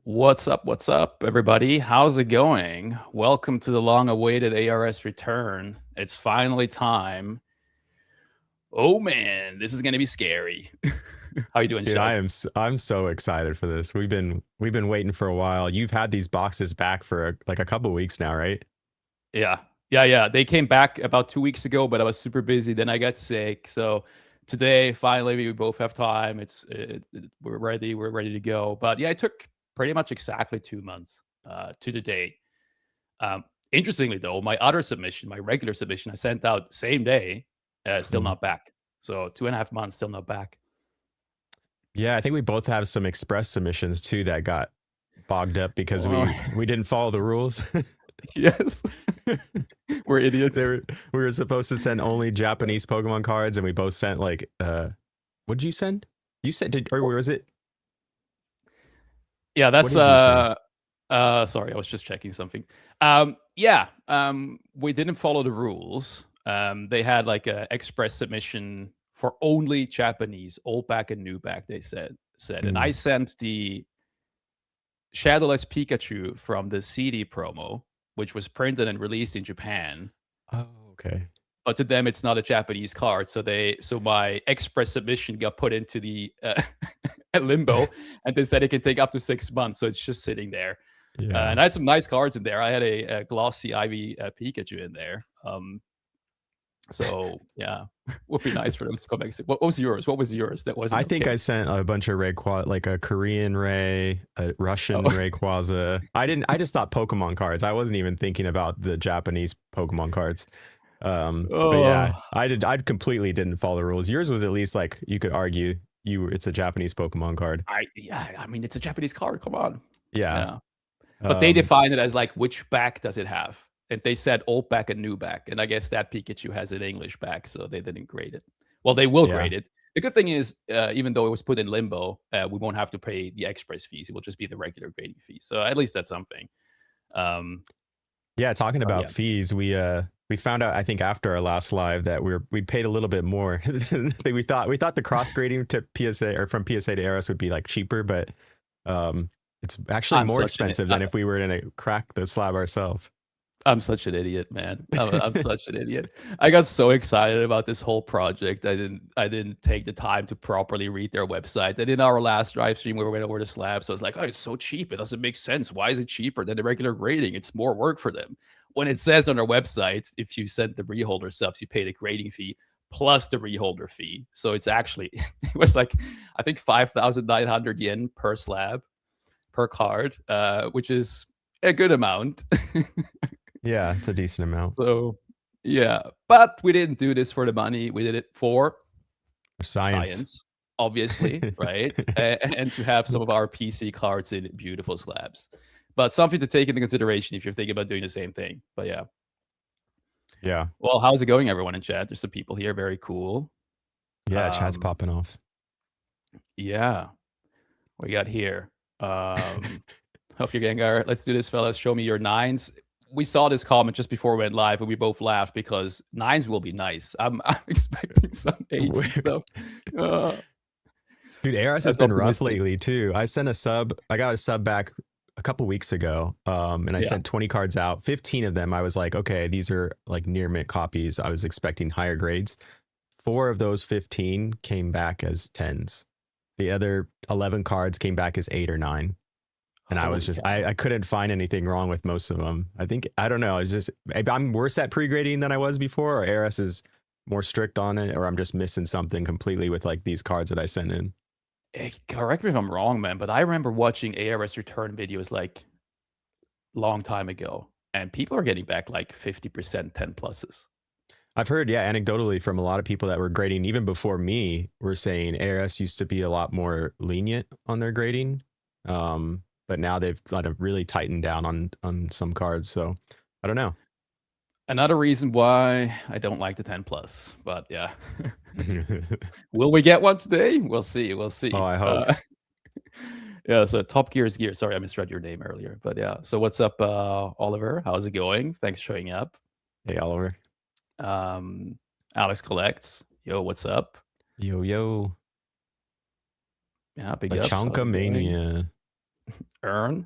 What's up, everybody? How's it going? Welcome to the long-awaited ARS return. It's finally time. Oh man, this is gonna be scary. How you doing, Dude, Chad? I'm so excited for this. We've been waiting for a while. You've had these boxes back for like a couple weeks now, right? Yeah. They came back about 2 weeks ago, but I was super busy. Then I got sick. So today, finally, we both have time. We're ready. We're ready to go. But yeah, it took pretty much exactly 2 months to the day. Interestingly, though, my other submission, my regular submission, I sent out same day, still Mhm. not back. So 2.5 months, still not back. Yeah, I think we both have some express submissions too that got bogged up because Oh, we didn't follow the rules. yes, we're They idiots. were, we were supposed to send only Japanese Pokemon cards, and we both sent like what did you send? You said or was it? Yeah, What that's did you send? sorry, I was just checking something. We didn't follow the rules. They had like a express submission for only Japanese, old back and new back, they said. And I Mm. sent the Shadowless Pikachu from the CD promo, which was printed and released in Japan. Oh, okay. But to them, it's not a Japanese card, so my express submission got put into the limbo, and they said it can take up to 6 months, so it's just sitting there. Yeah. And I had some nice cards in there. I had a glossy Ivy Pikachu in there. So yeah, would be nice for them to come back. What was yours? What was yours that I wasn't think I okay? sent a bunch of Rayquaza, like a Korean Ray, a Russian Oh, Rayquaza. I didn't. I just thought Pokemon cards. I wasn't even thinking about the Japanese Pokemon cards. But yeah, oh, I completely didn't follow the rules. Yours was at least like you could argue it's a Japanese Pokemon card. I mean, it's a Japanese card. Come on. Yeah. Yeah. But they Um. define it as like which back does it have? And they said old back and new back. And I guess that Pikachu has an English back, so they didn't grade it. Well, they will Yeah. grade it. The good thing is, even though it was put in limbo, we won't have to pay the express fees. It will just be the regular grading fee. So at least that's something. Um, Yeah. Talking but about yeah, fees, we found out I think after our last live that we paid a little bit more than we thought. We thought the cross grading to PSA or from PSA to ARS would be like cheaper, but um, it's actually I'm more such an expensive than if we were to crack the slab ourselves. I'm such an idiot, man. I'm such an idiot. I got so excited about this whole project. I didn't take the time to properly read their website. And in our last live stream where we went over to Slabs, I was like, oh, it's so cheap. It doesn't make sense. Why is it cheaper than the regular grading? It's more work for them. When it says on their website, if you send the reholder subs, you pay the grading fee plus the reholder fee. So it's actually it was like I think 5,900 yen per slab per card, which is a good amount. Yeah, it's a decent amount. So, yeah, but we didn't do this for the money. We did it for Science. science, obviously, right? And to have some of our PC cards in beautiful slabs. But something to take into consideration if you're thinking about doing the same thing. But yeah. Yeah. Well, how's it going, everyone in chat? There's some people here. Very cool. Yeah, chat's Um, popping off. yeah, we got here. Hope you're Gengar. Let's do this, fellas. Show me your nines. We saw this comment just before we went live, and we both laughed because nines will be nice. I'm expecting some eights and stuff. Uh, Dude, ARS has that's been rough optimistic. lately too. I got a sub back a couple weeks ago. And I Yeah. sent 20 cards out. 15 of them I was like, okay, these are like near mint copies. I was expecting higher grades. 4 of those 15 came back as 10s. The other 11 cards came back as 8 or 9. And I was Holy just cow. I couldn't find anything wrong with most of them. I don't know. It's just maybe I'm worse at pre-grading than I was before, or ARS is more strict on it, or I'm just missing something completely with like these cards that I sent in. Correct me if I'm wrong, man, but I remember watching ARS return videos like long time ago, and people are getting back like 50% 10 pluses. I've heard, yeah, anecdotally from a lot of people that were grading even before me were saying ARS used to be a lot more lenient on their grading. But now they've kind of really tightened down on some cards. So I don't know. Another reason why I don't like the 10 plus, but yeah. Oh, Will we get one today? We'll see. We'll see. I hope. Yeah, so Top Gear's Gear. Sorry, I misread your name earlier. But yeah. So what's up, Oliver? How's it going? Thanks for showing up. Hey, Oliver. Um, Alex Collects. Yo, what's up? Yo, yo. Yeah, big ups. How's Lachanka it going? Mania. Earn.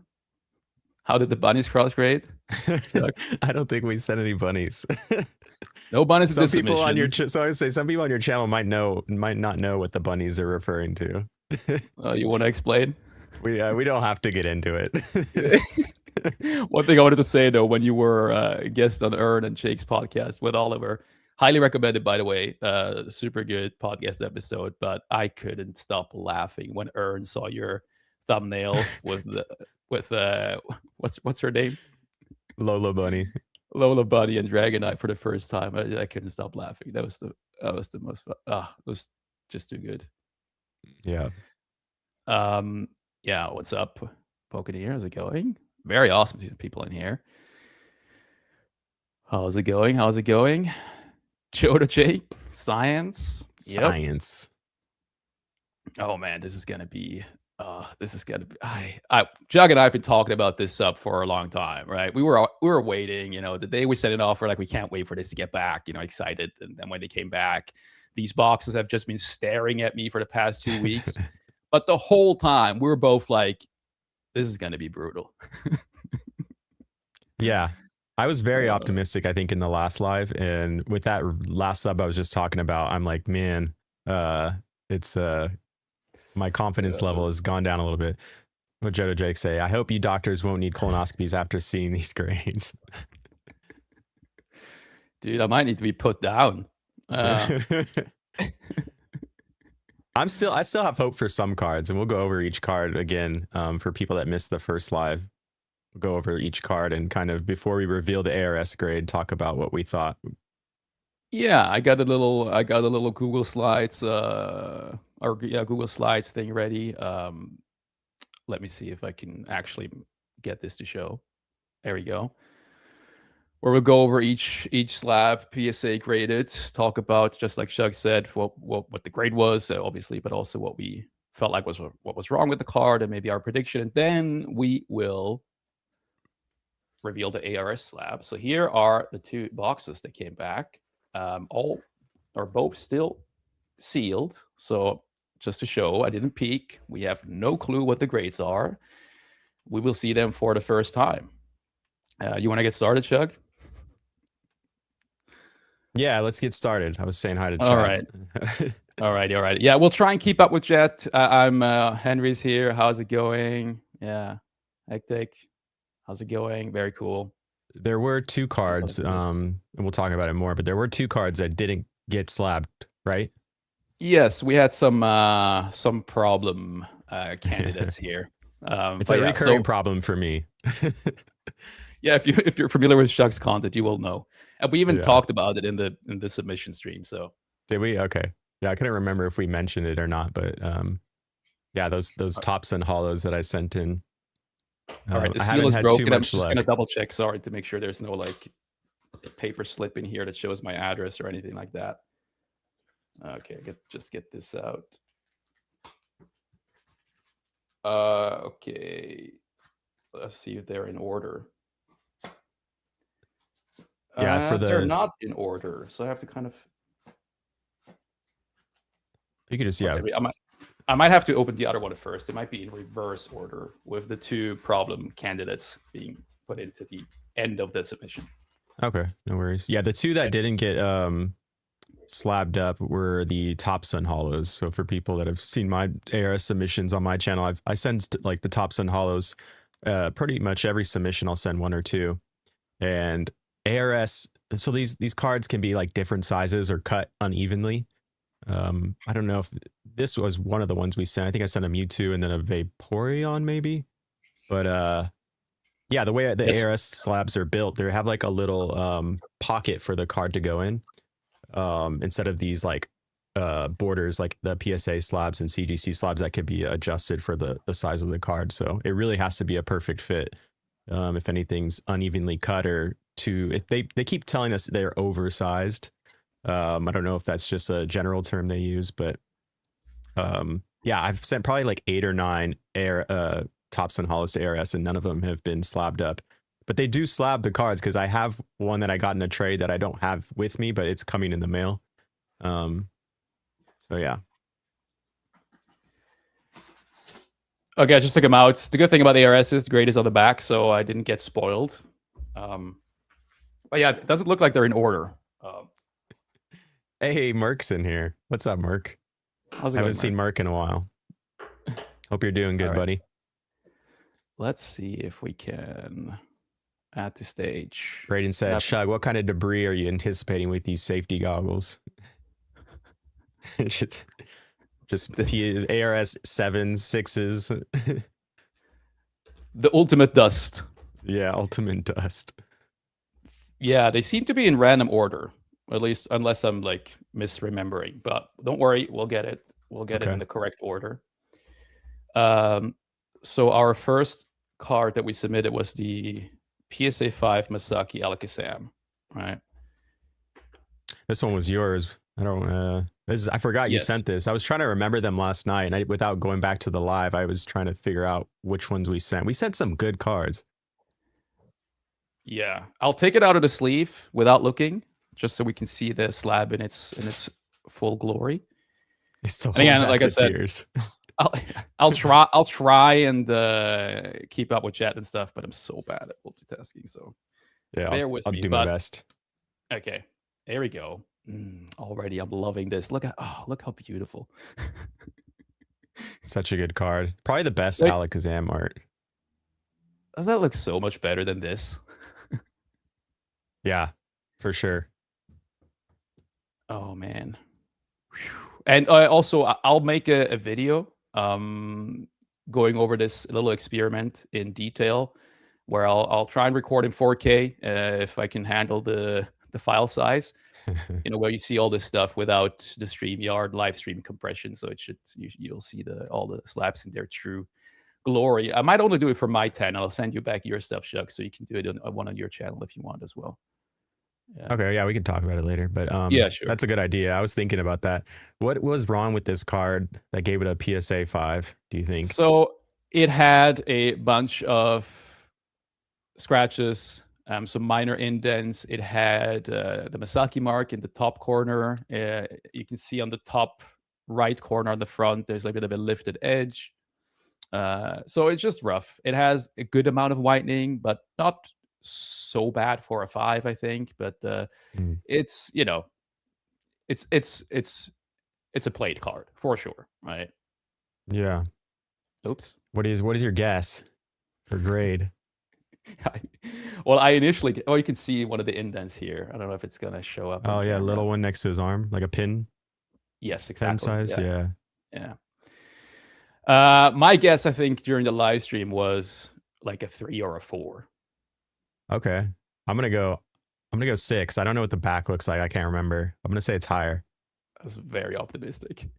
How did the bunnies cross grade? I don't think we sent any bunnies. No bunnies in Some this people on your submission. so I would say some people on your channel might not know what the bunnies are referring to. You want to explain? We don't have to get into it. One thing I wanted to say though, when you were a guest on Earn and Jake's podcast with Oliver, highly recommended by the way, super good podcast episode. But I couldn't stop laughing when Earn saw your thumbnail with what's her name? Lola Bunny. Lola Bunny and Dragonite for the first time. I couldn't stop laughing. That was the most fun. It was just too good. Yeah. Yeah, what's up, Pokédeer? How's it going? Very awesome to see some people in here. How's it going? Joe to Jake, science. Science. Yep. Oh man, this is gonna be. Jug and I have been talking about this sub for a long time, right? We were waiting, the day we sent it off, we're like, we can't wait for this to get back, excited. And then when they came back, these boxes have just been staring at me for the past 2 weeks. But the whole time, we're both like, this is gonna be brutal. Yeah. I was very optimistic, I think, in the last live. And with that last sub I was just talking about, I'm like, man, it's my confidence level has gone down a little bit. What Joe to Jake say? I hope you doctors won't need colonoscopies after seeing these grades. Dude, I might need to be put down. I still have hope for some cards, and we'll go over each card again for people that missed the first live. We'll go over each card and kind of, before we reveal the ARS grade, talk about what we thought. Yeah, I got a little Google Slides Google Slides thing ready. Let me see if I can actually get this to show. There we go. Where we'll go over each slab, PSA graded, talk about, just like Shug said, what the grade was, obviously, but also what we felt like was what was wrong with the card and maybe our prediction. And then we will reveal the ARS slab. So here are the 2 boxes that came back. All are both still sealed. So just to show, I didn't peek. We have no clue what the grades are. We will see them for the first time. You want to get started, Shug? Yeah, let's get started. I was saying hi to chat. All right. Yeah, we'll try and keep up with chat. I'm Henry's here. How's it going? Yeah, hectic. How's it going? Very cool. There were 2 cards, and we'll talk about it more, but there were 2 cards that didn't get slabbed, right? Yes, we had some problem candidates here. It's a recurring problem for me. Yeah, if you're familiar with Shug's content, you will know. And we even talked about it in the submission stream. So did we? Okay. Yeah, I couldn't remember if we mentioned it or not, but yeah, those Topson hollows that I sent in. All right, the seal is broken. I'm just gonna double check, sorry, to make sure there's no like paper slip in here that shows my address or anything like that. Okay, just get this out. Okay, let's see if they're in order. Yeah, they're not in order, so I have to kind of. You could just I might have to open the other one first. It might be in reverse order with the 2 problem candidates being put into the end of the submission. Okay, no worries. Yeah, the 2 that didn't get slabbed up were the Topsun hollows. So for people that have seen my ARS submissions on my channel, I send like the Topsun hollows pretty much every submission. I'll send 1 or 2. And ARS, so these cards can be like different sizes or cut unevenly. I don't know if this was one of the ones we sent. I think I sent a Mewtwo and then a Vaporeon maybe. But yeah, the way the ARS slabs are built, they have like a little pocket for the card to go in. Instead of these like borders like the PSA slabs and CGC slabs that could be adjusted for the size of the card. So it really has to be a perfect fit. If anything's unevenly cut or if they keep telling us they're oversized. I don't know if that's just a general term they use, but yeah, I've sent probably like 8 or 9 Topsun hollows to ARS, and none of them have been slabbed up. But they do slab the cards, because I have one that I got in a trade that I don't have with me, but it's coming in the mail. So yeah. Okay, I just took them out. The good thing about the ARS is the grade is on the back, so I didn't get spoiled. But yeah, it doesn't look like they're in order. Hey, Merk's in here. What's up, Merk? How's it Haven't going, seen Merk in a while. Hope you're doing good, right. buddy. Let's see if we can add to stage. Braden said, Shug, what kind of debris are you anticipating with these safety goggles? Just ARS 7s, 6s. The ultimate dust. Yeah, ultimate dust. Yeah, they seem to be in random order, at least unless I'm like misremembering. But don't worry, we'll get it. We'll get it in the correct order. So our first card that we submitted was the PSA 5 Masaki Alakazam, right? This one was yours. I don't. I forgot you sent this. I was trying to remember them last night, and without going back to the live, I was trying to figure out which ones we sent. We sent some good cards. Yeah, I'll take it out of the sleeve without looking, just so we can see the slab in its full glory. Still again, like I said, tears. I'll try and keep up with chat and stuff, but I'm so bad at multitasking. So yeah, I'll do my best. Okay, there we go. Already, I'm loving this. Look how beautiful. Such a good card. Probably the best Alakazam art. Does that look so much better than this? Yeah, for sure. Oh man. And also, I'll make a video going over this little experiment in detail, where I'll try and record in 4K if I can handle the file size. Where you see all this stuff without the StreamYard live stream compression, so it should you'll see all the slabs in their true glory. I might only do it for my channel. I'll send you back your stuff, Chuck, so you can do it on one on your channel if you want as well. Yeah. Okay, yeah, we can talk about it later, but yeah, sure. That's a good idea. I was thinking about that. What was wrong with this card that gave it a PSA 5, do you think? So it had a bunch of scratches, some minor indents. It had the Masaki mark in the top corner. You can see on the top right corner on the front, there's a bit of a lifted edge. So it's just rough. It has a good amount of whitening, but not so bad for a 5, I think. But it's it's a played card for sure, right? Yeah. Oops. What is your guess for grade? Well, I initially, you can see one of the indents here. I don't know if it's gonna show up. Oh yeah, little one next to his arm, like a pin. Yes, exactly. Pen size, yeah. My guess, I think, during the live stream was like a 3 or a 4. Okay, I'm gonna go 6. I don't know what the back looks like. I can't remember. I'm gonna say it's higher. That's very optimistic.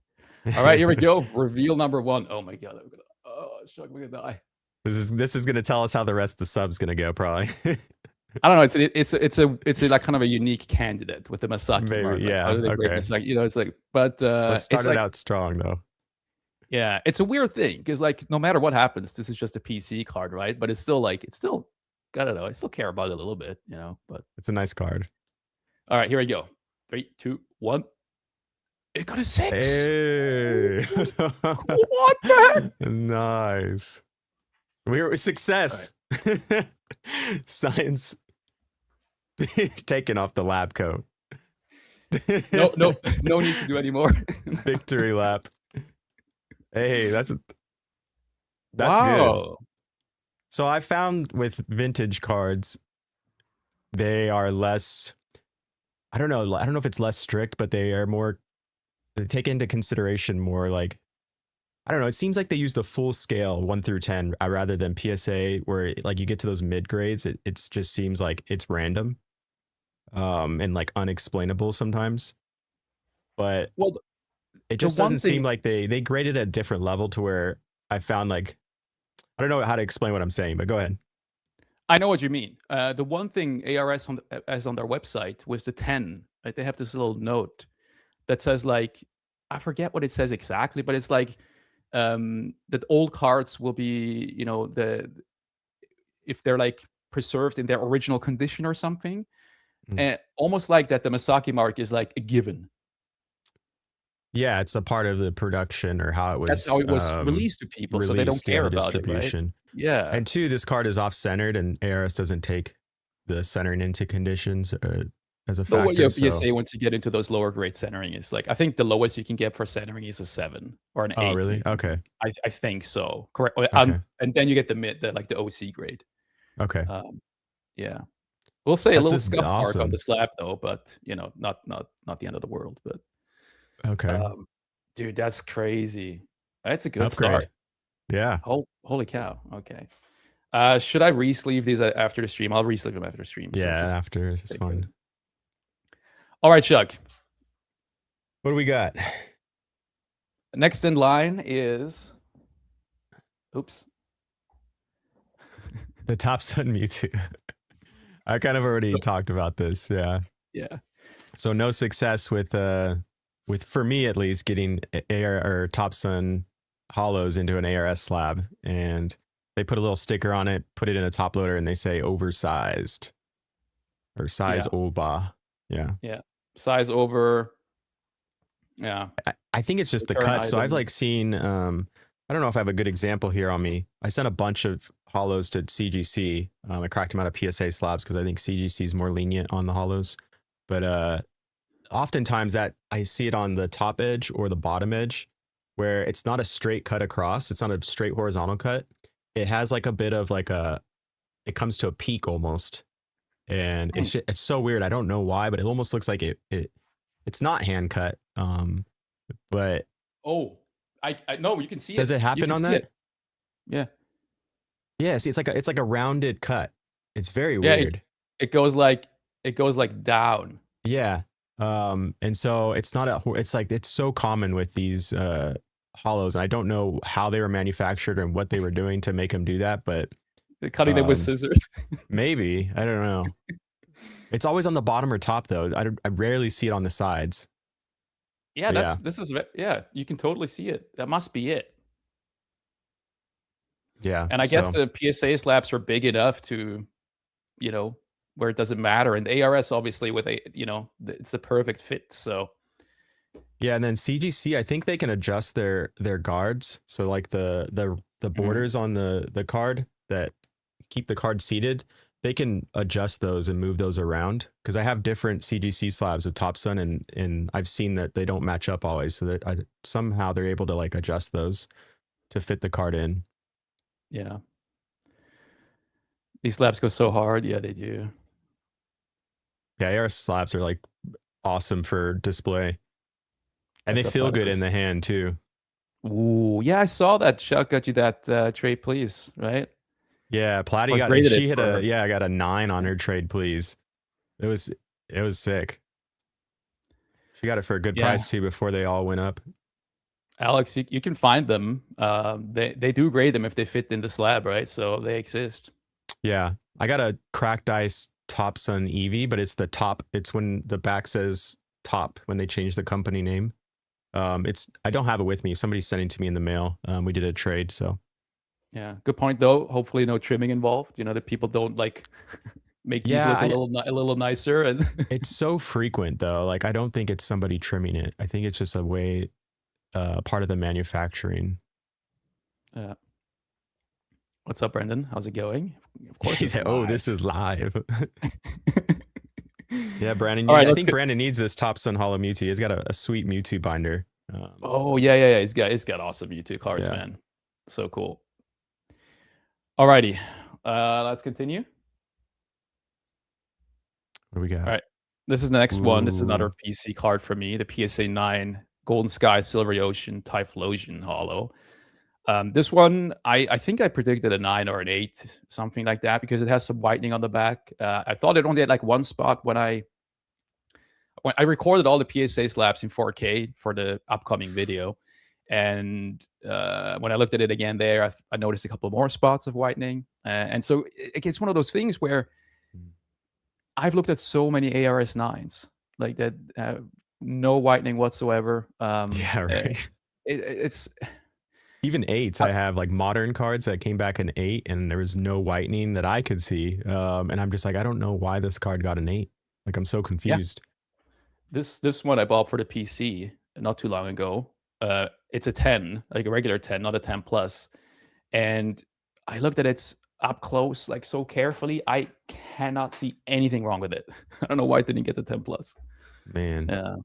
All right, here we go. Reveal number 1. Oh my god, Chuck, we're gonna die. This is gonna tell us how the rest of the sub's gonna go, probably. I don't know. It's like kind of a unique candidate with the Masaki. Maybe, mark. Yeah. Okay. Masaki, it's like, but let's start it out strong though. Yeah, it's a weird thing because like no matter what happens, this is just a PC card, right? But it's still I don't know. I still care about it a little bit, But it's a nice card. All right, here we go. 3, 2, 1. It got a 6. Hey. What the heck? Nice. We were success. Right. Science taking off the lab coat. No need to do any more. Victory lap. Hey, that's wow. Good. So I found with vintage cards, they are less. I don't know if it's less strict, but they take into consideration more like. I don't know. It seems like they use the full scale 1 through 10 rather than PSA, where like you get to those mid grades, it just seems like it's random, and like unexplainable sometimes. But it just doesn't seem like they graded at a different level to where I found like I don't know how to explain what I'm saying, but go ahead. I know what you mean. The one thing ARS has on their website with the 10, like they have this little note that says like I forget what it says exactly, but it's like. That old cards will be, if they're like preserved in their original condition or something, and almost like that the Masaki mark is like a given. Yeah, it's a part of the production or how it That's how was it was released to people, so they don't released. Yeah, care the about it, right? distribution. Yeah. And two, this card is off-centered, and ARS doesn't take the centering into conditions as a But what factor. your So, PSA once you get into those lower grade centering is like, I think the lowest you can get for centering is a 7 or an oh 8 really? maybe. Okay, I think so. Correct. okay, And then you get like the OC grade. okay. Um, yeah. We'll say a That's little just scuff mark on the awesome. slab though, but you know, not the end of the world. But Okay, um, dude, that's crazy. That's a good start. upgrade. Yeah, Holy cow. Okay. Should I re-sleeve these after the stream? I'll re-sleeve them after the stream. So yeah. just After it's take it. fun. All right, Chuck. What do we got? Next in line is, oops. The Topsun Mewtwo. I kind of already talked about this. Yeah. Yeah. So no success with for me at least getting AR or Topsun hollows into an ARS slab, and they put a little sticker on it, put it in a top loader, and they say oversized or size oba. Yeah. Yeah. Size over. Yeah. I think it's just the Return cut. So I've item. like seen I don't know if I have a good example here on me. I sent a bunch of hollows to CGC. I cracked them out of PSA slabs because I think CGC is more lenient on the hollows. But oftentimes that I see it on the top edge or the bottom edge where it's not a straight cut across. It's not a straight horizontal cut. It has like a bit of like it comes to a peak almost. And it's so weird. I don't know why, but it almost looks like it's not hand cut. But Oh, I know you can see it. does it happen on that? Yeah. Yeah, see, it's like a rounded cut. It's very Yeah. weird. It goes like down. Yeah. And so it's not it's like it's so common with these hollows, and I don't know how they were manufactured and what they were doing to make them do that, but They're cutting them with scissors. maybe, I don't know. It's always on the bottom or top though. I rarely see it on the sides. Yeah, But this is yeah, you can totally see it. That must be it. yeah. And I guess the PSA slabs are big enough to, you know, where it doesn't matter. And the ARS obviously with it's the perfect fit. So yeah, and then CGC, I think they can adjust their guards. So like the borders on the card that keep the card seated, they can adjust those and move those around, because I have different CGC slabs of Topsun, and I've seen that they don't match up always, so that somehow they're able to like adjust those to fit the card in. yeah. These slabs go so hard. Yeah, they do. Yeah, ARS slabs are like awesome for display. And they feel good in the hand too. Ooh, yeah, I saw that. Chuck got you that trade, please, right? Yeah, Platy got she hit I got a 9 on her trade, please. It was sick. She got it for a good price too before they all went up. Alex, you can find them. They do grade them if they fit in the slab, right? So they exist. Yeah, I got a cracked ice Topsun Eevee, but it's the top. It's when the back says top when they change the company name. I don't have it with me. Somebody's sending it to me in the mail. We did a trade, so. Yeah, good point though. Hopefully, no trimming involved. You know that people don't like make these look a little nicer. And it's so frequent though. Like I don't think it's somebody trimming it. I think it's just a way, part of the manufacturing. Yeah. What's up, Brendan? How's it going? Of course, he said, "Oh, this is live." Yeah, Brandon. Right, I think Brandon needs this Topsun Hollow Mewtwo. He's got a sweet Mewtwo binder. Oh yeah. He's got awesome Mewtwo cards, man. So cool. Alrighty, let's continue. What do we got? All right, this is the next one. This is another PC card for me. The PSA 9 Golden Sky Silver Ocean Typhlosion Hollow. This one, I think I predicted a 9 or an 8, something like that, because it has some whitening on the back. I thought it only had like one spot when I recorded all the PSA slabs in 4K for the upcoming video. And when I looked at it again there, I noticed a couple more spots of whitening. And so it's one of those things where I've looked at so many ARS 9s like that have no whitening whatsoever. Yeah, right. It's even 8s. I have like modern cards that came back an 8 and there was no whitening that I could see. And I'm just like, I don't know why this card got an 8. Like I'm so confused. Yeah. This one I bought for the PC. not too long ago. It's a 10, like a regular 10, not a 10 plus. And I looked at it up close, like so carefully. I cannot see anything wrong with it. I don't know why it didn't get the 10 plus. Man. Yeah.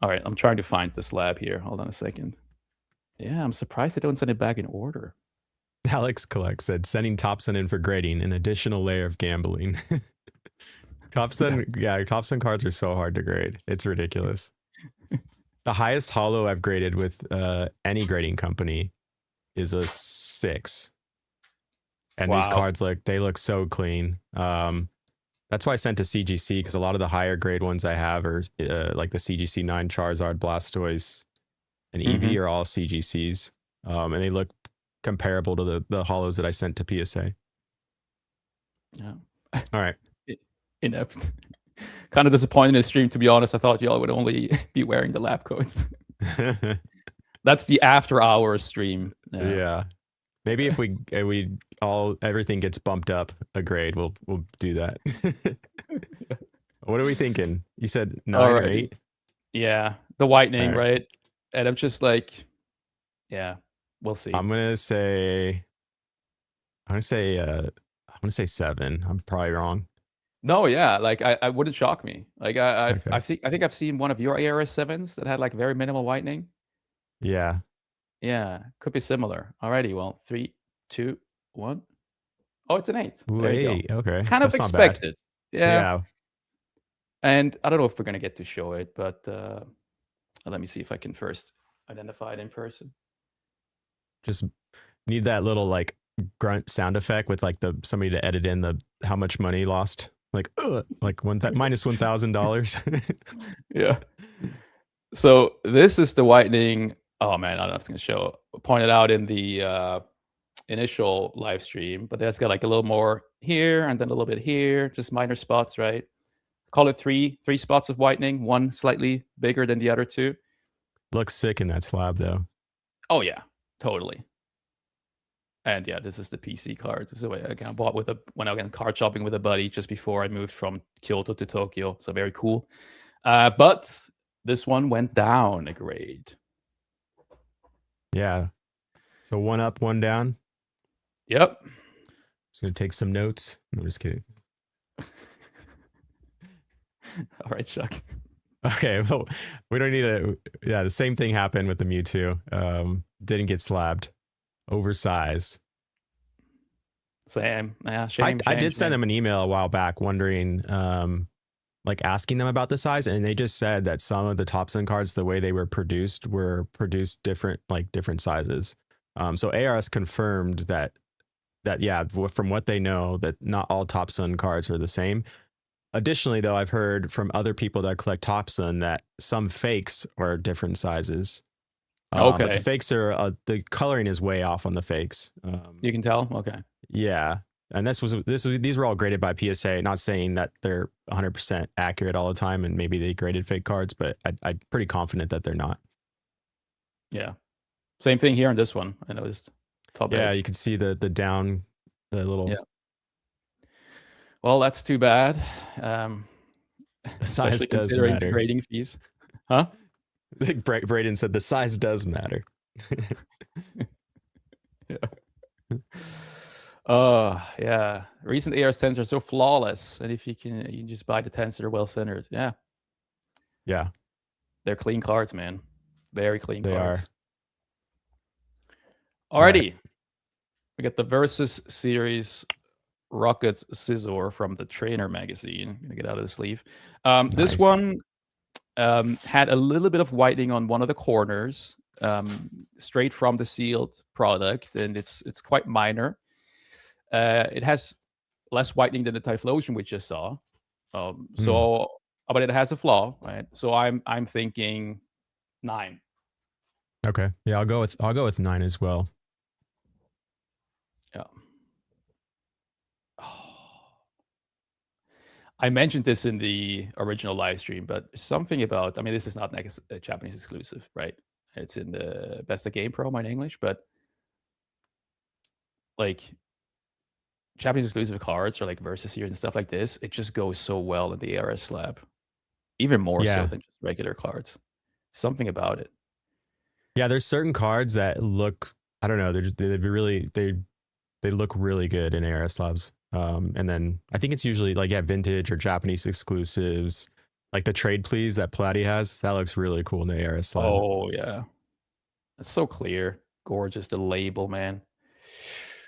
All right, I'm trying to find the slab here. Hold on a second. Yeah, I'm surprised they don't send it back in order. Alex Collect said, sending Topson in for grading, an additional layer of gambling. Topson, yeah, Topson cards are so hard to grade. It's ridiculous. The highest holo I've graded with any grading company is a 6. And these cards they look so clean. That's why I sent to CGC, because a lot of the higher grade ones I have are like the CGC 9 Charizard, Blastoise, and Eevee are all CGCs. And they look comparable to the holos that I sent to PSA. Yeah. All right. Inept. Kind of disappointed in the stream, to be honest. I thought y'all would only be wearing the lab coats. That's the after hours stream. Yeah. Maybe if everything gets bumped up a grade, we'll do that. What are we thinking? You said 9 or 8? Yeah, the whitening, right? And I'm just like, yeah, we'll see. I'm gonna say 7. I'm probably wrong. No, yeah, like I wouldn't shock me. Like I think I've seen one of your ARS 7s that had like very minimal whitening. Yeah. Yeah, could be similar. Alrighty, well, 3, 2, 1. Oh, it's an 8. Ooh, there you 8. go. Okay. Kind of expected. Yeah. And I don't know if we're gonna get to show it, but let me see if I can first identify it in person. Just need that little like grunt sound effect with like somebody to edit in the how much money lost. Like minus $1,000. Yeah. So this is the whitening. Oh man, I don't know if it's gonna show. Pointed out in the initial live stream, but that's got like a little more here and then a little bit here, just minor spots, right? Call it three spots of whitening, one slightly bigger than the other two. Looks sick in that slab though. Oh yeah, totally. And yeah, this is the PC card. This is what I bought when I went card shopping with a buddy just before I moved from Kyoto to Tokyo. So very cool. But this one went down a grade. Yeah. So 1 up, 1 down. Yep. Just gonna take some notes. I'm just kidding. All right, Chuck. Okay, well, we don't need to. Yeah, the same thing happened with the Mewtwo. Didn't get slabbed. Oversize. Same. Yeah, shame. I did send them an email a while back wondering, like asking them about the size, and they just said that some of the Topson cards, the way they were produced different sizes. So ARS confirmed that yeah, from what they know, that not all Topson cards are the same. Additionally, though, I've heard from other people that collect Topson that some fakes are different sizes. Okay. But the fakes are the coloring is way off on the fakes. You can tell. Okay. Yeah, and these were all graded by PSA. Not saying that they're 100% accurate all the time, and maybe they graded fake cards, but I'm pretty confident that they're not. Yeah. Same thing here on this one. I noticed. Top edge. You can see the down, the little. Yeah. Well, that's too bad. The size does matter. The grading fees, huh? Braden said the size does matter. Yeah. Yeah. Recent ARS 10s are so flawless, and if you can just buy the 10s that are well centered. Yeah. Yeah. They're clean cards, man. Very clean cards. They are. Alrighty. We got the Versus Series Rockets Scizor from the Trainer magazine. I'm gonna get out of the sleeve. Nice. This one had a little bit of whitening on one of the corners, straight from the sealed product, and it's quite minor. It has less whitening than the Typhlosion we just saw. But it has a flaw, right? So I'm thinking 9. Okay. Yeah, I'll go with 9 as well. Yeah. I mentioned this in the original live stream, but something about, I mean, this is not a Japanese exclusive, right? It's in the Best of Game promo in English, but like Japanese exclusive cards or like Versus Series and stuff like this, it just goes so well in the ARS slab. Even more so than just regular cards. Something about it. Yeah, there's certain cards that look, I don't know, they look really good in ARS Slabs. And then I think it's usually like, yeah, vintage or Japanese exclusives, like the trade please that Platy has. That looks really cool in the ARS Slab. Oh yeah, it's so clear, gorgeous. The label, man,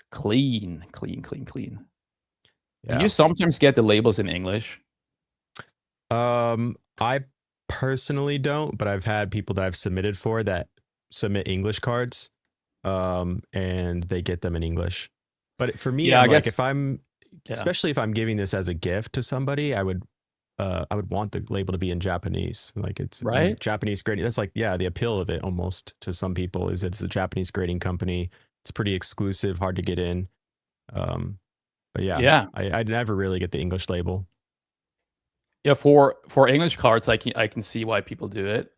clean. Do Yeah. you sometimes get the labels in English? I personally don't, but I've had people that I've submitted for that submit English cards, and they get them in English. But for me, Yeah, I'm I like, guess. if I'm, Yeah. especially if I'm giving this as a gift to somebody, I would want the label to be in Japanese. Like it's Right? Japanese grading. That's like, yeah, the appeal of it almost to some people is it's a Japanese grading company. It's pretty exclusive, hard to get in. But yeah, Yeah. I never really get the English label. Yeah, for English cards, I can see why people do it,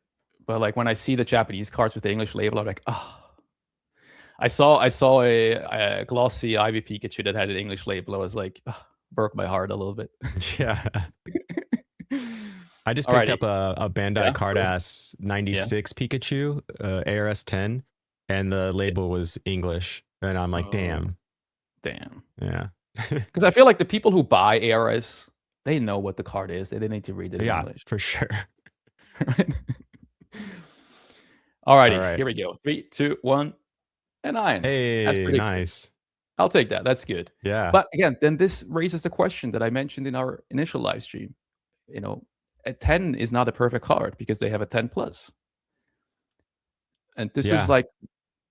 but like when I see the Japanese cards with the English label, I'm like, oh. I saw a glossy Ivy Pikachu that had an English label. I was like, oh, broke my heart a little bit. Yeah. I just picked Alrighty. up a Bandai Yeah, Card cool. Ass 96 Pikachu, ARS 10, and the label was English. And I'm like, Oh, damn. damn. Yeah. Because I feel like the people who buy ARS, they know what the card is. They need to read it in Yeah, English. for sure. Right? All Alrighty, right. here we go. 3, 2, 1, and 9. That's Hey, predictable. nice. I'll take that. That's good. Yeah. But again, then this raises the question that I mentioned in our initial live stream. You know, a 10 is not a perfect card because they have a 10 plus. And this is Yeah. like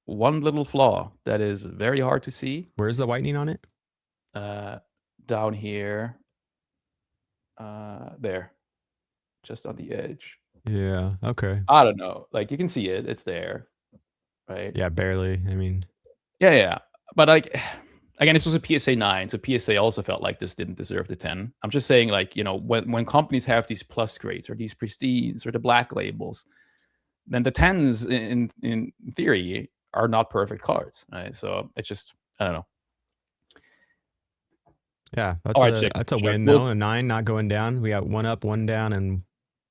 one little flaw that is very hard to see. Where's the whitening on it? Down here. There. Just on the edge. Yeah. Okay. I don't know. Like you can see it. It's there. Right? Yeah, barely. I mean, Yeah. But like again, this was a PSA 9, so PSA also felt like this didn't deserve the 10. I'm just saying, like, you know, when companies have these plus grades or these pristines or the black labels, then the 10s in theory are not perfect cards, right? So it's just, I don't know. yeah, All right, that's a Chuck, win though. A 9 not going down. We got 1 up, 1 down, and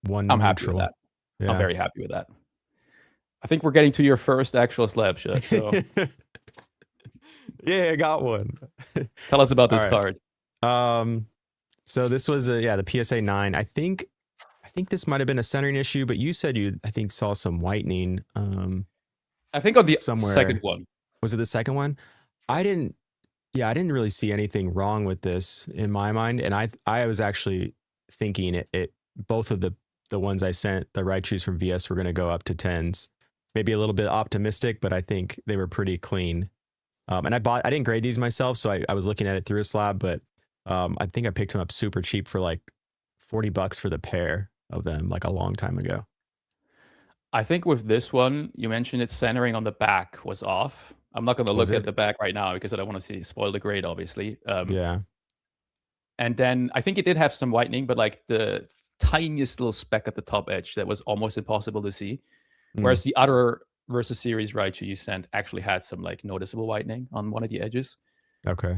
1 I'm happy with neutral. that. Yeah. I'm very happy with that. I think we're getting to your first actual slab shot. So yeah, I got one. tell us about this All right. card. So this was the PSA 9. I think this might have been a centering issue, but you said you saw some whitening. I think on the somewhere. second one. Was it the second one? I didn't really see anything wrong with this in my mind, and I was actually thinking it both of the ones I sent, the Raichus from VS, were going to go up to 10s. Maybe a little bit optimistic, but I think they were pretty clean. And I didn't grade these myself, so I was looking at it through a slab, but I think I picked them up super cheap for like $40 for the pair of them, like a long time ago. I think with this one, you mentioned its centering on the back was off. I'm not going to look at the back right now because I don't want to spoil the grade, obviously. Yeah. And then I think it did have some whitening, but like the tiniest little speck at the top edge that was almost impossible to see. Whereas the other versus series Raichu you sent actually had some like noticeable whitening on one of the edges. Okay.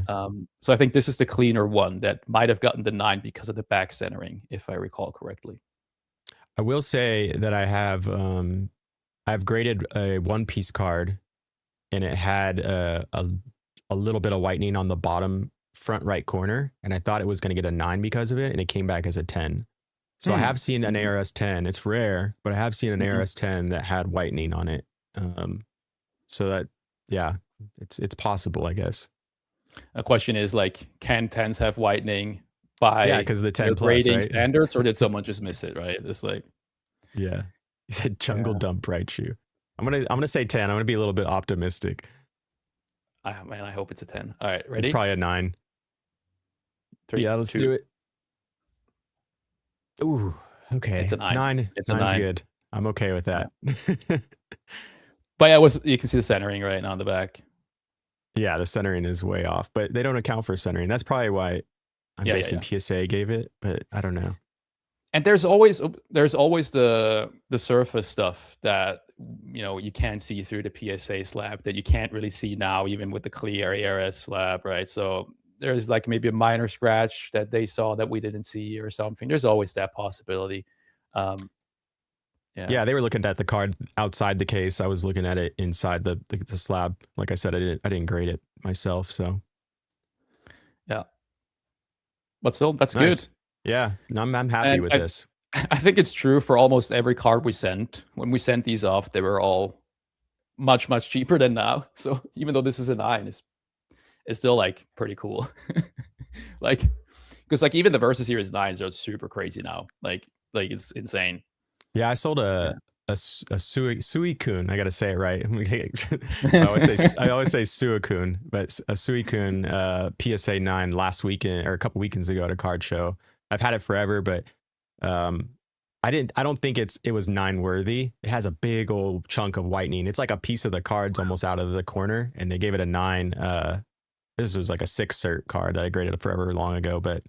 So I think this is the cleaner one that might have gotten the 9 because of the back centering, if I recall correctly. I will say that I've graded a One Piece card, and it had a little bit of whitening on the bottom front right corner, and I thought it was going to get a 9 because of it, and it came back as a 10. So I have seen an ARS 10. It's rare, but I have seen an ARS 10 that had whitening on it. So that, yeah, it's possible, I guess. A question is like, can 10s have whitening by because the 10 plus, grading right? standards, or did someone just miss it? Right? It's like, yeah, you said jungle dump Raichu. I'm gonna say 10. I'm gonna be a little bit optimistic. I hope it's a 10. All right, ready? It's probably a 9. 3, yeah, let's 2. do it. Ooh, okay. It's a 9. 9. It's Nine's a 9. Good. I'm okay with that. Yeah. But yeah, you can see the centering right now on the back. Yeah, the centering is way off, but they don't account for centering. That's probably why I'm guessing PSA gave it, but I don't know. And there's always the surface stuff that you can't see through the PSA slab that you can't really see now, even with the clear ARS slab, right? So there's like maybe a minor scratch that they saw that we didn't see or something. There's always that possibility. Yeah. Yeah, they were looking at the card outside the case. I was looking at it inside the slab. Like I said, I didn't grade it myself. So Yeah. But still, that's good. nice. Yeah, no, I'm happy And with this. I think it's true for almost every card we sent. When we sent these off, they were all much, much cheaper than now. So even though this is a 9, it's still like pretty cool. Like, because like even the Versus Series 9s are super crazy now. Like it's insane. Yeah, I sold Yeah. a Suicune. I gotta say it right. I always say Suicune, but a Suicune PSA 9 last weekend or a couple weekends ago at a card show. I've had it forever, but I don't think it was 9 worthy. It has a big old chunk of whitening. It's like a piece of the card's almost out of the corner, and they gave it a 9. This was like a 6 cert card that I graded forever long ago, but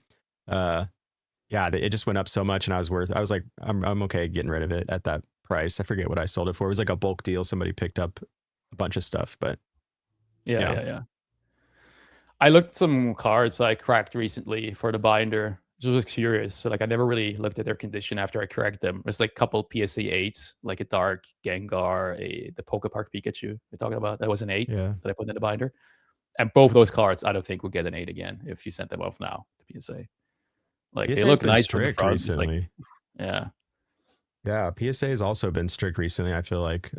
yeah, it just went up so much, and I was like, I'm okay getting rid of it at that price. I forget what I sold it for. It was like a bulk deal. Somebody picked up a bunch of stuff, but Yeah. I looked at some cards I cracked recently for the binder. Just was curious. So like I never really looked at their condition after I cracked them. There's like a couple PSA 8s, like a dark Gengar, the Pokepark Pikachu we're talking about. That was an 8 yeah. that I put in the binder. And both those cards I don't think would get an 8 again if you sent them off now to PSA. Like PSA they has look been nice from the strict front. recently. Like, yeah. Yeah, PSA has also been strict recently. I feel like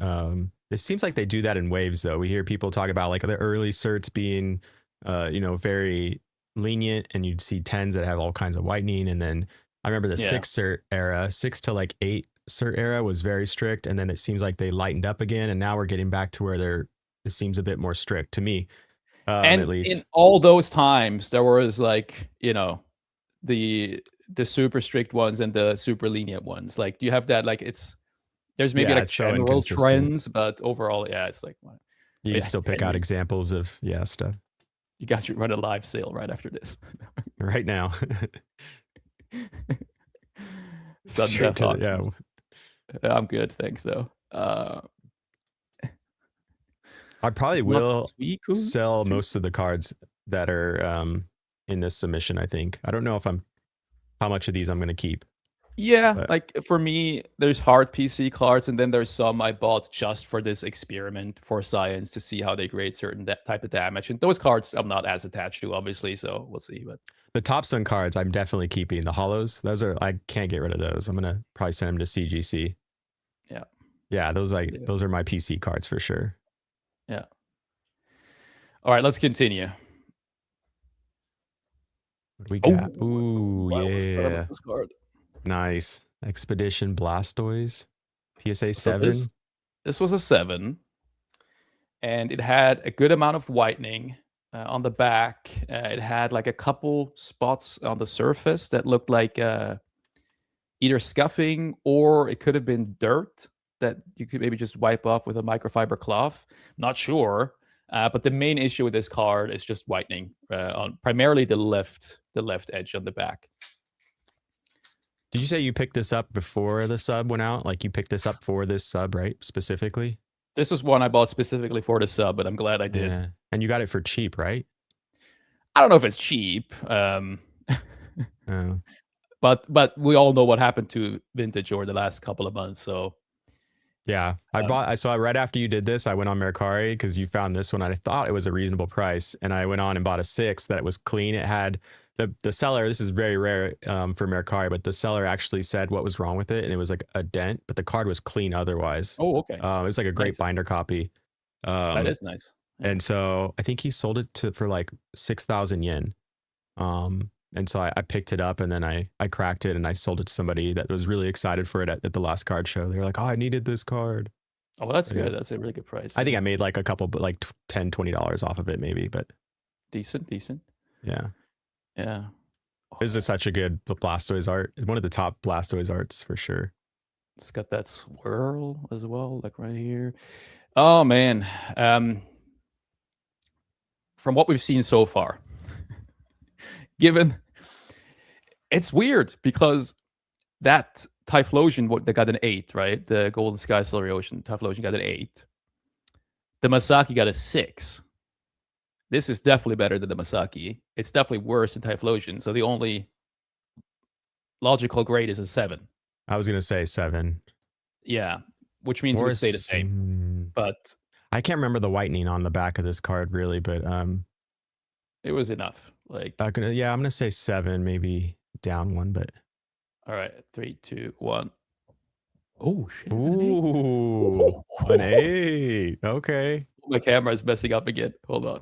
it seems like they do that in waves, though. We hear people talk about like the early certs being, very lenient, and you'd see 10s that have all kinds of whitening. And then I remember the 6 cert era, 6 to like 8 cert era was very strict, and then it seems like they lightened up again, and now we're getting back to where it seems a bit more strict to me, And at least. in all those times, there was like the super strict ones and the super lenient ones. Like you have that, like there's maybe like It's so general inconsistent. trends, but overall, yeah, it's like You can still pick out examples of stuff you guys should run a live sale right after this. right now. Sudden death auctions. I'm good, thanks though. I probably will sell too? most of the cards that are in this submission. I think I don't know how much of these I'm going to keep. Yeah, but like for me, there's hard PC cards, and then there's some I bought just for this experiment for science to see how they grade certain type of damage. And those cards I'm not as attached to, obviously, so we'll see. But the Topsun cards, I'm definitely keeping. The hollows, I can't get rid of those. I'm gonna probably send them to CGC. Yeah, those are my PC cards for sure. Yeah. All right, let's continue. What do we got? Ooh, yeah. This card. Nice. Expedition Blastoise. PSA 7. This was a 7. And it had a good amount of whitening on the back. It had like a couple spots on the surface that looked like either scuffing, or it could have been dirt that you could maybe just wipe off with a microfiber cloth. Not sure. But the main issue with this card is just whitening on primarily the left edge on the back. Did you say you picked this up before the sub went out? Like you picked this up for this sub, right? Specifically? This is one I bought specifically for the sub, but I'm glad I did. Yeah. And you got it for cheap, right? I don't know if it's cheap. But we all know what happened to vintage over the last couple of months, so yeah, I saw right after you did this, I went on Mercari because you found this one. I thought it was a reasonable price, and I went on and bought a 6 that was clean. It had the seller. This is very rare for Mercari, but the seller actually said what was wrong with it, and it was like a dent, but the card was clean otherwise. Oh, okay. It was like a great binder copy. That is nice. Yeah. And so I think he sold it for like 6,000 yen. And so I picked it up, and then I cracked it, and I sold it to somebody that was really excited for it at the last card show. They were like, oh, I needed this card. Oh, well, that's good. That's a really good price. I think I made like a couple, but like $10, $20 off of it maybe, but. Decent. Yeah. Yeah. This is such a good Blastoise art. One of the top Blastoise arts for sure. It's got that swirl as well, like right here. Oh, man. From what we've seen so far, it's weird because that Typhlosion, they got an 8, right? The Golden Sky Silver Ocean Typhlosion got an 8. The Masaki got a 6. This is definitely better than the Masaki. It's definitely worse than Typhlosion. So the only logical grade is a 7. I was gonna say 7. Yeah, which means it would stay the same. But I can't remember the whitening on the back of this card really, but it was enough. Like, yeah, I'm gonna say 7, maybe down 1, but all right, 3, 2, 1. Oh shit! Ooh, an 8. Okay, My camera is messing up again. Hold on.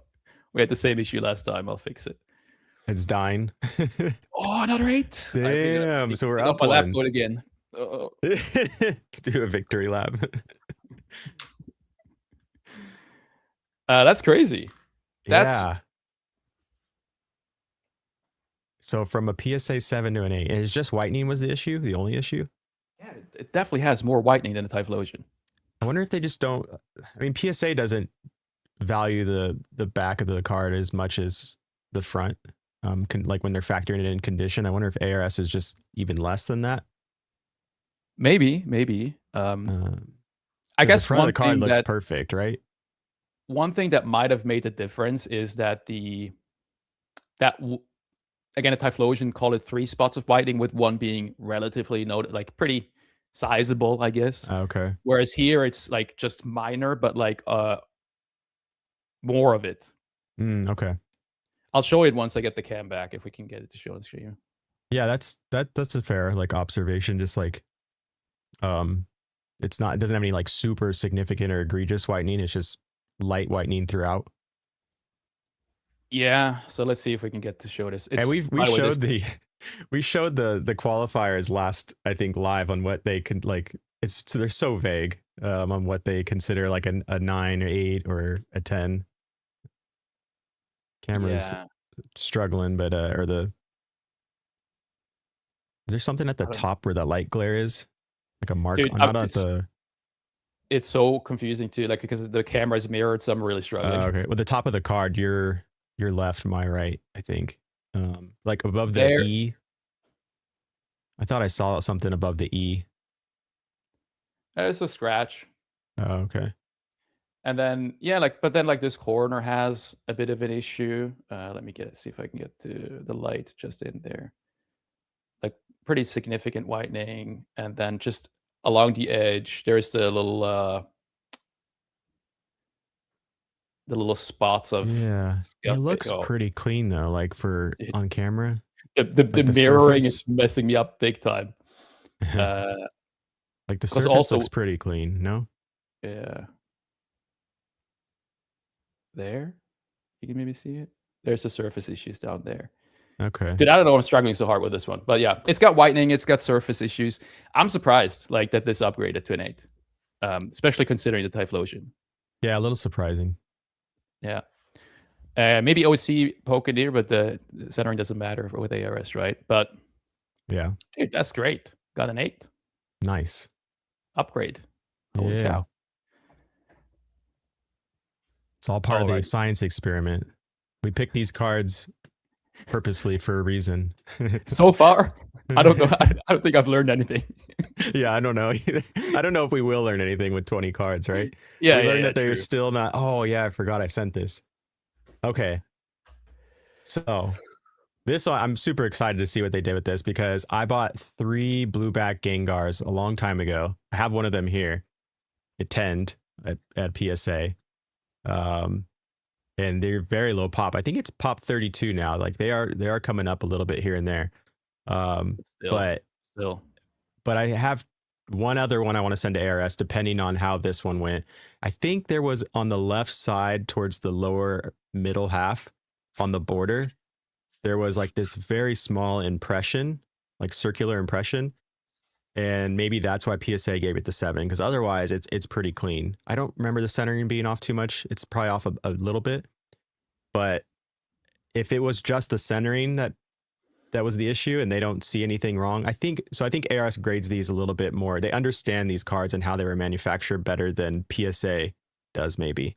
We had the same issue last time. I'll fix it. it's dying. Oh, another 8. Damn, so we're up up my lap 1. code again. Do a victory lap. That's crazy. Yeah. So from a PSA 7 to an 8, and it's just whitening was the issue, the only issue? Yeah, it definitely has more whitening than a Typhlosion. I wonder if they just don't. I mean, PSA doesn't value the back of the card as much as the front. Like when they're factoring it in condition. I wonder if ARS is just even less than that. Maybe. I guess the front of the card looks perfect, right? One thing that might have made the difference is that again, a Typhlosion called it 3 spots of whitening, with one being relatively like pretty sizable, I guess. Okay. Whereas here it's like just minor, but like more of it. Okay. I'll show it once I get the cam back, if we can get it to show on the screen. Yeah, that's a fair like observation. Just like, it doesn't have any like super significant or egregious whitening. It's just light whitening throughout. Yeah, so let's see if we can get to show this. And we showed we showed the qualifiers last, I think, live on what they could like. They're so vague on what they consider like a 9 or 8 or a 10. Camera's struggling, but is there something at the top where that light glare is? Like a mark? Dude, not at the. It's so confusing too, like because the camera is mirrored, so I'm really struggling. Okay, well, the top of the card, your left, my right, I think. Like above the E. I thought I saw something above the E. There's a scratch. Oh, okay. And then but then this corner has a bit of an issue. Let me see if I can get to the light just in there. Like pretty significant whitening, and then just along the edge, there's the little spots of. Yeah, it looks pretty clean though, like on camera. The mirroring is messing me up big time. Like the surface looks pretty clean, no? Yeah. There, you can maybe see it. There's the surface issues down there. Okay. Dude, I don't know. I'm struggling so hard with this one, but yeah, it's got whitening. It's got surface issues. I'm surprised, like that this upgraded to an 8, especially considering the Typhlosion. Yeah, a little surprising. Yeah. Maybe OC Pokédeer, but the centering doesn't matter with ARS, right? But yeah, dude, that's great. Got an 8. Nice upgrade. Holy cow! It's all part of the science experiment. We picked these cards purposely for a reason. So far, I don't know. I don't think I've learned anything. Yeah, I don't know either. I don't know if we will learn anything with 20 cards, right? Yeah, we learned that they're still not. Oh yeah, I forgot I sent this. Okay. So this one, I'm super excited to see what they did with this, because I bought 3 blueback Gengars a long time ago. I have one of them here. It 10'd at PSA. And they're very low pop. I think it's pop 32 now. Like they are coming up a little bit here and there. But I have one other one I want to send to ARS, depending on how this one went. I think there was on the left side towards the lower middle half on the border, there was like this very small impression, like circular impression. And maybe that's why PSA gave it the 7, because otherwise it's pretty clean. I don't remember the centering being off too much. It's probably off a little bit. But if it was just the centering that was the issue and they don't see anything wrong, I think ARS grades these a little bit more. They understand these cards and how they were manufactured better than PSA does, maybe.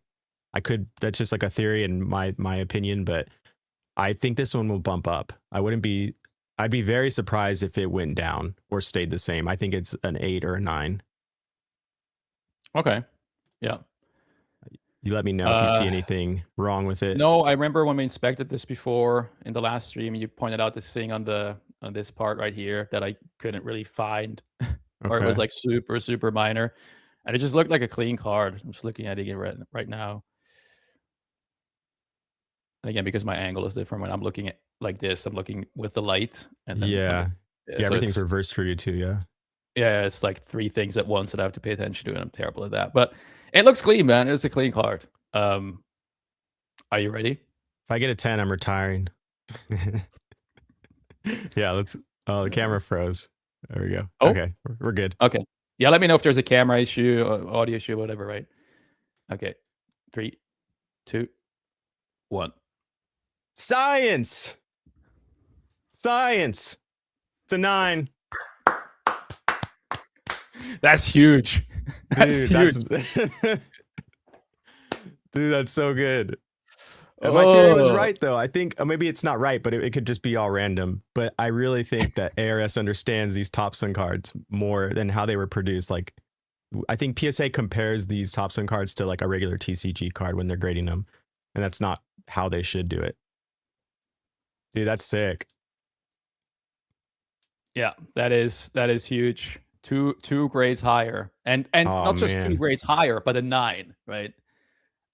That's just like a theory and my opinion, but I think this one will bump up. I'd be very surprised if it went down or stayed the same. I think it's an 8 or a 9. Okay. Yeah. You let me know if you see anything wrong with it. No, I remember when we inspected this before in the last stream, you pointed out this thing on this part right here that I couldn't really find. or it was Okay. like super, super minor. And it just looked like a clean card. I'm just looking at it again right now. And again, because my angle is different when I'm looking at like this, I'm looking with the light. And then Yeah. Yeah, so everything's it's, reversed for you too, yeah. yeah, it's like 3 things at once that I have to pay attention to, and I'm terrible at that. But it looks clean, man. It's a clean card. Are you ready? If I get a 10, I'm retiring. Yeah, let's. Oh, the camera froze. There we go. Oh, Okay, we're good. okay. Yeah, let me know if there's a camera issue, audio issue, whatever, right? Okay. 3, 2, 1. Science! Science! It's a 9. That's huge. That's Dude, huge. Dude, that's so good. My theory was Oh. right, though. I think maybe it's not right, but it could just be all random. But I really think that ARS understands these Topsun cards more than how they were produced. Like, I think PSA compares these Topsun cards to like a regular TCG card when they're grading them, and that's not how they should do it. Dude, that's sick. Yeah, that is huge. Two grades higher, and Oh, not just man. 2 grades higher, but a 9, right?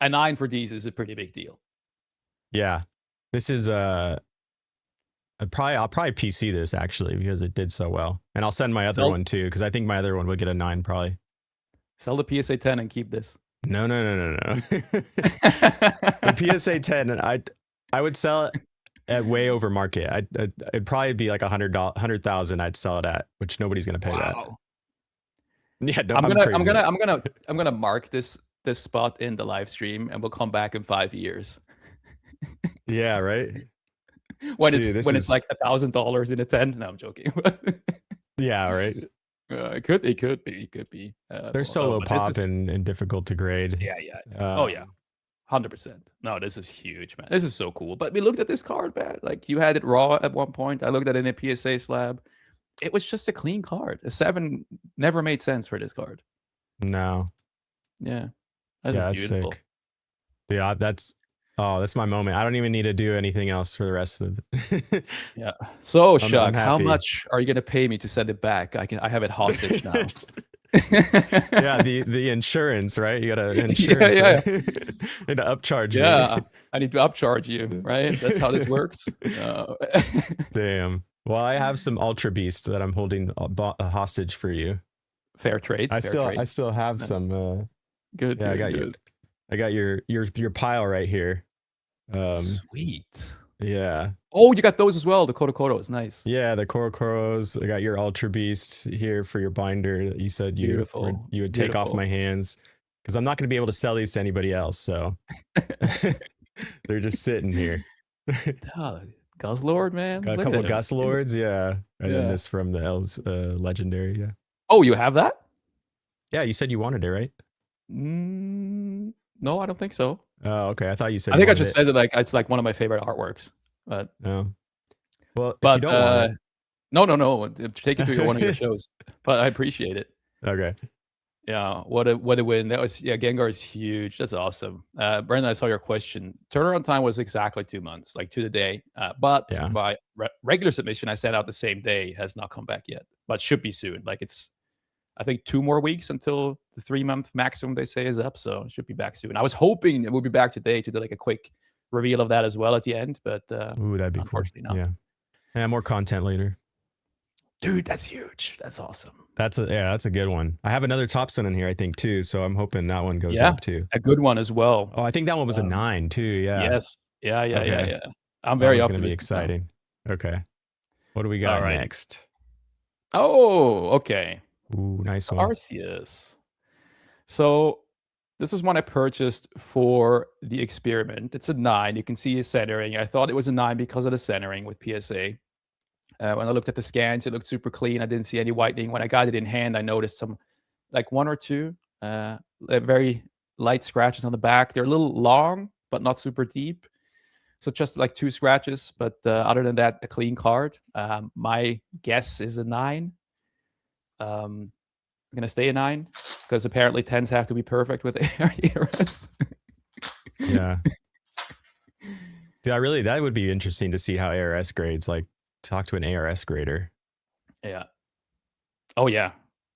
A 9 for these is a pretty big deal. Yeah, this is I'll probably PC this actually because it did so well, and I'll send my other one too because I think my other one would get a 9 probably. Sell the PSA 10 and keep this. No. The PSA 10, and I would sell it at way over market. It'd probably be like $100,000. I'd sell it at, which nobody's gonna pay that. Yeah, no, I'm gonna mark this spot in the live stream, and we'll come back in 5 years. Yeah, right. when it's like $1,000 in a 10. No, I'm joking. Yeah, right. It could be. They're solo pop and difficult to grade. Yeah. Oh yeah, 100%. No, this is huge, man. This is so cool. But we looked at this card, man. Like you had it raw at one point. I looked at it in a PSA slab. It was just a clean card. A 7 never made sense for this card. No. Yeah. That's beautiful. Sick. Yeah, that's my moment. I don't even need to do anything else for the rest of it. Yeah. So, I'm Shaq, how happy. much are you gonna pay me to send it back? I have it hostage now. Yeah, the insurance, right? You gotta insurance. Yeah. And upcharge yeah. me. I need to upcharge you, right? That's how this works. Damn. Well, I have some Ultra Beast that I'm holding a hostage for you. Fair trade. I still have some. Good. Yeah, I got your pile right here. Sweet. Yeah. Oh, you got those as well. The Kodo is nice. Yeah, the Korokoros. I got your Ultra Beast here for your binder that you said you would take off my hands because I'm not going to be able to sell these to anybody else. So they're just sitting here. Guzzlord, man. Got a couple of Guzzlords, yeah. And then this from the L's legendary, yeah. Oh, you have that? Yeah, you said you wanted it, right? No, I don't think so. Oh, okay. I thought you said. I think I just said that like it's like one of my favorite artworks. But no. Well, if you don't want it. No. Take it to one of your shows. But I appreciate it. Okay. Yeah, what a win. That was Gengar is huge. That's awesome. Brandon, I saw your question. Turnaround time was exactly 2 months, like to the day. But my regular submission I sent out the same day has not come back yet, but should be soon. Like it's I think 2 more weeks until the 3-month maximum they say is up, so it should be back soon. I was hoping it would be back today to do like a quick reveal of that as well at the end, but ooh, that'd be unfortunately cool. not. Yeah, more content later. Dude, that's huge. That's awesome. That's a good one. I have another Topson in here, I think, too. So I'm hoping that one goes up too. A good one as well. Oh, I think that one was a 9 too. Yeah. Yes. Yeah. I'm very optimistic. It's gonna be exciting. Now. Okay. What do we got next? Oh, okay. Ooh, nice one. Arceus. So this is one I purchased for the experiment. It's a 9. You can see his centering. I thought it was a 9 because of the centering with PSA. When I looked at the scans, it looked super clean. I didn't see any whitening. When I got it in hand, I noticed some, like 1 or 2 very light scratches on the back. They're a little long, but not super deep. So just like 2 scratches. But other than that, a clean card. My guess is a 9. I'm going to stay a 9 because apparently 10s have to be perfect with ARS. Yeah. Dude, that would be interesting to see how ARS grades, like talk to an ARS grader. Yeah. Oh, yeah.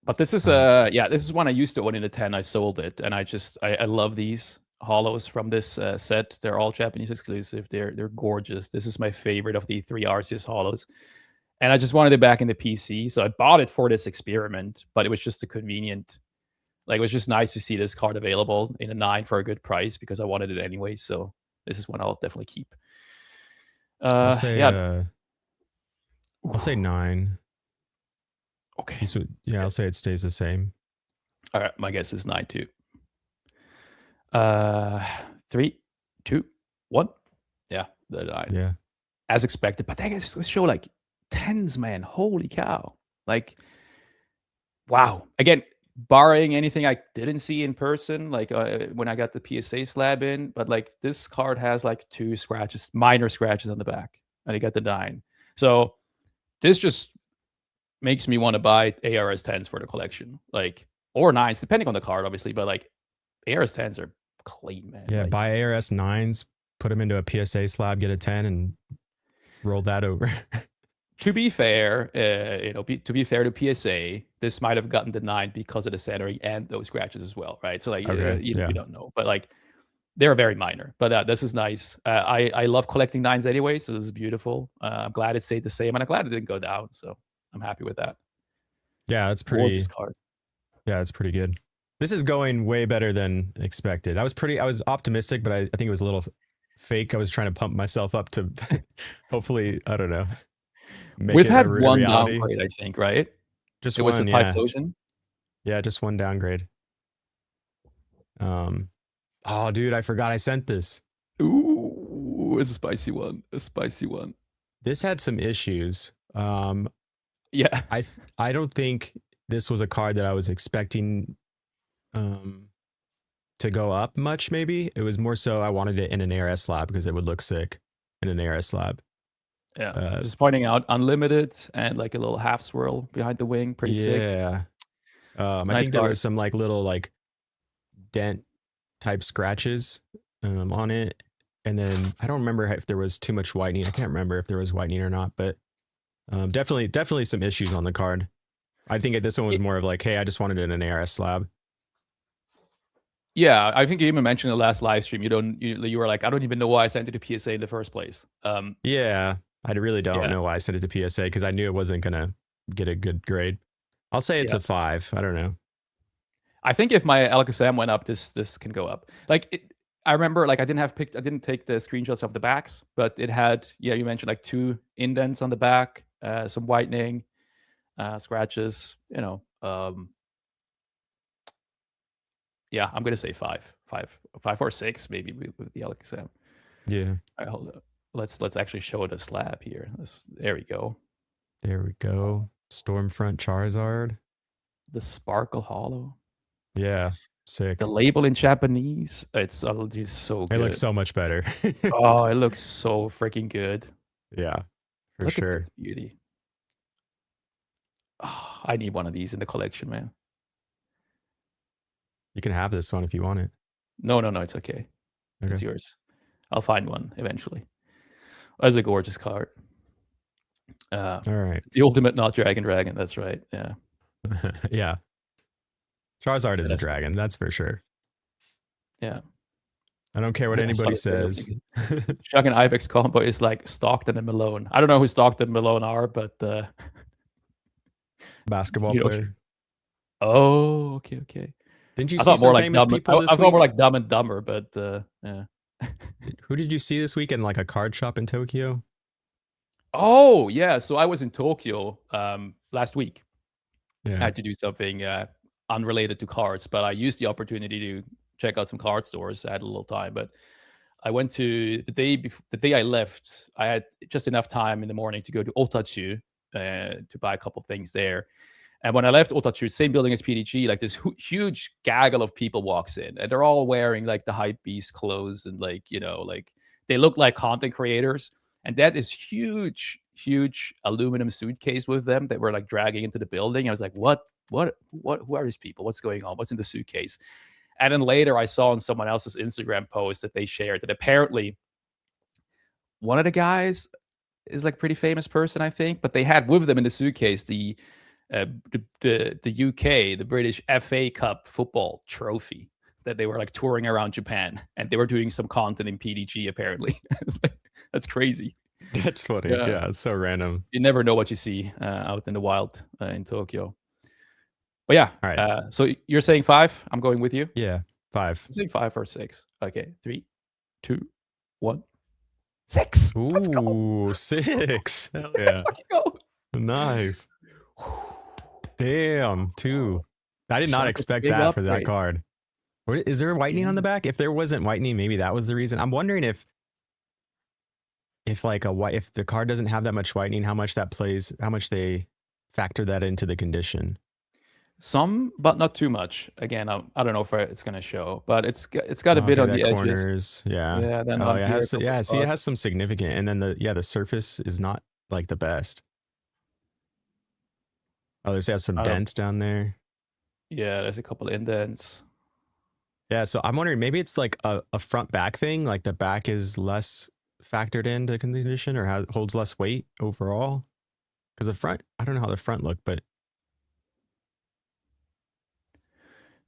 But this is this is one I used to own in the 10. I sold it, and I love these hollows from this set. They're all Japanese exclusive. They're gorgeous. This is my favorite of the 3 Arceus hollows. And I just wanted it back in the PC, so I bought it for this experiment, but it was just a convenient, like, it was just nice to see this card available in a 9 for a good price because I wanted it anyway, so this is one I'll definitely keep. I'll say yeah. I'll say 9. Okay. Yeah, I'll say it stays the same. All right, my guess is 9 too. 3, 2, 1. Yeah, the 9. Yeah. As expected, but they just show like 10s, man. Holy cow. Like, wow. Again, barring anything I didn't see in person, like when I got the PSA slab in, but like this card has like 2 scratches, minor scratches on the back, and I got the 9. So this just makes me want to buy ARS 10s for the collection, like, or 9s, depending on the card, obviously, but like ARS 10s are clean, man. Yeah, like, buy ARS 9s, put them into a PSA slab, get a 10, and roll that over. To be fair, to be fair to PSA, this might have gotten the 9 because of the centering and those scratches as well, right? So like, Okay, you don't know, but like they're very minor. But this is nice. I love collecting 9s anyway, so this is beautiful. I'm glad it stayed the same, and I'm glad it didn't go down. So I'm happy with that. Yeah, it's pretty. Gorgeous card. Yeah, it's pretty good. This is going way better than expected. I was optimistic, but I think it was a little fake. I was trying to pump myself up to hopefully, I don't know. We've had one downgrade, I think, right? Just it one, was the Typhlosion. Yeah, just one downgrade. Oh, dude, I forgot I sent this. Ooh, it's a spicy one. A spicy one. This had some issues. Yeah. I don't think this was a card that I was expecting to go up much, maybe. It was more so I wanted it in an ARS slab because it would look sick in an ARS slab. Yeah, just pointing out unlimited and like a little half swirl behind the wing, pretty sick. Yeah. I think there was some like little like dent type scratches on it, and then I don't remember if there was too much whitening. I can't remember if there was whitening or not, but definitely some issues on the card. I think this one was more of like, hey, I just wanted it in an ARS slab. Yeah, I think you even mentioned in the last live stream. You were like, I don't even know why I sent it to PSA in the first place. Yeah, I really don't know why I sent it to PSA because I knew it wasn't gonna get a good grade. I'll say it's a 5. I don't know. I think if my Alakazam went up, this can go up. Like I remember, like I didn't take the screenshots of the backs, but it had, you mentioned like 2 indents on the back, some whitening, scratches. Yeah, I'm gonna say 5 or 6 maybe with the Alakazam. Yeah. All right, hold up. Let's actually show it a slab here. There we go. There we go. Stormfront Charizard. The Sparkle Hollow. Yeah, sick. The label in Japanese. It's just so good. It looks so much better. Oh, it looks so freaking good. Yeah, for sure. At this beauty. Oh, I need one of these in the collection, man. You can have this one if you want it. No, it's okay. It's yours. I'll find one eventually. That's a gorgeous card. All right. The ultimate not dragon. That's right. Yeah. Yeah. Charizard is a dragon. That's for sure. Yeah. I don't care what anybody says. Chuck and Ibex combo is like Stockton and Malone. I don't know who Stockton and Malone are, but basketball player. Oh, okay. Didn't you see some famous people this week? I thought more like Dumb and Dumber, but yeah. Who did you see this week in like a card shop in Tokyo? Oh, yeah. So I was in Tokyo last week. Yeah. I had to do something unrelated to cards, but I used the opportunity to check out some card stores. I had a little time, but I went to the day I left. I had just enough time in the morning to go to Otachu to buy a couple of things there. And when I left Otachu, same building as PDG, like this huge gaggle of people walks in, and they're all wearing like the hype beast clothes, and like like they look like content creators. And that is huge aluminum suitcase with them that were like dragging into the building. I was like, what? Who are these people? What's going on? What's in the suitcase? And then later I saw on someone else's Instagram post that they shared that apparently one of the guys is like a pretty famous person, I think, but they had with them in the suitcase the the UK, the British FA Cup football trophy that they were like touring around Japan, and they were doing some content in PDG apparently. It's like, that's crazy. That's funny. Yeah, it's so random. You never know what you see out in the wild in Tokyo. But yeah, All right. So you're saying 5? I'm going with you. Yeah, 5. I'm saying 5 or 6. Okay, 3, 2, 1. 6. Let's go. Ooh, 6. Hell yeah. Let's fucking go. Nice. Damn, 2. I did not expect that for that card. Is there whitening on the back? If there wasn't whitening, maybe that was the reason. I'm wondering if like if the card doesn't have that much whitening, how much they factor that into the condition. Some, but not too much. Again, I don't know if it's gonna show, but it's got a bit on the corners. Edges. Yeah. Yeah. Then see, it has some significant, and then the surface is not like the best. Oh, there's some dents down there. Yeah, there's a couple indents. Yeah, so I'm wondering, maybe it's like a front back thing, like the back is less factored into the condition, or holds less weight overall. Because the front, I don't know how the front looked, but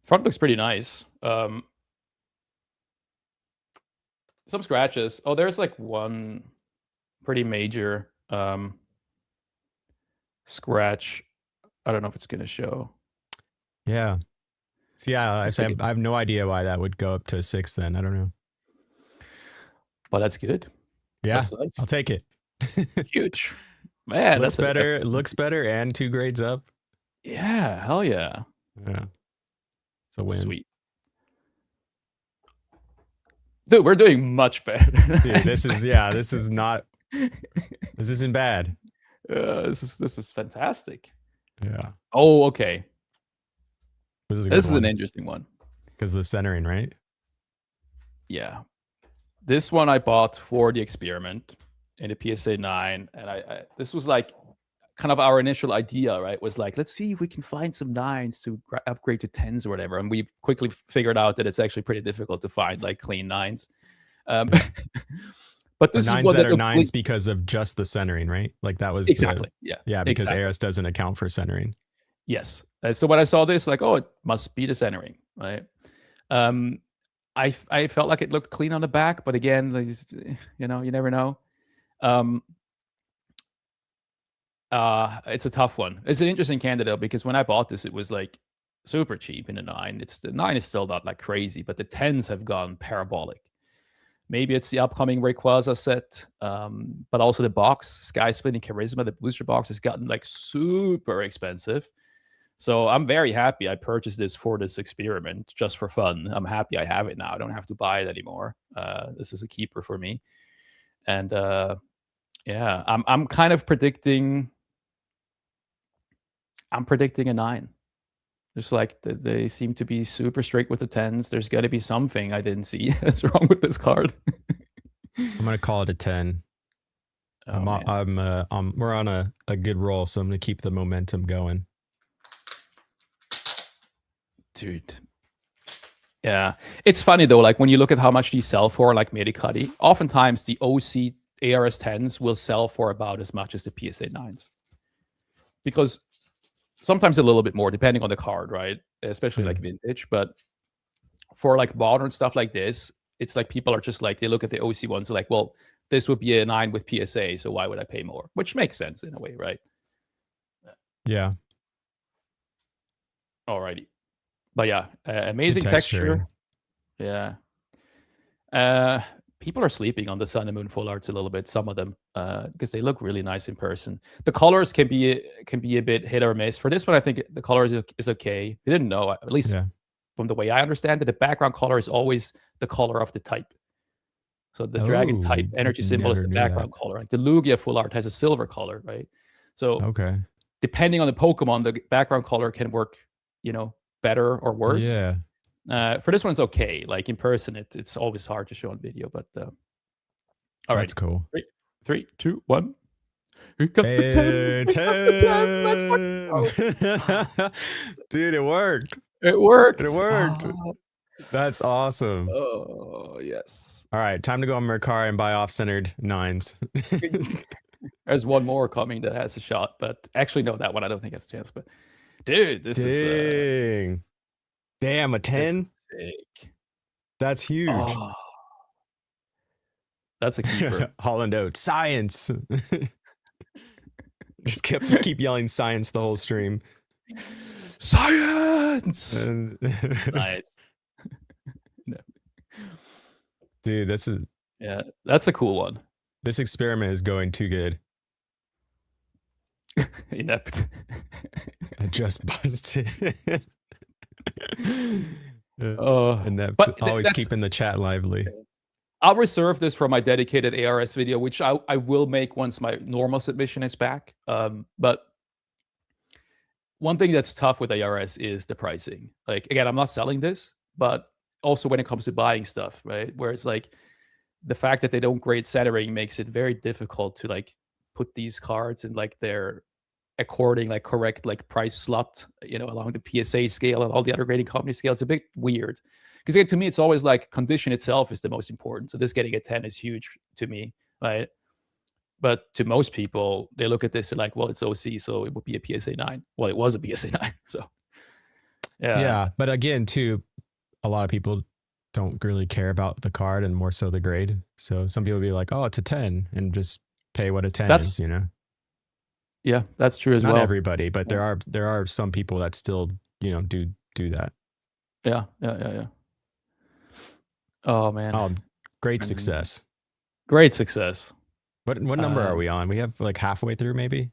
front looks pretty nice. Some scratches. Oh, there's like one pretty major scratch. I don't know if it's gonna show. Yeah. So yeah, I have no idea why that would go up to 6 then. I don't know. But that's good. Yeah, that's nice. I'll take it. Huge. Man, looks better. It looks better and 2 grades up. Yeah, hell yeah. Yeah. It's a win. Sweet. Dude, we're doing much better. Dude, this is not, this isn't bad. This is fantastic. Yeah. Oh, okay. This is an interesting one. Because the centering, right? Yeah. This one I bought for the experiment in the PSA 9. And this was like kind of our initial idea, right? Was like, let's see if we can find some 9s to upgrade to 10s or whatever. And we quickly figured out that it's actually pretty difficult to find like clean 9s. But this is 9s that are 9s because of just the centering, right? Like that was exactly. Yeah, because ARS doesn't account for centering. Yes. So when I saw this, like, oh, it must be the centering, right? I felt like it looked clean on the back, but again, you never know. It's a tough one. It's an interesting candidate because when I bought this, it was like super cheap in the 9. The 9 is still not like crazy, but the 10s have gone parabolic. Maybe it's the upcoming Rayquaza set, but also the box, Sky Splitting Charisma, the booster box has gotten like super expensive. So I'm very happy I purchased this for this experiment just for fun. I'm happy I have it now. I don't have to buy it anymore. This is a keeper for me. And yeah, I'm kind of predicting. I'm predicting a 9. Just like they seem to be super strict with the 10s. There's got to be something I didn't see that's wrong with this card. I'm gonna call it a 10. We're on a good roll, so I'm gonna keep the momentum going. Dude. Yeah. It's funny though, like when you look at how much these sell for, like Medicuddy, oftentimes the OC ARS 10s will sell for about as much as the PSA 9s. Because sometimes a little bit more, depending on the card, right? Especially like vintage. But for like modern stuff like this, it's like people are just like, they look at the OC ones like, well, this would be a 9 with PSA, so why would I pay more? Which makes sense in a way, right? Yeah. Alrighty. But yeah, amazing texture. Yeah. People are sleeping on the Sun and Moon full arts a little bit, some of them, because they look really nice in person. The colors can be a bit hit or miss. For this one, I think the color is okay. I didn't know, at least from the way I understand it, the background color is always the color of the type. So the dragon type energy symbol is the background color. Right? The Lugia full art has a silver color, right? So depending on the Pokemon, the background color can work, better or worse. Yeah. For this one, it's okay. Like in person, it's always hard to show on video, but all right. That's cool. 3, 2, 1. We got the 10. Let's fucking go. Dude, it worked. It worked. That's awesome. Oh, yes. All right, time to go on Mercari and buy off-centered 9s. There's one more coming that has a shot, but actually, no, that one I don't think has a chance. But dude, this Dang. Damn, a this 10? is sick. That's huge. Oh, that's a keeper. Holland Oats. Science. Just keep yelling science the whole stream. Science. Nice. No. Dude, that's a cool one. This experiment is going too good. Inept. I just busted. Inept. But always keeping the chat lively. I'll reserve this for my dedicated ARS video, which I will make once my normal submission is back. But one thing that's tough with ARS is the pricing. Like, again, I'm not selling this, but also when it comes to buying stuff, right? Where it's like the fact that they don't grade centering makes it very difficult to like put these cards in like their according like correct like price slot, along the PSA scale and all the other grading company scale. It's a bit weird because to me it's always like condition itself is the most important. So this getting a 10 is huge to me, right? But to most people, they look at this and like, well, it's OC, so it would be a PSA 9. Well, it was a PSA 9, so yeah. But again, too, a lot of people don't really care about the card and more so the grade. So some people be like, oh, it's a 10 and just pay what a 10 is, Yeah, that's true as well. Not everybody, but there are some people that still, do that. Yeah. Oh man. Oh, great success. Great success. What number are we on? We have like halfway through, maybe.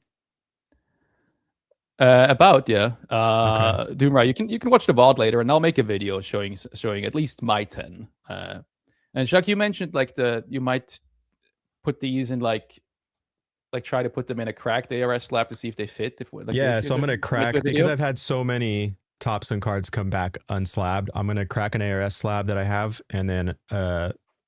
About, yeah. Okay. Doomra, you can watch the VOD later, and I'll make a video showing at least my 10. And Jacques, you mentioned like you might put these in like try to put them in a cracked ARS slab to see if they fit. So I'm gonna crack because I've had so many Topson cards come back unslabbed. I'm gonna crack an ARS slab that I have, and then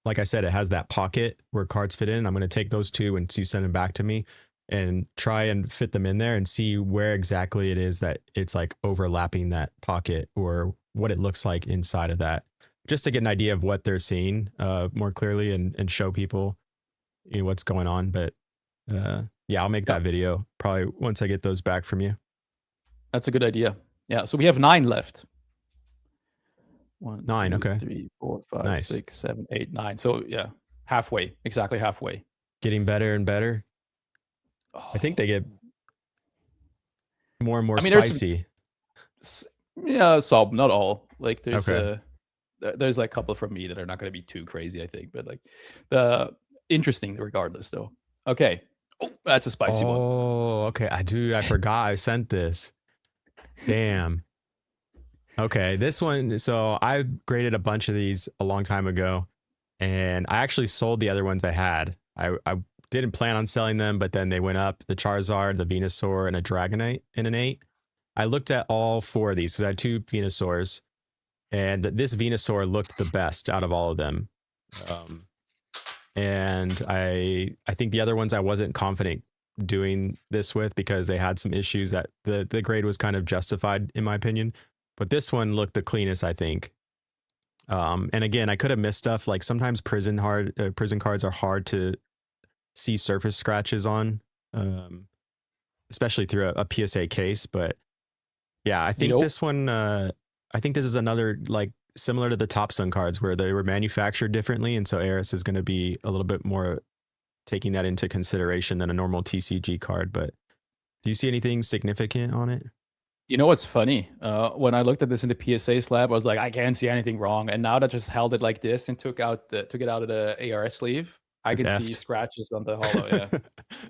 like I said, it has that pocket where cards fit in. I'm gonna take those two and send them back to me and try and fit them in there and see where exactly it is that it's like overlapping that pocket or what it looks like inside of that, just to get an idea of what they're seeing more clearly and show people what's going on. But yeah, I'll make that video probably once I get those back from you. That's a good idea. Yeah, so we have 9 left. 1, 9, 2, okay. 3, 4, 5, nice. 6, 7, 8, 9. So yeah, halfway, exactly halfway. Getting better and better. Oh. I think they get more and more spicy. Yeah, some, not all. Like there's like a couple from me that are not going to be too crazy, I think, but like interesting regardless though. Okay. Oh, that's a spicy one. Oh, okay. I forgot I sent this. Damn. Okay, this one. So I graded a bunch of these a long time ago, and I actually sold the other ones I had. I didn't plan on selling them, but then they went up. The Charizard, the Venusaur, and a Dragonite in an 8. I looked at all 4 of these because I had 2 Venusaurs, and this Venusaur looked the best out of all of them. And I think the other ones I wasn't confident doing this with because they had some issues that the grade was kind of justified in my opinion. But this one looked the cleanest, I think. And again, I could have missed stuff. Like sometimes prison cards are hard to see surface scratches on, especially through a PSA case. But yeah, I think this one, I think this is another like similar to the Topsun cards where they were manufactured differently. And so ARS is going to be a little bit more taking that into consideration than a normal TCG card. But do you see anything significant on it? You know what's funny? When I looked at this in the PSA slab, I was like, I can't see anything wrong. And now that I just held it like this and took it out of the ARS sleeve, I can see scratches on the hollow. Yeah.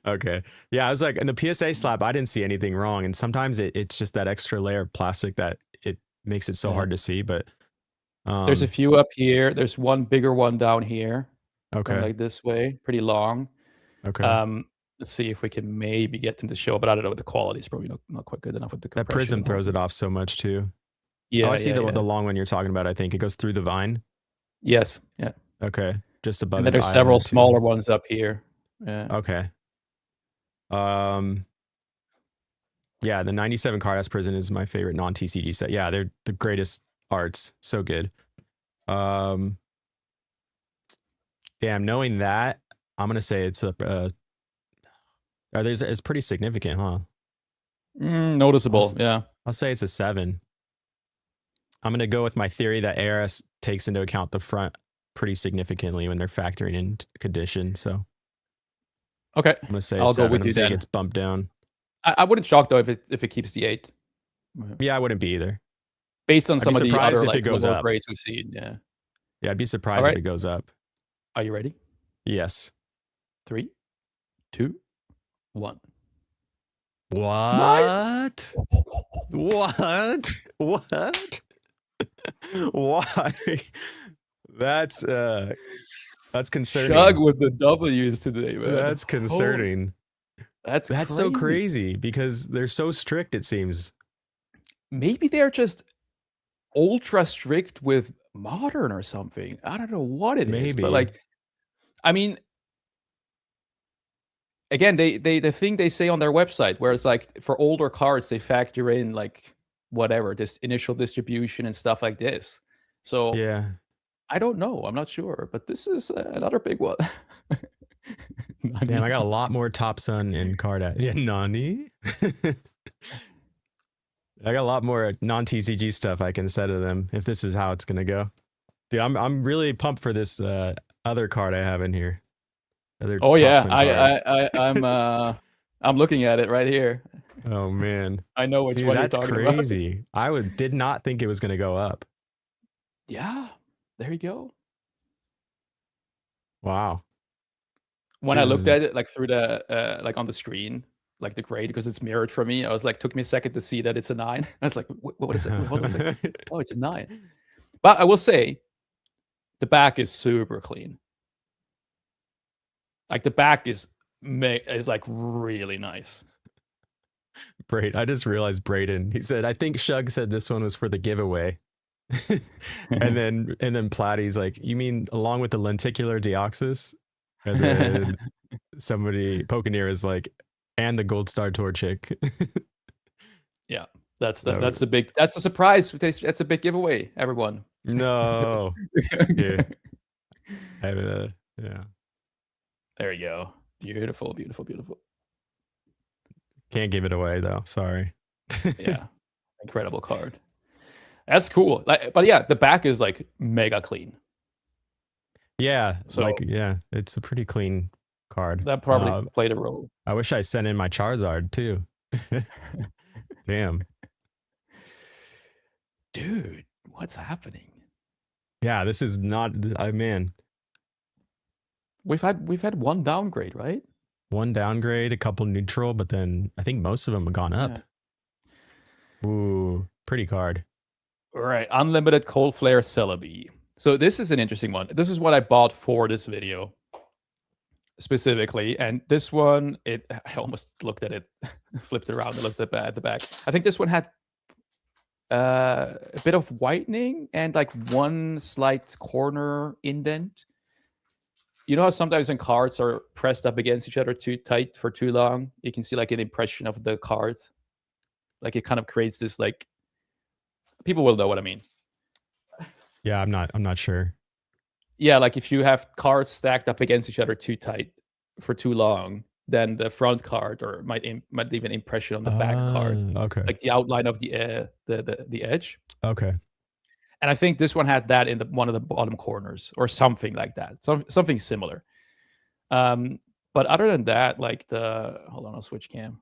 Okay. Yeah, I was like, in the PSA slab, I didn't see anything wrong. And sometimes it's just that extra layer of plastic that it makes it so hard to see. But there's a few up here. There's one bigger one down here. Okay. Like this way, pretty long. Okay. Let's see if we can maybe get them to show, but I don't know. The quality is probably not quite good enough with the compression. That prism throws it off so much too. Yeah. I see the long one you're talking about. I think it goes through the vine. Yes. Yeah. Okay. Just above. And there's several smaller ones up here. Yeah. Okay. Yeah, the 97 Card S Prison is my favorite non-TCG set. Yeah, they're the greatest arts. So good. Damn, knowing that, I'm gonna say it's a It's pretty significant, huh? Noticeable, yeah. I'll say it's a 7. I'm gonna go with my theory that ARS takes into account the front pretty significantly when they're factoring in condition. So Okay, I'm gonna say I'll 7. go with you saying then. it's bumped down. I wouldn't shock though if it keeps the 8. Yeah, I wouldn't be either. Based on I'd some be of the other surprised if it like goes lower up. grades we've seen. Yeah. Yeah, I'd be All surprised if right. it goes up. Are you ready? Yes. 3, 2, 1. What? What? What? Why? That's concerning. Shug with the W's today, man. That's concerning. That's so crazy because they're so strict, it seems. Maybe they're just ultra strict with modern or something. I don't know what it is, but like, I mean, again, the thing they say on their website, where it's like for older cards, they factor in like whatever this initial distribution and stuff like this. So yeah, I don't know. I'm not sure, but this is another big one. Damn, I got a lot more Topsun in card. Yeah, Nani. I got a lot more non-TCG stuff I can say to them if this is how it's gonna go. Dude, I'm really pumped for this other card I have in here. Oh yeah, I'm looking at it right here. Oh man, I know which one you're talking about. That's crazy. I did not think it was gonna go up. Yeah, there you go. Wow. When I looked at it like through the like on the screen, like the grade, because it's mirrored for me, I was like, took me a second to see that it's a 9. I was like, what is it? Wait, hold on a second. Oh, it's a 9. But I will say, the back is super clean. Like the back is like really nice. I just realized Brayden. He said, I think Shug said this one was for the giveaway. and then Platty's like, you mean along with the lenticular deoxys? And then somebody Pokeneer is like, and the Gold Star Torchic. Yeah, that's a big, that's a surprise. That's a big giveaway, everyone. No. Yeah. Yeah. There you go. Beautiful, beautiful, beautiful. Can't give it away though. Sorry. Yeah, incredible card. That's cool. Like, but yeah, the back is like mega clean. Yeah, so like yeah, it's a pretty clean card. That probably played a role. I wish I sent in my Charizard too. Damn. Dude, what's happening? Yeah, this is not. Man. We've had one downgrade, right? One downgrade, a couple neutral, but then I think most of them have gone up. Yeah. Ooh, pretty card. All right, unlimited Cold Flare Celebi. So this is an interesting one. This is what I bought for this video specifically, and this one, I almost looked at it, flipped around and looked at the back. I think this one had a bit of whitening and like one slight corner indent. You know how sometimes when cards are pressed up against each other too tight for too long, you can see like an impression of the card. Like it kind of creates this like, people will know what I mean. Yeah, I'm not sure. Yeah, like if you have cards stacked up against each other too tight for too long, then the front card or might leave an impression on the back card. Okay. Like the outline of the edge. Okay. And I think this one had that in one of the bottom corners or something like that. Something similar. But other than that, like hold on, I'll switch cam.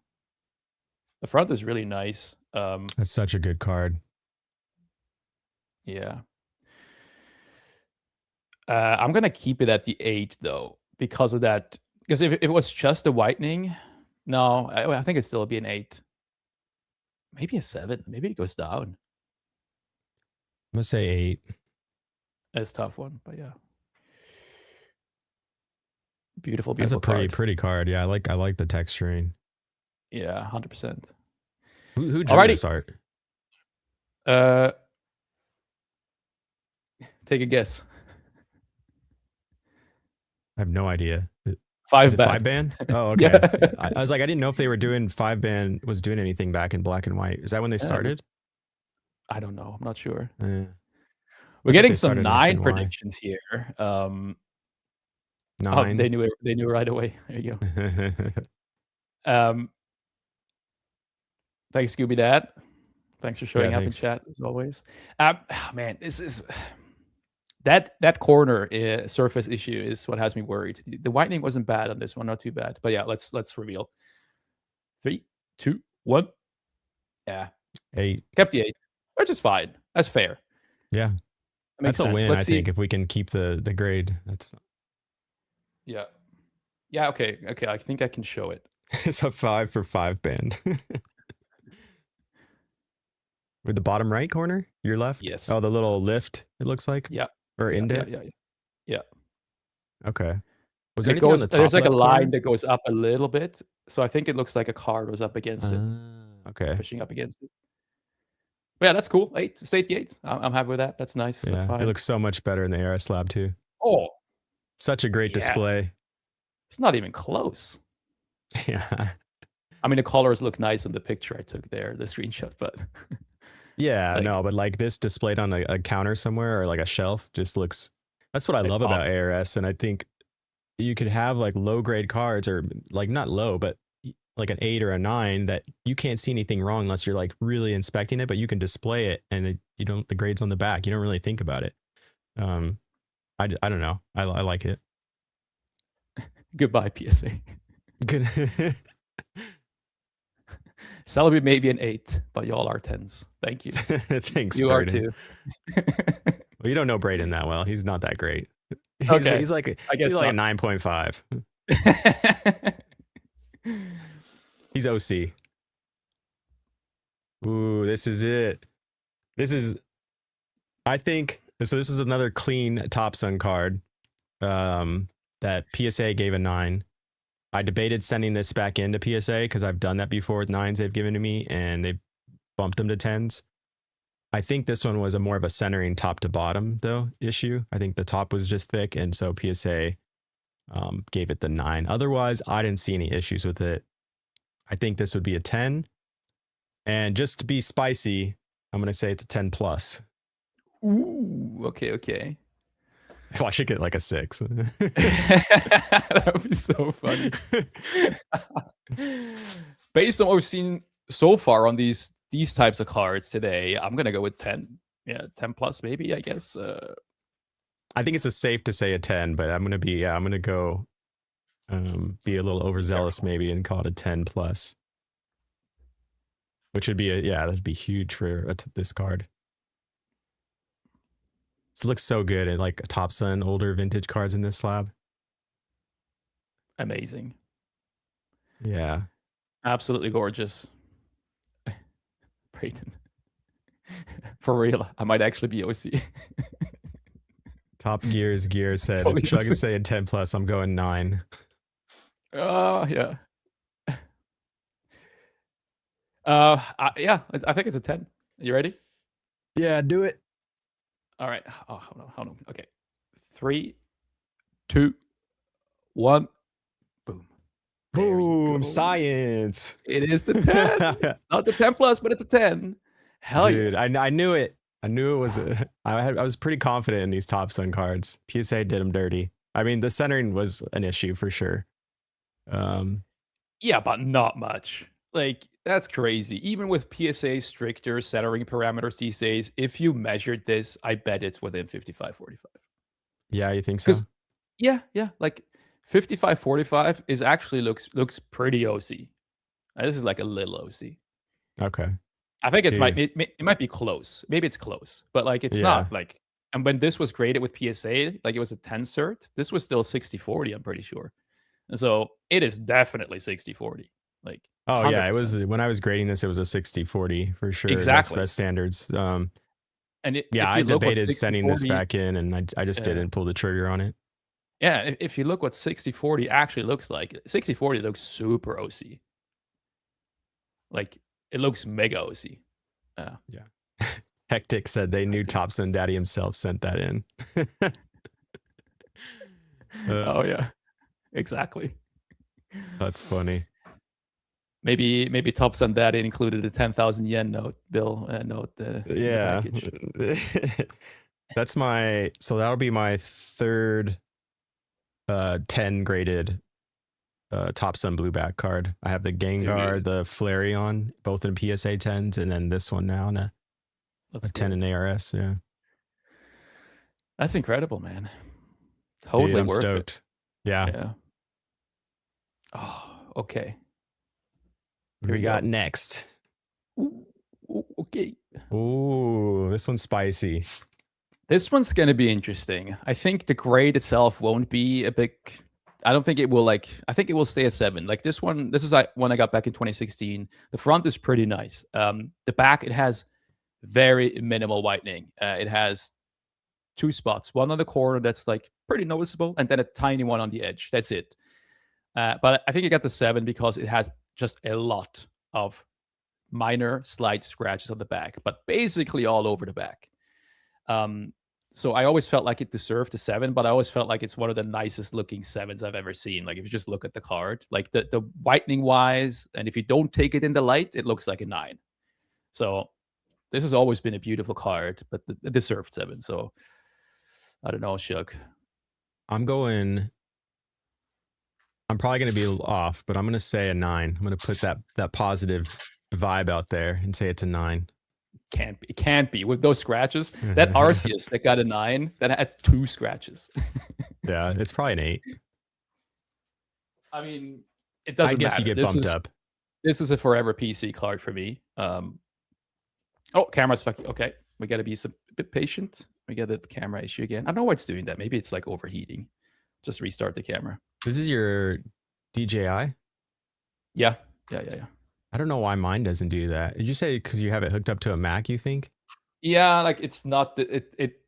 The front is really nice. That's such a good card. Yeah. I'm gonna keep it at the 8 though, because of that. Because if it was just the whitening, no, I think it'd still be an 8. Maybe a 7. Maybe it goes down. I'm gonna say 8. It's a tough one, but yeah. Beautiful, beautiful. That's a pretty card. Yeah, I like the texturing. Yeah, 100%. Who drew this art? Take a guess. I have no idea. 5-ban. Oh, okay. Yeah. I was like, I didn't know if they were doing 5-ban was doing anything back in black and white. Is that when they started? I don't know. I'm not sure. We're getting some 9 predictions here. 9. Oh, they knew it. They knew right away. There you go. Thanks, Scooby Dad. Thanks for showing up in thanks. chat as always. Man, this is that corner surface issue is what has me worried. The whitening wasn't bad on this one, not too bad. But yeah, let's reveal. 3, 2, 1. Yeah, 8. kept the 8, which is fine. That's fair. Yeah, Makes that's a sense. win. Let's I see. think if we can keep the grade, that's Yeah. Okay. I think I can show it. it's a 5 for 5 band. With the bottom right corner, your left. Yes. Oh, the little lift. It looks like. Yeah. Or indent. Yeah. Okay. Was And there anything on the top there's like a left line corner? that goes up a little bit, so I think it looks like a card was up against it, Okay. pushing up against it. But yeah, that's cool. 8, state the 8. I'm happy with that. That's nice. Yeah, that's fine. it looks so much better in the ARS Slab too. Oh, Such a great display. It's not even close. Yeah. I mean, the colors look nice in the picture I took there, the screenshot, but yeah, like, no, but like this displayed on a counter somewhere or like a shelf just looks. That's what I love about ARS, and I think you could have like low grade cards or like not low, but like an 8 or a 9 that you can't see anything wrong unless you're like really inspecting it, but you can display it and you don't, the grade's on the back. You don't really think about it. I don't know. I like it. Goodbye, PSA. Good. Celebi may be an 8, but y'all are 10s. Thank you. Thanks, you Braden. are too. Well, you don't know Braden that well. He's not that great. He's like a 9.5. He's OC. Ooh, this is it. This is, I think, so this is another clean Topsun card that PSA gave a 9. I debated sending this back into PSA because I've done that before with 9s they've given to me and they bumped them to 10s. I think this one was a more of a centering top to bottom though issue. I think the top was just thick, and so PSA gave it the 9. Otherwise, I didn't see any issues with it. I think this would be a 10. And just to be spicy, I'm going to say it's a 10 plus. Ooh, okay. Well, I should get like a 6. That would be so funny. Based on what we've seen so far on these types of cards today, I'm gonna go with 10. Yeah, 10 plus maybe, I guess. I think it's safe to say a 10, but I'm gonna go be a little overzealous maybe and call it a 10 plus. Which would be that'd be huge for this card. This looks so good in like Topsun older vintage cards in this slab. Amazing. Yeah. Absolutely gorgeous. Brayden. For real, I might actually be OC. Top Gears Gear said, Totally if Chug is saying 10 plus, I'm going 9. Oh, yeah. I think it's a 10. You ready? Yeah, do it. All right. Oh, hold on. Okay. 3, 2, 1. Boom. Boom. Science. It is the 10. Not the 10 plus, but it's a 10. Hell dude, yeah. I knew it. I knew it was I was pretty confident in these Topsun cards. PSA did them dirty. I mean, the centering was an issue for sure. Yeah, but not much. Like, that's crazy. Even with PSA stricter centering parameters these days, if you measured this, I bet it's within 55-45. Yeah, you think so? Yeah. Like 55-45 is actually looks pretty OC. This is like a little OC. Okay. I think it might be close. Maybe it's close, but like it's not like. And when this was graded with PSA, like it was a 10 cert. This was still 60-40. I'm pretty sure. And so it is definitely 60-40. Like. Oh 100%. yeah, it was when I was grading this. It was a 60-40 for sure. Exactly. That's the standards. And I debated sending this back in, and I just didn't pull the trigger on it. Yeah, if you look what 60-40 actually looks like, 60-40 looks super OC. Like it looks mega OC. Yeah. Hectic said they knew Topsun Daddy himself sent that in. Oh yeah, exactly. That's funny. Maybe Topsun Daddy included a 10,000 yen note note. Yeah, that's so that'll be my third 10 graded Topsun blue back card. I have the Gengar, Dude, the Flareon, both in PSA 10s, and then this one now in a that's 10 good. in ARS. Yeah. That's incredible, man. Dude, Totally I'm worth it. stoked. Yeah. Yeah. Oh, okay. What do Here we we got go. next? Ooh, okay. Ooh, this one's spicy. This one's going to be interesting. I think the grade itself won't be a big. I don't think it will like. I think it will stay a 7. Like this one. This is one I got back in 2016. The front is pretty nice. The back, it has very minimal whitening. It has 2 spots. One on the corner that's like pretty noticeable, and then a tiny one on the edge. That's it. But I think it got the 7 because it has just a lot of minor slight scratches on the back, but basically all over the back. So I always felt like it deserved a 7, but I always felt like it's one of the nicest looking 7s I've ever seen. Like if you just look at the card, like the whitening wise, and if you don't take it in the light, it looks like a 9. So this has always been a beautiful card, but it deserved 7. So I don't know, Shug. I'm probably going to be off, but I'm going to say a 9. I'm going to put that positive vibe out there and say it's a 9. It can't be with those scratches. That Arceus that got a 9 that had 2 scratches. Yeah, it's probably an 8. I mean, it doesn't I guess matter. you get bumped up. This is a forever PC card for me. Oh, camera's fucking okay. We got to be a bit patient. We got the camera issue again. I don't know why it's doing that. Maybe it's like overheating. Just restart the camera. This is your DJI? Yeah. I don't know why mine doesn't do that. Did you say because you have it hooked up to a Mac, you think? Yeah, like it's not it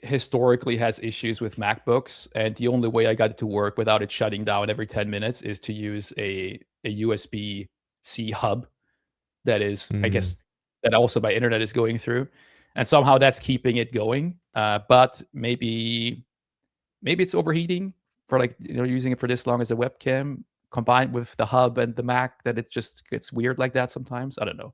historically has issues with MacBooks, and the only way I got it to work without it shutting down every 10 minutes is to use a USB-C hub that is, I guess, that also my internet is going through, and somehow that's keeping it going. But maybe it's overheating for like using it for this long as a webcam combined with the hub and the Mac, that it just gets weird like that sometimes. I don't know.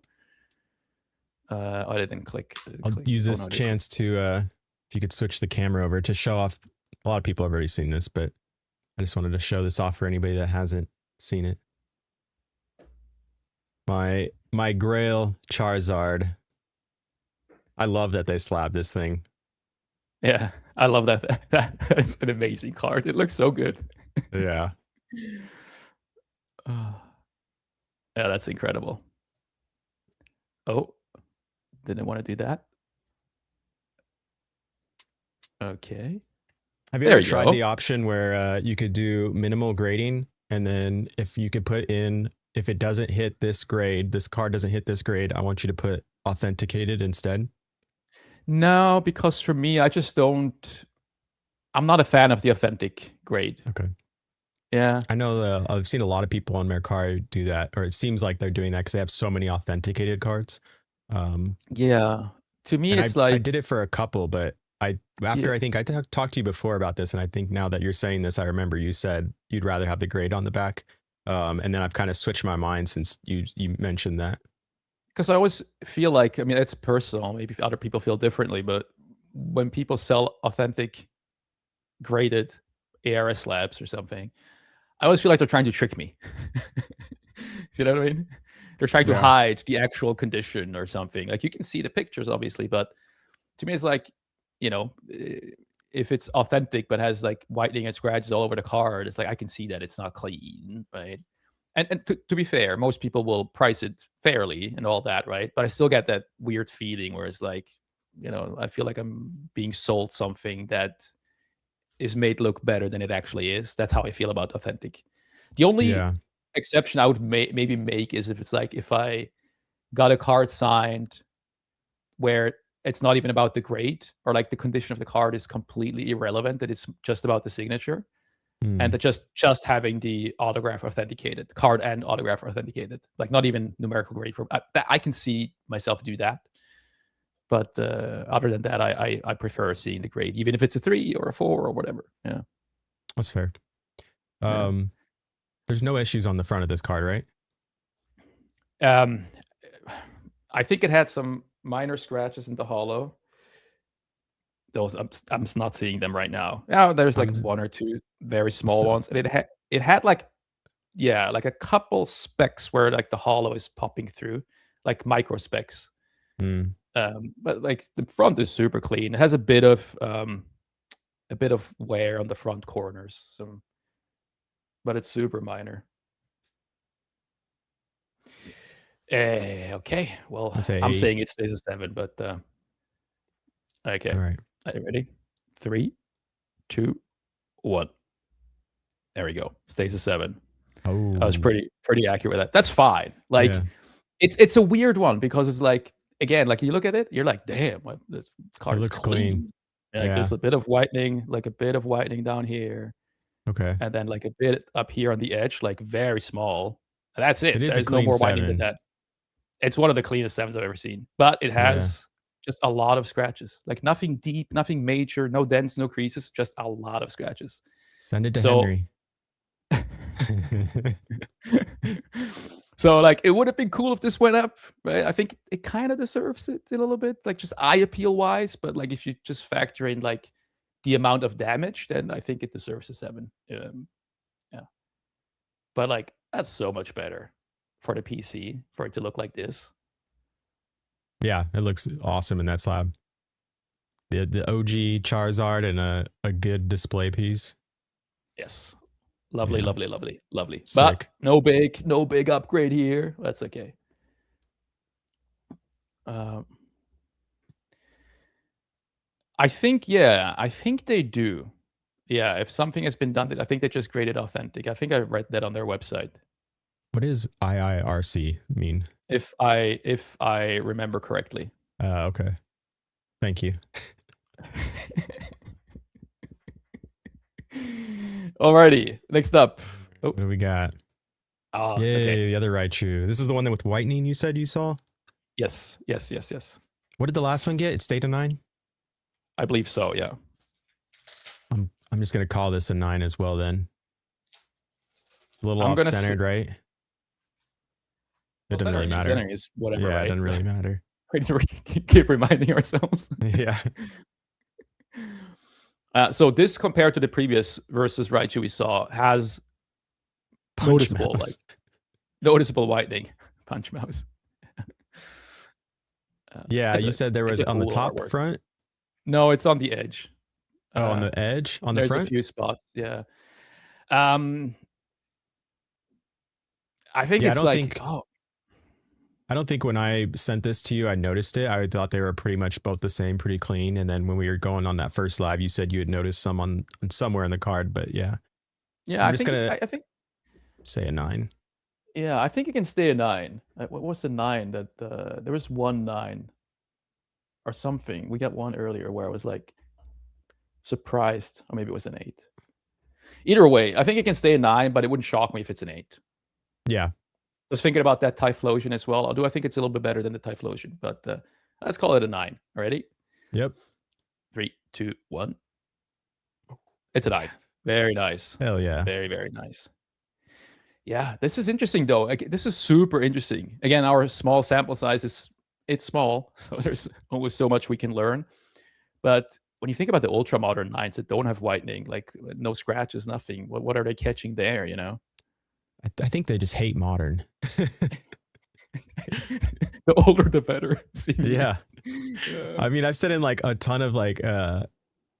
I didn't click. I'll use this chance to, if you could switch the camera over to show off. A lot of people have already seen this, but I just wanted to show this off for anybody that hasn't seen it. My Grail Charizard. I love that they slabbed this thing. Yeah, I love that. That's an amazing card. It looks so good. Yeah. Yeah, that's incredible. Oh, didn't want to do that. Okay. Have you ever tried the option where you could do minimal grading, and then if you could put in, if it doesn't hit this grade, this card doesn't hit this grade, I want you to put authenticated instead? No, because for me, I just don't. I'm not a fan of the authentic grade. Okay. Yeah. I know I've seen a lot of people on Mercari do that, or it seems like they're doing that because they have so many authenticated cards. Yeah. To me, it's I did it for a couple, but I think I talked to you before about this, and I think now that you're saying this, I remember you said you'd rather have the grade on the back. And then I've kind of switched my mind since you mentioned that. Because I always feel like, I mean, it's personal. Maybe other people feel differently, but when people sell authentic graded ARS slabs or something, I always feel like they're trying to trick me. You know what I mean? They're trying to hide the actual condition or something. Like you can see the pictures, obviously, but to me, it's like, if it's authentic but has like whitening and scratches all over the card, it's like I can see that it's not clean, right? And to be fair, most people will price it fairly and all that, right? But I still get that weird feeling where it's like, I feel like I'm being sold something that is made look better than it actually is. That's how I feel about authentic. The only exception I would maybe make is if it's like if I got a card signed where it's not even about the grade, or like the condition of the card is completely irrelevant, that it's just about the signature, and that just having the autograph authenticated, card and autograph authenticated, like not even numerical grade for that. I can see myself do that. But other than that, I prefer seeing the grade, even if it's a 3 or a 4 or whatever. Yeah, that's fair. There's no issues on the front of this card, right? I think it had some minor scratches in the hollow. Those I'm not seeing them right now. Yeah, there's like 1 or 2 very small ones, and it had like yeah, like a couple specks where like the hollow is popping through, like micro specks. Mm. But like the front is super clean. It has a bit of wear on the front corners, but it's super minor. Okay, well, I'm saying it stays a 7, but okay. All right. Are you ready? 3, 2, 1. There we go. Stays a 7. Oh, I was pretty accurate with that. That's fine. Like, it's a weird one because it's like, again, like you look at it, you're like, damn, this card looks clean. Like, there's a bit of whitening, like a bit of whitening down here. Okay. And then like a bit up here on the edge, like very small. And that's it. It is There's a no clean more whitening 7. than that. It's one of the cleanest 7s I've ever seen. But it has just a lot of scratches. Like nothing deep, nothing major, no dents, no creases, just a lot of scratches. Send it to Henry. So like it would have been cool if this went up, right? I think it kind of deserves it a little bit, like just eye appeal wise. But like if you just factor in like the amount of damage, then I think it deserves a 7. Yeah. But like that's so much better for the PC for it to look like this. Yeah, it looks awesome in that slab. The OG Charizard and a good display piece. Yes. Lovely, lovely. Sick. But no big upgrade here. That's okay. I think they do. Yeah, if something has been done, I think they just graded authentic. I think I read that on their website. What does IIRC mean? If I remember correctly. Okay. Thank you. Alrighty, next up. What do we got? Oh, yay, okay. The other Raichu. This is the one with whitening you said you saw? Yes. What did the last one get? It stayed a 9? I believe so, yeah. I'm just going to call this a 9 as well then. A little off-centered, right? It doesn't really matter. Centering is whatever, yeah, right? It doesn't really matter. We keep reminding ourselves. Yeah. So this compared to the previous versus Raichu we saw has noticeable whitening. Punch mouse. Yeah, you said there was on the top artwork. front? No, it's on the edge. Oh, on the edge? On the front? front? There's a few spots, yeah. I think it's I don't think when I sent this to you, I noticed it. I thought they were pretty much both the same, pretty clean. And then when we were going on that first live, you said you had noticed some on somewhere in the card, but yeah. Yeah, I think say a 9. Yeah, I think it can stay a 9. What was the 9 that there was one 9 or something. We got one earlier where I was like surprised, or maybe it was an 8. Either way, I think it can stay a 9, but it wouldn't shock me if it's an 8. Yeah. I was thinking about that Typhlosion as well. I think it's a little bit better than the Typhlosion, but let's call it a 9. Ready? Yep. 3, 2, 1. It's a 9. Very nice. Hell yeah. Very, very nice. Yeah, this is interesting though. Like, this is super interesting. Again, our small sample size it's small, so there's only so much we can learn. But when you think about the ultra modern 9s that don't have whitening, like no scratches, nothing, what are they catching there, you know? I think they just hate modern. The older, the better. Yeah. I mean, I've sent in like a ton of like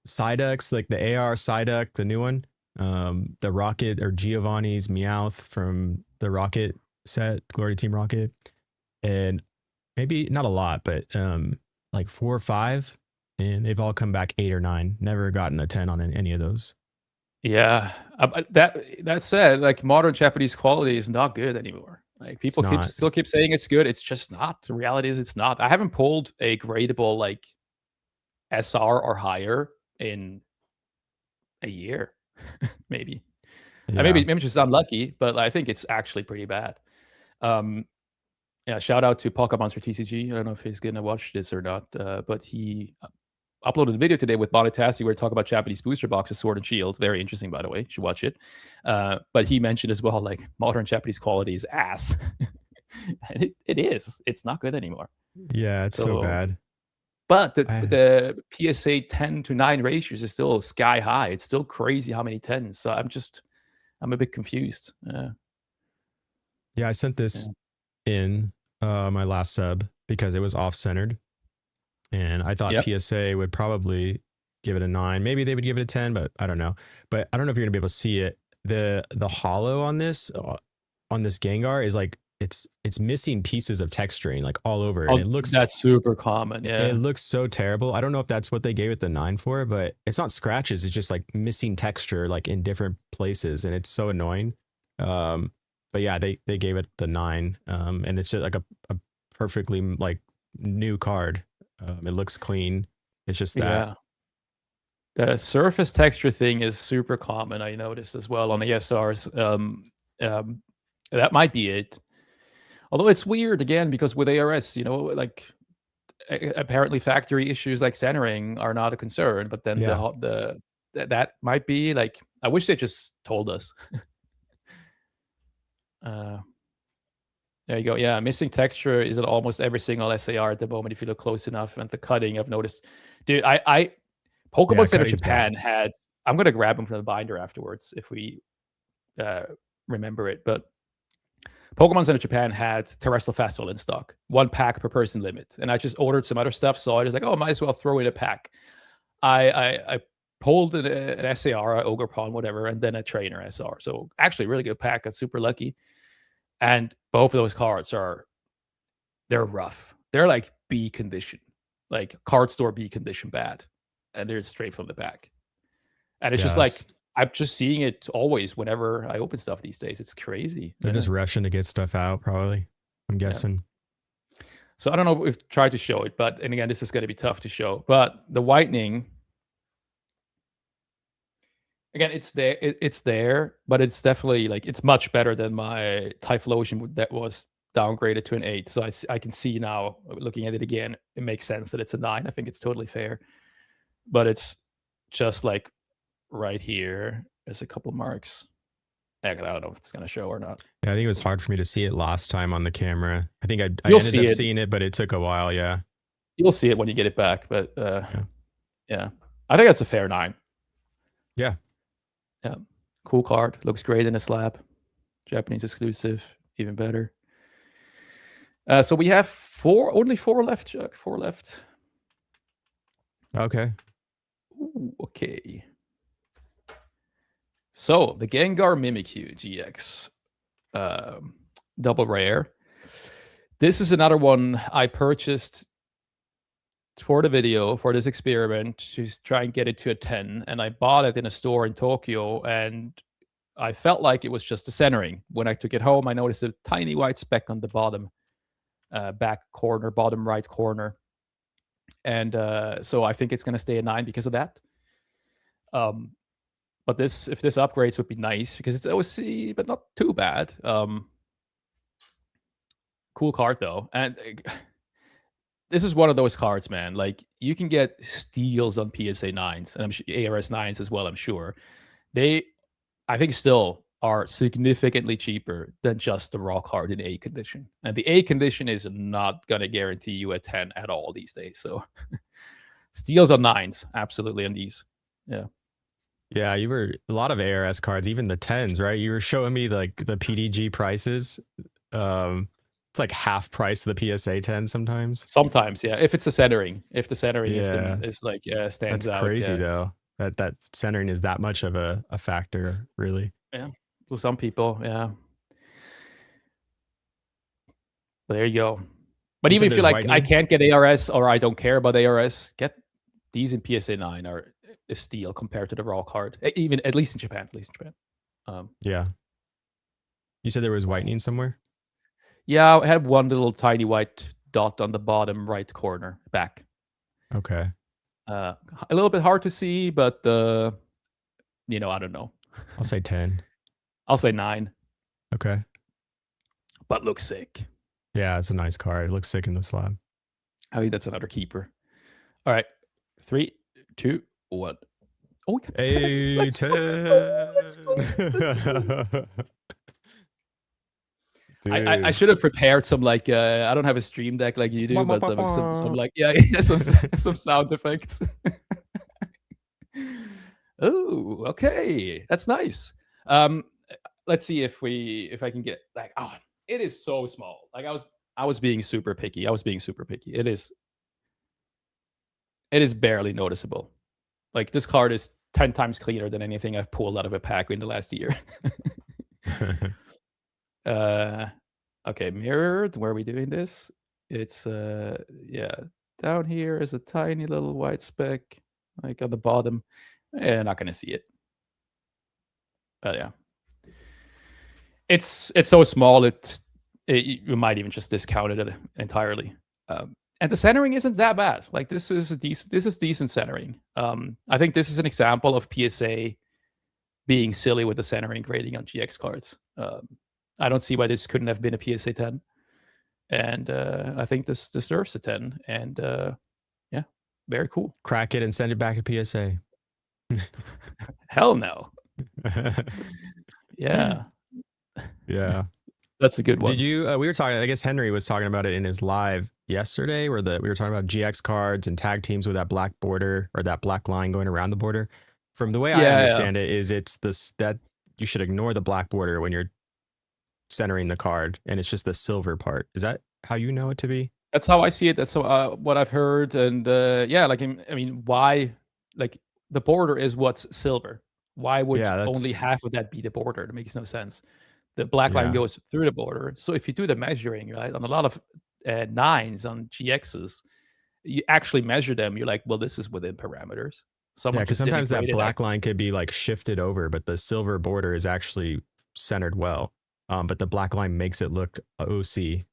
Psyducks, like the ARS Psyduck, the new one, the Rocket or Giovanni's Meowth from the Rocket set, Glory Team Rocket, and maybe not a lot, but like 4 or 5, and they've all come back 8 or 9. Never gotten a 10 on any of those. Yeah, that said, like modern Japanese quality is not good anymore. Like people still keep saying it's good. It's just not. The reality is it's not. I haven't pulled a gradable like SR or higher in a year, maybe. Yeah. Maybe just unlucky, but I think it's actually pretty bad. Yeah, shout out to Pokémon for TCG. I don't know if he's gonna watch this or not, but he uploaded a video today with Bonitasi where he talked about Japanese booster boxes, Sword and Shield. Very interesting, by the way. You should watch it. But he mentioned as well, like modern Japanese quality is ass. And it is. It's not good anymore. Yeah, it's so bad. But the PSA 10 to 9 ratios is still sky high. It's still crazy how many 10s. So I'm a bit confused. Yeah, I sent this in my last sub because it was off-centered, and I thought Yep. PSA would probably give it a 9. Maybe they would give it a 10, but I don't know. But I don't know if you're gonna be able to see it. The hollow on this Gengar is like it's missing pieces of texturing like all over, and Oh, it looks that's super common. it Yeah. looks so terrible. I don't know if that's what they gave it the 9 for, but it's not scratches. It's just like missing texture like in different places, and it's so annoying. But yeah, they gave it the 9, and it's just like a perfectly like new card. It looks clean. It's just that. Yeah. The surface texture thing is super common. I noticed as well on the SRs. That might be it. Although it's weird again because with ARS, you know, like apparently factory issues like centering are not a concern, but then Yeah. that might be like I wish they just told us. There you go. Yeah, missing texture is in almost every single SAR at the moment if you look close enough. And the cutting, I've noticed. Dude, Pokemon Center cutting's Japan bad. had. I'm gonna grab them from the binder afterwards if we remember it. But Pokemon Center Japan had Terrestrial Festival in stock, 1 pack per person limit, and I just ordered some other stuff. So I was like, oh, might as well throw in a pack. I pulled an SAR, Ogerpon, whatever, and then a Trainer SR. So actually, really good pack. I'm super lucky. And both of those cards they're rough. They're like B condition, like card store B condition bad, and they're straight from the pack. And it's just like I'm just seeing it always whenever I open stuff these days. It's crazy. They're just rushing to get stuff out, probably. I'm guessing. Yeah. So I don't know if we've tried to show it, but and again, this is going to be tough to show. But the whitening, again, it's there. It's there, but it's definitely like it's much better than my Typhlosion that was downgraded to an 8. So I can see now looking at it again, it makes sense that it's a 9. I think it's totally fair, but it's just like right here. There's a couple marks. I don't know if it's gonna show or not. Yeah, I think it was hard for me to see it last time on the camera. I think I ended up seeing it, but it took a while. Yeah, you'll see it when you get it back. But yeah, I think that's a fair 9. Yeah. Yeah, cool card. Looks great in a slab. Japanese exclusive, even better. So we have only 4 left, Chuck. 4 left. Okay. Ooh, okay. So the Gengar Mimikyu GX, double rare. This is another one I purchased for the video for this experiment to try and get it to a 10, and I bought it in a store in Tokyo, and I felt like it was just the centering. When I took it home, I noticed a tiny white speck on the bottom back corner, bottom right corner, and so I think it's going to stay a 9 because of that. But if this upgrades would be nice because it's OC, but not too bad. Cool card though, and this is one of those cards, man. Like you can get steals on PSA 9s and ARS 9s as well. I'm sure I think still are significantly cheaper than just the raw card in A condition, and the A condition is not gonna guarantee you a 10 at all these days. So steals on 9s, absolutely on these. Yeah. Yeah, you were a lot of ARS cards, even the 10s, right? You were showing me like the PDG prices. It's like half price of the PSA 10 sometimes. Sometimes, yeah. If it's a centering, if the centering is like stands out. That's crazy though. That centering is that much of a factor, really. Yeah, for some people, yeah. But there you go. But even if you're like, whitening? I can't get ARS or I don't care about ARS, get these in PSA 9 are a steal compared to the raw card. Even at least in Japan. Yeah. You said there was whitening somewhere? Yeah, I had one little tiny white dot on the bottom right corner back. Okay. A little bit hard to see, but I don't know. I'll say 10. I'll say 9. Okay. But looks sick. Yeah, it's a nice card. It looks sick in the slab. I think that's another keeper. All right. 3, 2, 1. Oh, hey, 10. Let's go. I should have prepared some like I don't have a stream deck like you do, but some like some sound effects. Oh, okay, that's nice. Let's see if I can get like it is so small. Like I was being super picky. It is barely noticeable. Like this card is 10 times cleaner than anything I've pulled out of a pack in the last year. Okay, mirrored. Where are we doing this? It's yeah, down here is a tiny little white speck, like at the bottom. Not gonna see it. Yeah, it's so small you might even just discount it entirely. And the centering isn't that bad. Like this is decent centering. I think this is an example of PSA being silly with the centering grading on GX cards. I don't see why this couldn't have been a PSA 10. And I think this deserves a 10. And yeah, very cool. Crack it and send it back to PSA. Hell no. Yeah. Yeah. That's a good one. Did you, we were talking, I guess Henry was talking about it in his live yesterday, where we were talking about GX cards and tag teams with that black border or that black line going around the border. From the way I understand it, is it's this, that you should ignore the black border when you're centering the card, and it's just the silver part. Is that how you know it to be? That's how I see it. That's what I've heard. And yeah, like, I mean, why, like, the border is what's silver. Why would only half of that be the border? It makes no sense. The black line goes through the border. So if you do the measuring, right, on a lot of 9s on GXs, you actually measure them. You're like, well, this is within parameters. Yeah, because sometimes that black line could be like shifted over, but the silver border is actually centered well. But the black line makes it look OC.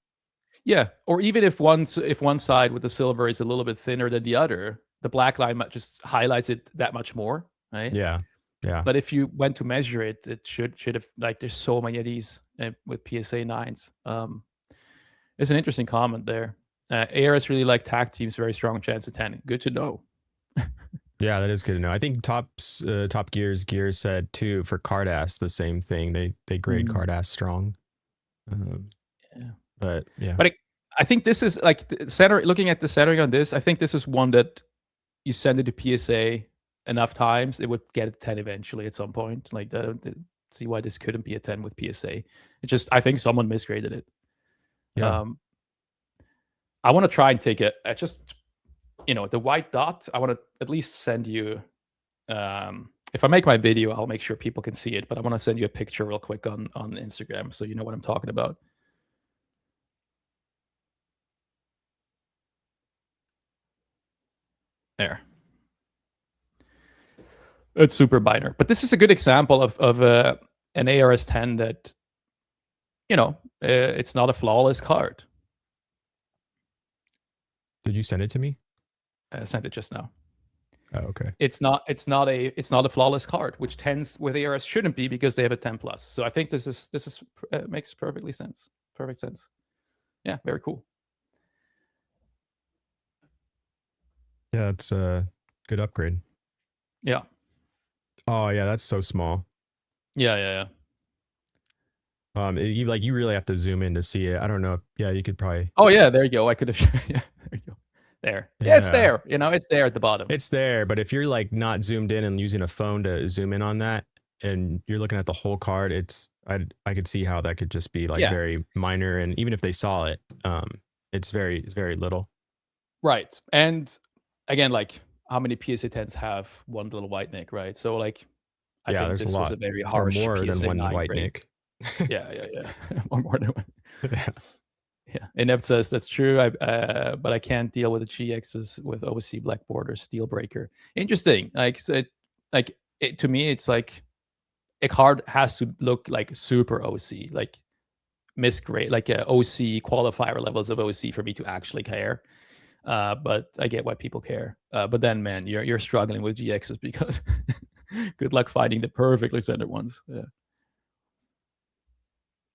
Yeah, or even if one side with the silver is a little bit thinner than the other, the black line just highlights it that much more, right? Yeah, yeah. But if you went to measure it, it should have, like, there's so many of these with PSA 9s. It's an interesting comment there. ARS really like tag teams, very strong chance of 10. Good to know. Yeah, that is good to know. I think Top Gears said too for Cardass the same thing. They grade Cardass strong. Yeah. But yeah. But I think this is like looking at the centering on this, I think this is one that you send it to PSA enough times, it would get a 10 eventually at some point. Like, see why this couldn't be a 10 with PSA. It just, I think someone misgraded it. Yeah. I want to try and take it. Just, the white dot, I want to at least send you, if I make my video, I'll make sure people can see it, but I want to send you a picture real quick on Instagram so you know what I'm talking about. There. It's super minor. But this is a good example of an ARS 10 that, it's not a flawless card. Did you send it to me? I sent it just now. Oh, okay. It's not a flawless card, which 10s with ARS shouldn't be because they have a 10 plus. So I think this is makes perfect sense. Yeah, very cool. Yeah, it's a good upgrade. Yeah. Oh yeah, that's so small. Yeah. You really have to zoom in to see it. I don't know. Yeah, you could probably. Oh yeah, there you go. I could have. Yeah, there you go. There. Yeah, it's there. It's there at the bottom. It's there, but if you're like not zoomed in and using a phone to zoom in on that, and you're looking at the whole card, I could see how that could just be like very minor, and even if they saw it, it's very little. Right, and again, like, how many PSA 10s have one little white nick, right? So like, I think this was a very harsh more PSA than one 9 white grade. nick. Yeah. One more than one. Yeah. Inept says that's true. But I can't deal with the GXs with OC black borders. Deal breaker. Interesting. To me, it's like a card has to look like super OC, like misgrade, like OC qualifier levels of OC for me to actually care. But I get why people care. But then, man, you're struggling with GXs because good luck finding the perfectly centered ones. Yeah.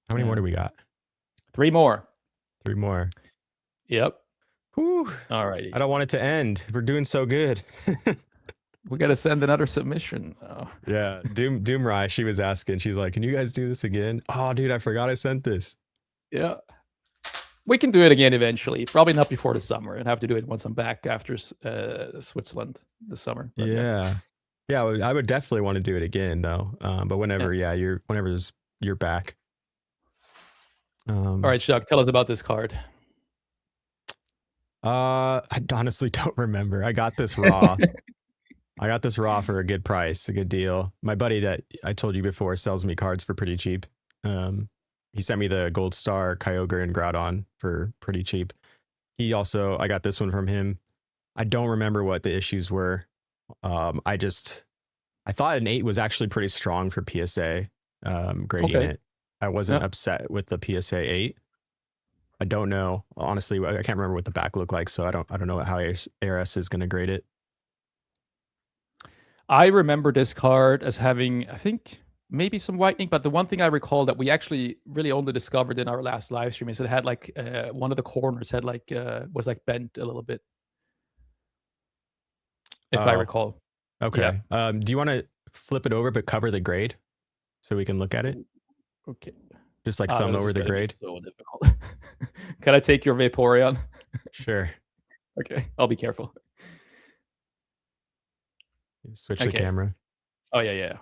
How many more do we got? 3 more. 3 more. Yep. Whew. All righty. I don't want it to end. We're doing so good. We got to send another submission. Oh. Yeah. Doomrai, she was asking. She's like, can you guys do this again? Oh, dude, I forgot I sent this. Yeah. We can do it again eventually. Probably not before the summer. I'd have to do it once I'm back after Switzerland this summer. But yeah. I would definitely want to do it again though. But whenever, whenever you're back. All right, Chuck, tell us about this card. I honestly don't remember. I got this raw. I got this raw for a good price, a good deal. My buddy that I told you before sells me cards for pretty cheap. He sent me the Gold Star, Kyogre, and Groudon for pretty cheap. I got this one from him. I don't remember what the issues were. I thought an 8 was actually pretty strong for PSA, grading it. I wasn't upset with the PSA 8. I don't know. Honestly, I can't remember what the back looked like, so I don't know how ARS is going to grade it. I remember this card as having, I think, maybe some whitening, but the one thing I recall that we actually really only discovered in our last live stream is it had like one of the corners had like was like bent a little bit, if I recall. Okay. Yeah. Do you want to flip it over but cover the grade so we can look at it? Okay. Just like thumb over the grade. So difficult. Can I take your Vaporeon? Sure. Okay, I'll be careful. Switch the camera. Oh yeah.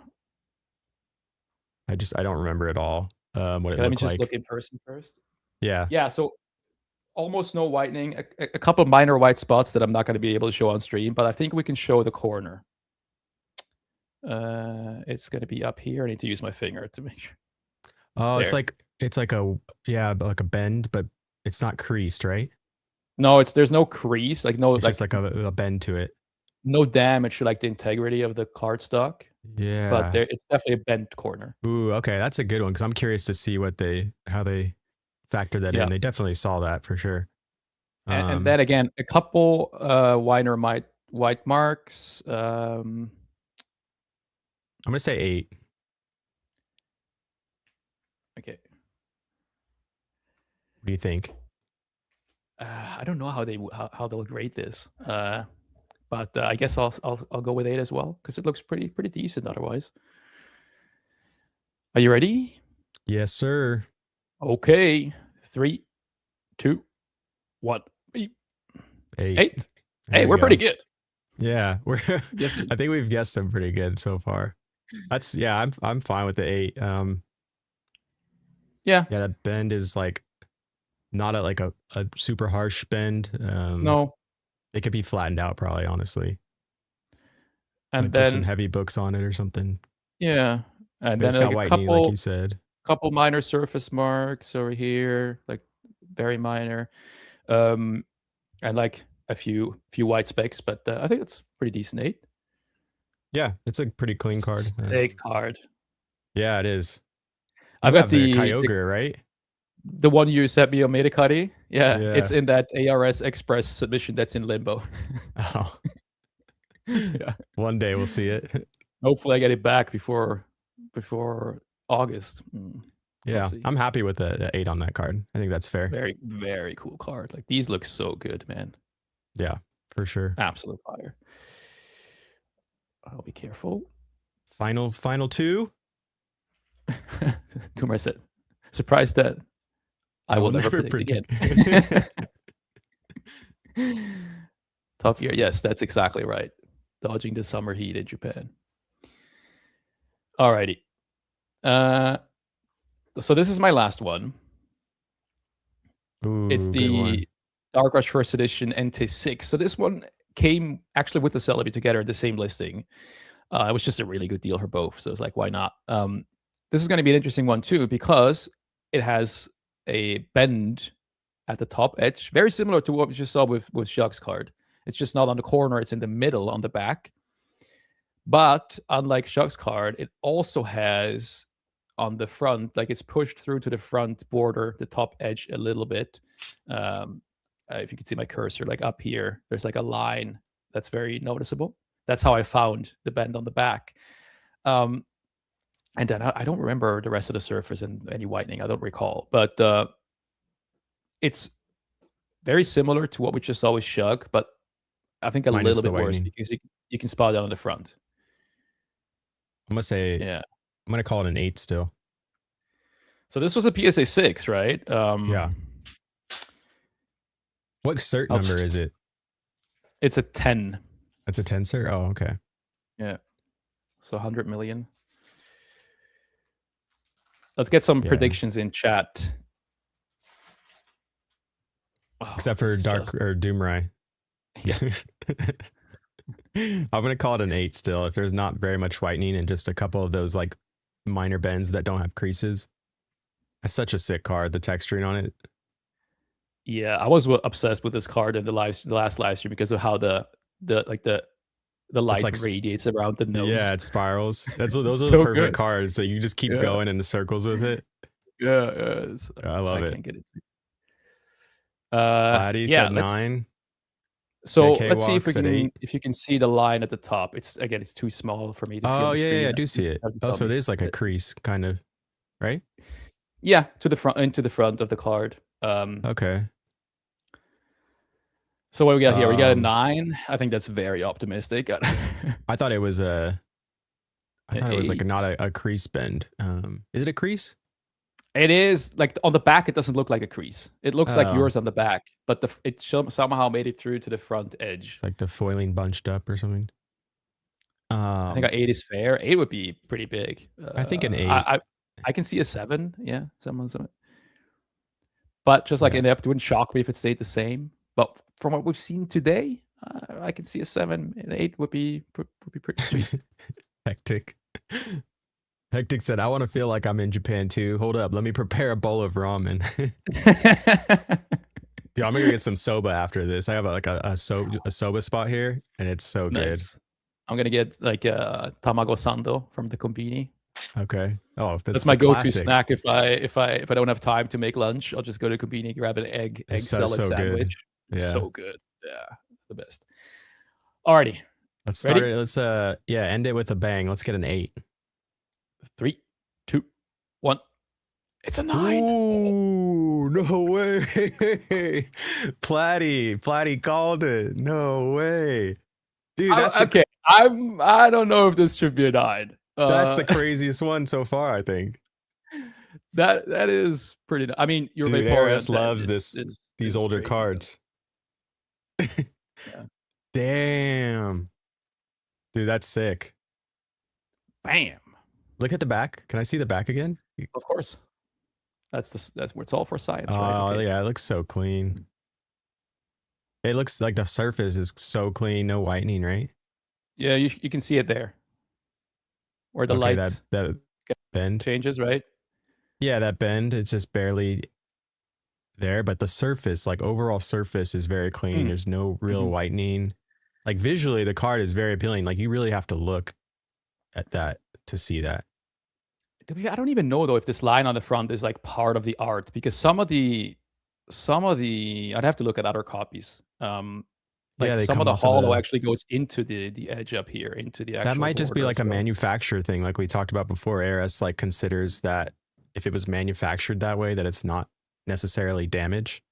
I don't remember at all what it looked like. Let me just look in person first. Yeah. Yeah, so almost no whitening. A couple minor white spots that I'm not going to be able to show on stream, but I think we can show the corner. It's going to be up here. I need to use my finger to make sure. Oh, there. it's like a bend, but it's not creased, right? No, there's no crease, it's just like a bend to it. No damage to like the integrity of the cardstock. Yeah, but it's definitely a bent corner. Ooh, okay, that's a good one because I'm curious to see how they factor that in. They definitely saw that for sure. And then again, a couple white marks. I'm gonna say 8. Okay. What do you think? I don't know how they'll grade this. But I guess I'll go with 8 as well because it looks pretty decent otherwise. Are you ready? Yes, sir. Okay. 3, 2, 1. 8. Hey, we're pretty good. Yeah, I think we've guessed them pretty good so far. I'm fine with the 8. Yeah, that bend is like not a super harsh bend. No. It could be flattened out probably, honestly. And then put some heavy books on it or something. Yeah. And then a whitening, like you said. Couple minor surface marks over here, like very minor. And like a few white specks, but I think it's pretty decent 8. Yeah, it's a pretty clean card. Sick card. Yeah, it is. I've got the Kyogre, right? The one you sent me on Metacuddy. Yeah, it's in that ARS Express submission that's in limbo. Oh. Yeah. One day we'll see it. Hopefully I get it back before August. Yeah, I'm happy with the 8 on that card. I think that's fair. Very, very cool card. Like these look so good, man. Yeah, for sure. Absolute fire. I'll be careful. Final 2. Tumor said, surprised that I will never predict again. Top Gear, yes, that's exactly right. Dodging the summer heat in Japan. Alrighty. So this is my last one. Ooh, it's the Dark Rush First Edition Entei 6. So this one came actually with the Celebi together in the same listing. It was just a really good deal for both. So it's like, why not? This is going to be an interesting one too, because it has a bend at the top edge, very similar to what we just saw with Shug's card. It's just not on the corner, it's in the middle on the back. But unlike Shug's card, it also has on the front, like it's pushed through to the front border, the top edge a little bit. If you can see my cursor, like up here, there's like a line that's very noticeable. That's how I found the bend on the back. And then I don't remember the rest of the surface and any whitening. I don't recall. But it's very similar to what we just saw with Shug, but I think a little bit worse because you can spot it on the front. I'm going to say, I'm going to call it an 8 still. So this was a PSA 6, right? Yeah. What cert number is it? It's a 10. That's a 10 cert? Oh, okay. Yeah. So 100 million. Let's get some predictions in chat. Oh, except this for is Dark just or Doomrai. yeah. I'm gonna call it an 8 still. If there's not very much whitening and just a couple of those like minor bends that don't have creases. That's such a sick card. The texturing on it. Yeah, I was obsessed with this card in the last live stream because of how the like the It's light like radiates around the yeah, nose. it spirals. Those are the So perfect good. cards that you just keep Yeah, going into circles with it. yeah, I love I it. can't get it. Platy Yeah, said let's 9. so JK let's see Walk said 8. if you can see the line at the top. It's too small for me to see on Oh the yeah, screen. I do see You it. have to Oh, tell so it me. is like a crease, kind of, right? Yeah, to the front into the front of the card. Okay. So what we got here? We got a Um, 9. I think that's very optimistic. I thought it was a. I An thought it was like 8. not a crease bend. Is it a crease? It is like on the back. It doesn't look like a crease. It looks like Oh, yours on the back, but it somehow made it through to the front edge. it's like the foiling bunched up or something. I think an 8 is fair. 8 would be pretty big. I think an 8. I can see a 7. Yeah, someone. But just like Yeah. it wouldn't shock me if it stayed the same. But from what we've seen today, I can see a 7. An 8 would be pretty sweet. Hectic. Hectic said, "I want to feel like I'm in Japan too. Hold up, let me prepare a bowl of ramen." Dude, I'm gonna go get some soba after this. I have a soba spot here, and it's so good. Nice. I'm gonna get like tamago sando from the kombini. Okay. Oh, That's my go-to classic. snack if I don't have time to make lunch. I'll just go to kombini, grab an egg salad so sandwich. Good. Yeah. So good. Yeah, the best. Alrighty. Let's Ready? start it. Let's end it with a bang. Let's get an 8. 3, 2, 1. It's a 9. Ooh, no way. Platy called it. No way. Dude, Okay. I don't know if this should be a 9. That's the craziest one so far, I think. That is pretty. I mean, your Dude, Vaporeon ARS loves these older crazy, cards. Yeah. Damn. Dude, that's sick. Bam. Look at the back. Can I see the back again? Of course. That's what it's all for science, oh, right? Okay. Yeah, it looks so clean. It looks like the surface is so clean, no whitening, right? Yeah, you can see it there. Where the light that bend changes, right? Yeah, that bend, it's just barely there, but the surface, like overall surface is very clean. There's no real whitening. Like visually, the card is very appealing. Like you really have to look at that to see that. I don't even know though if this line on the front is like part of the art because some of the I'd have to look at other copies. Like some of the hollow actually goes into the edge up here, into the actual. That might just be like a manufacturer thing, like we talked about before. ARS like considers that if it was manufactured that way, that it's not necessarily damage.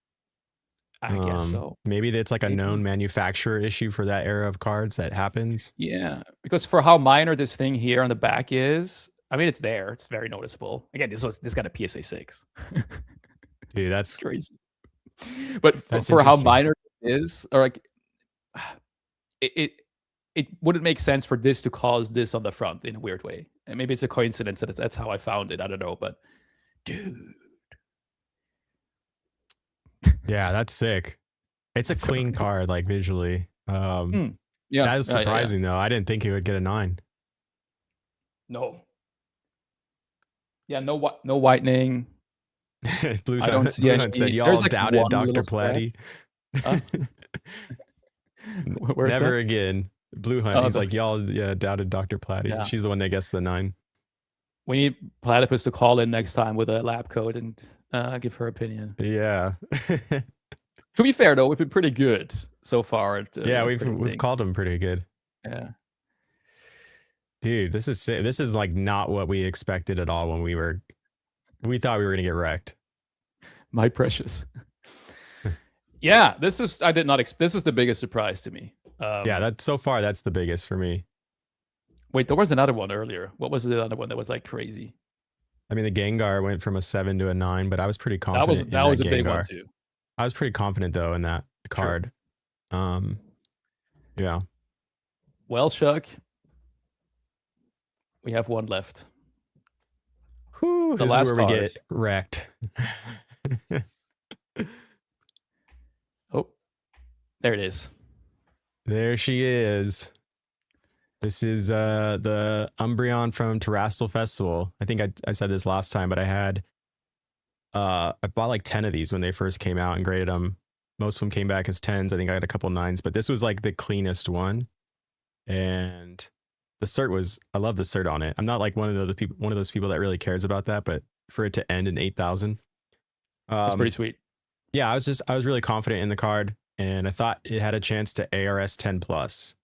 I guess so. Maybe it's like a known manufacturer issue for that era of cards that happens. Yeah, because for how minor this thing here on the back is, I mean, it's there. It's very noticeable. Again, this got a PSA 6. Dude, that's crazy. But for how minor it is, or like it wouldn't make sense for this to cause this on the front in a weird way. And maybe it's a coincidence that that's how I found it. I don't know, but dude. Yeah, that's sick. It's a clean card, like visually. Yeah, that is surprising though. I didn't think he would get a 9. No. Yeah, no whitening. Blue Hunt said y'all like doubted Dr. Platy. Never again. Blue Hunt. He's like, y'all doubted Dr. Platy. Yeah. She's the one that gets the 9. We need Platypus to call in next time with a lab code and give her opinion. Yeah. To be fair though, we've been pretty good so far. Yeah, we've called him pretty good. Yeah. Dude, this is like not what we expected at all when we thought we were gonna get wrecked. My precious. Yeah, this is the biggest surprise to me. Yeah, that's the biggest for me. Wait, there was another one earlier. What was the other one that was like crazy? I mean, the Gengar went from a 7 to a 9, but I was pretty confident. That was a big one too. I was pretty confident though in that card. Yeah. Well, Chuck, we have one left. Whew, this is where we get wrecked. There it is. There she is. This is the Umbreon from Terrestrial Festival. I think I said this last time, but I bought like 10 of these when they first came out and graded them. Most of them came back as 10s. I think I had a couple 9s, but this was like the cleanest one. And the cert was, I love the cert on it. I'm not like one of those people that really cares about that, but for it to end in 8,000. That's pretty sweet. Yeah, I was really confident in the card, and I thought it had a chance to ARS 10 plus.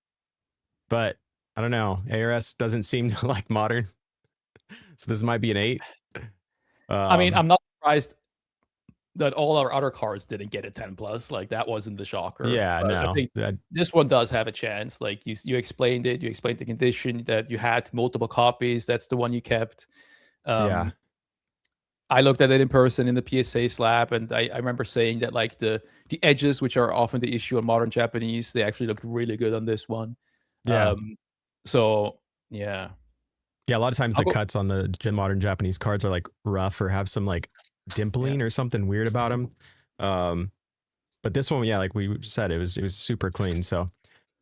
But I don't know, ARS doesn't seem to like modern. So this might be an 8. I mean, I'm not surprised that all our other cards didn't get a 10 plus. Like that wasn't the shocker. Yeah, but no. I think this one does have a chance. Like you explained it. You explained the condition that you had multiple copies. That's the one you kept. Yeah. I looked at it in person in the PSA slab, and I remember saying that like the edges, which are often the issue in modern Japanese, they actually looked really good on this one. Yeah. So yeah. Yeah, a lot of times the cuts on the modern Japanese cards are like rough or have some like dimpling or something weird about them. But this one, yeah, like we said, it was super clean. So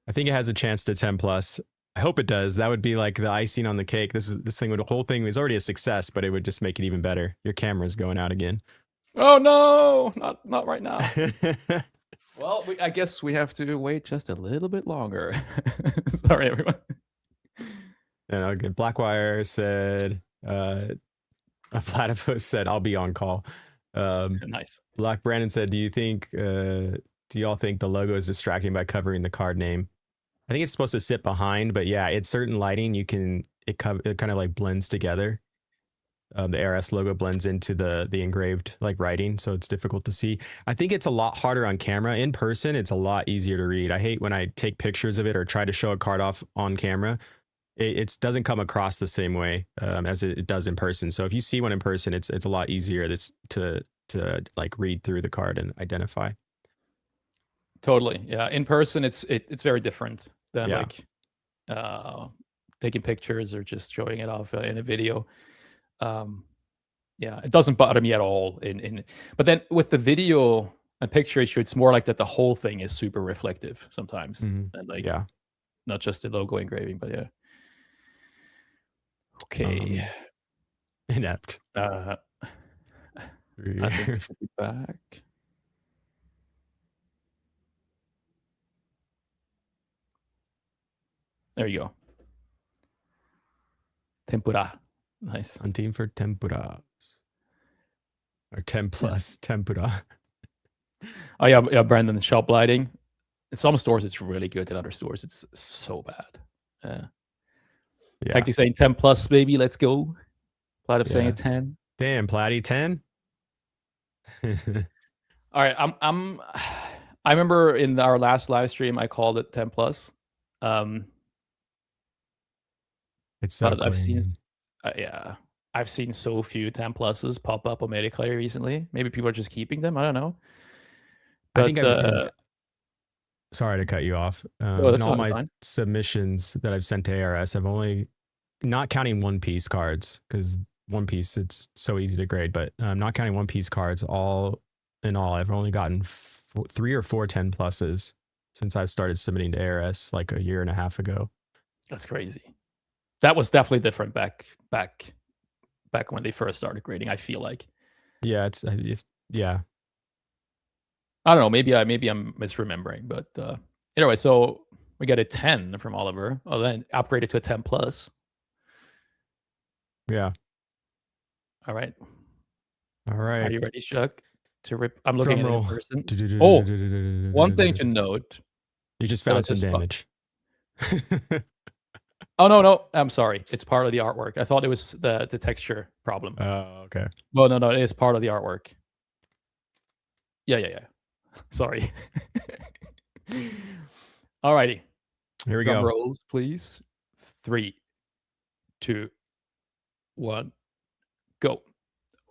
I think it has a chance to 10 plus. I hope it does. That would be like the icing on the cake. The whole thing was already a success, but it would just make it even better. Your camera's going out again. Oh no, not right now. Well, I guess we have to wait just a little bit longer. Sorry, everyone. And okay, Blackwire said, a platypus said, "I'll be on call." Nice. Black Brandon said, "Do y'all think the logo is distracting by covering the card name?" I think it's supposed to sit behind, but yeah, it's certain lighting it kind of like blends together. The ARS logo blends into the engraved like writing, so it's difficult to see. I think it's a lot harder on camera. In person, it's a lot easier to read. I hate when I take pictures of it or try to show a card off on camera. It doesn't come across the same way as it does in person. So if you see one in person, it's a lot easier to like read through the card and identify. Totally, yeah. In person, it's very different than like taking pictures or just showing it off in a video. Yeah, it doesn't bother me at all. But then with the video and picture issue, it's more like that the whole thing is super reflective sometimes, and like not just the logo engraving, but yeah. Okay. Inept. I think we should be back. There you go. Tempura. Nice. On team for tempuras. Or 10 plus tempura. Oh yeah, Brandon, shop lighting. In some stores it's really good. In other stores it's so bad. Yeah. Actually saying 10 plus, baby, let's go. Platt saying a 10. Damn, Platty, 10. All right, I remember in our last live stream I called it 10 plus. It's so clean. I've seen so few 10 pluses pop up on Mediaclay recently. Maybe people are just keeping them. I don't know. But, I think sorry to cut you off. In all my submissions that I've sent to ARS, I've only, not counting One Piece cards, because One Piece, it's so easy to grade, but not counting One Piece cards, all in all, I've only gotten 3 or 4 10 pluses since I've started submitting to ARS like a year and a half ago. That's crazy. That was definitely different back when they first started grading, I feel like. Yeah, yeah. I don't know, maybe I'm misremembering, but anyway, so we get a 10 from Oliver. Oh, then upgraded to a 10 plus. Yeah. All right. Are you ready, Chuck? To rip? I'm looking at it in person. Oh, one thing to note. You just found some damage. Oh no! I'm sorry. It's part of the artwork. I thought it was the texture problem. Oh, okay. Well, no, it is part of the artwork. Yeah. Sorry. Alrighty. Here we go. Rolls, please. 3, 2, 1, go.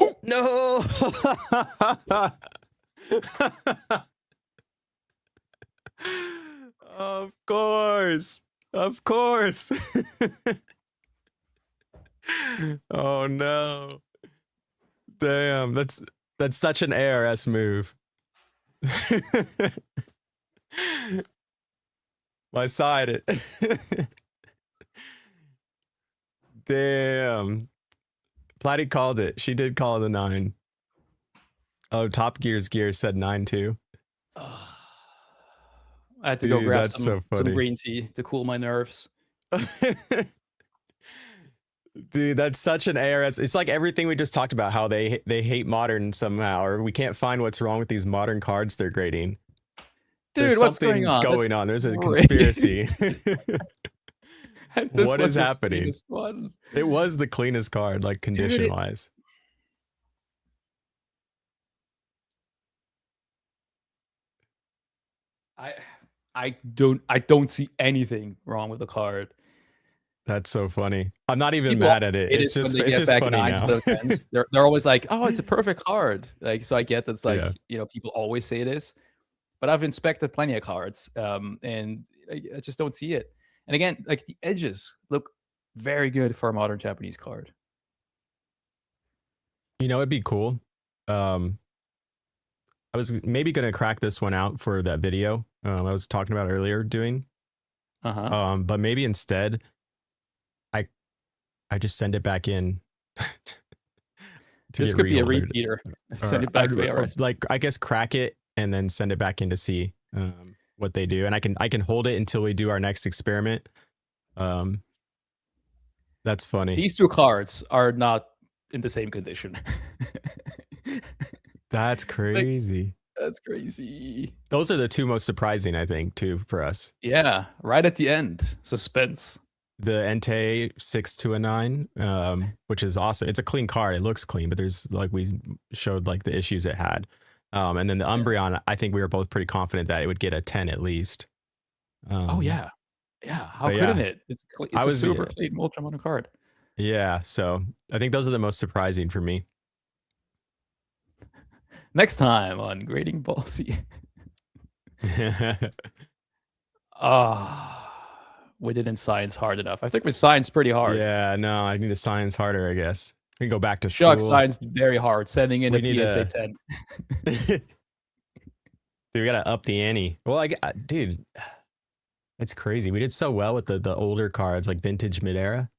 Oh no! Of course. Oh no. Damn, that's such an ARS move. My side. Damn. Platty called it. She did call it a 9. Oh, Top Gear's Gear said 9 too. I had to go Dude, grab that's so some funny. green tea to cool my nerves. Dude, that's such an ARS. It's like everything we just talked about, how they hate modern somehow, or we can't find what's wrong with these modern cards they're grading. Dude, There's what's something going on? There's a Crazy. conspiracy. What is the happening? cleanest one. It was the cleanest card, like condition wise. I don't see anything wrong with the card. That's so funny. I'm not even mad at it. It's just funny now. They're always like, "Oh, it's a perfect card." Like, so I get that's like, you know, people always say this, but I've inspected plenty of cards, and I just don't see it. And again, like the edges look very good for a modern Japanese card. You know, it'd be cool. I was maybe gonna crack this one out for that video I was talking about earlier doing. But maybe instead, I just send it back in. This could be a repeater. Send it back to ARS. Like, I guess crack it and then send it back in to see what they do, and I can hold it until we do our next experiment. That's funny. These two cards are not in the same condition. That's crazy. Like, that's crazy. Those are the two most surprising, I think, too, for us. Yeah, right at the end. Suspense. The Entei 6 to a 9, which is awesome. It's a clean card. It looks clean, but there's, like, we showed like the issues it had. And then the Umbreon, I think we were both pretty confident that it would get a 10 at least. Oh yeah, yeah. How couldn't it? It's a super clean ultra mono card. Yeah, so I think those are the most surprising for me. Next time on Grading Ballsy. We didn't science hard enough. I think we science pretty hard. Yeah, no, I need to science harder, I guess. We can go back to Chuck school. science very hard, sending in a PSA 10. Dude, we gotta up the ante. Well, dude, it's crazy. We did so well with the older cards, like vintage mid-era.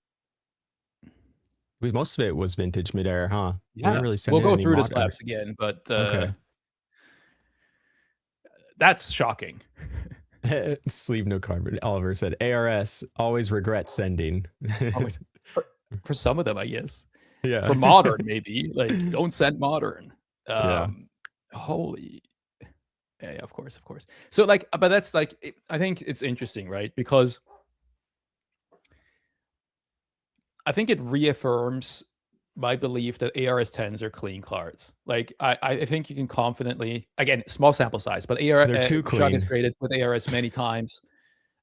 Most of it was vintage mid-era, huh? Yeah, really we'll go through the slabs again, but okay. That's shocking. Sleeve no card. Oliver said ARS always regret sending. Always. For some of them, I guess. Yeah. For modern, maybe. Like, don't send modern. Holy. Yeah, of course. So, like, but that's like, I think it's interesting, right? Because I think it reaffirms my belief that ARS 10s are clean cards. Like, I think you can confidently, again, small sample size, but they're too clean. Chuck has graded with ARS many times.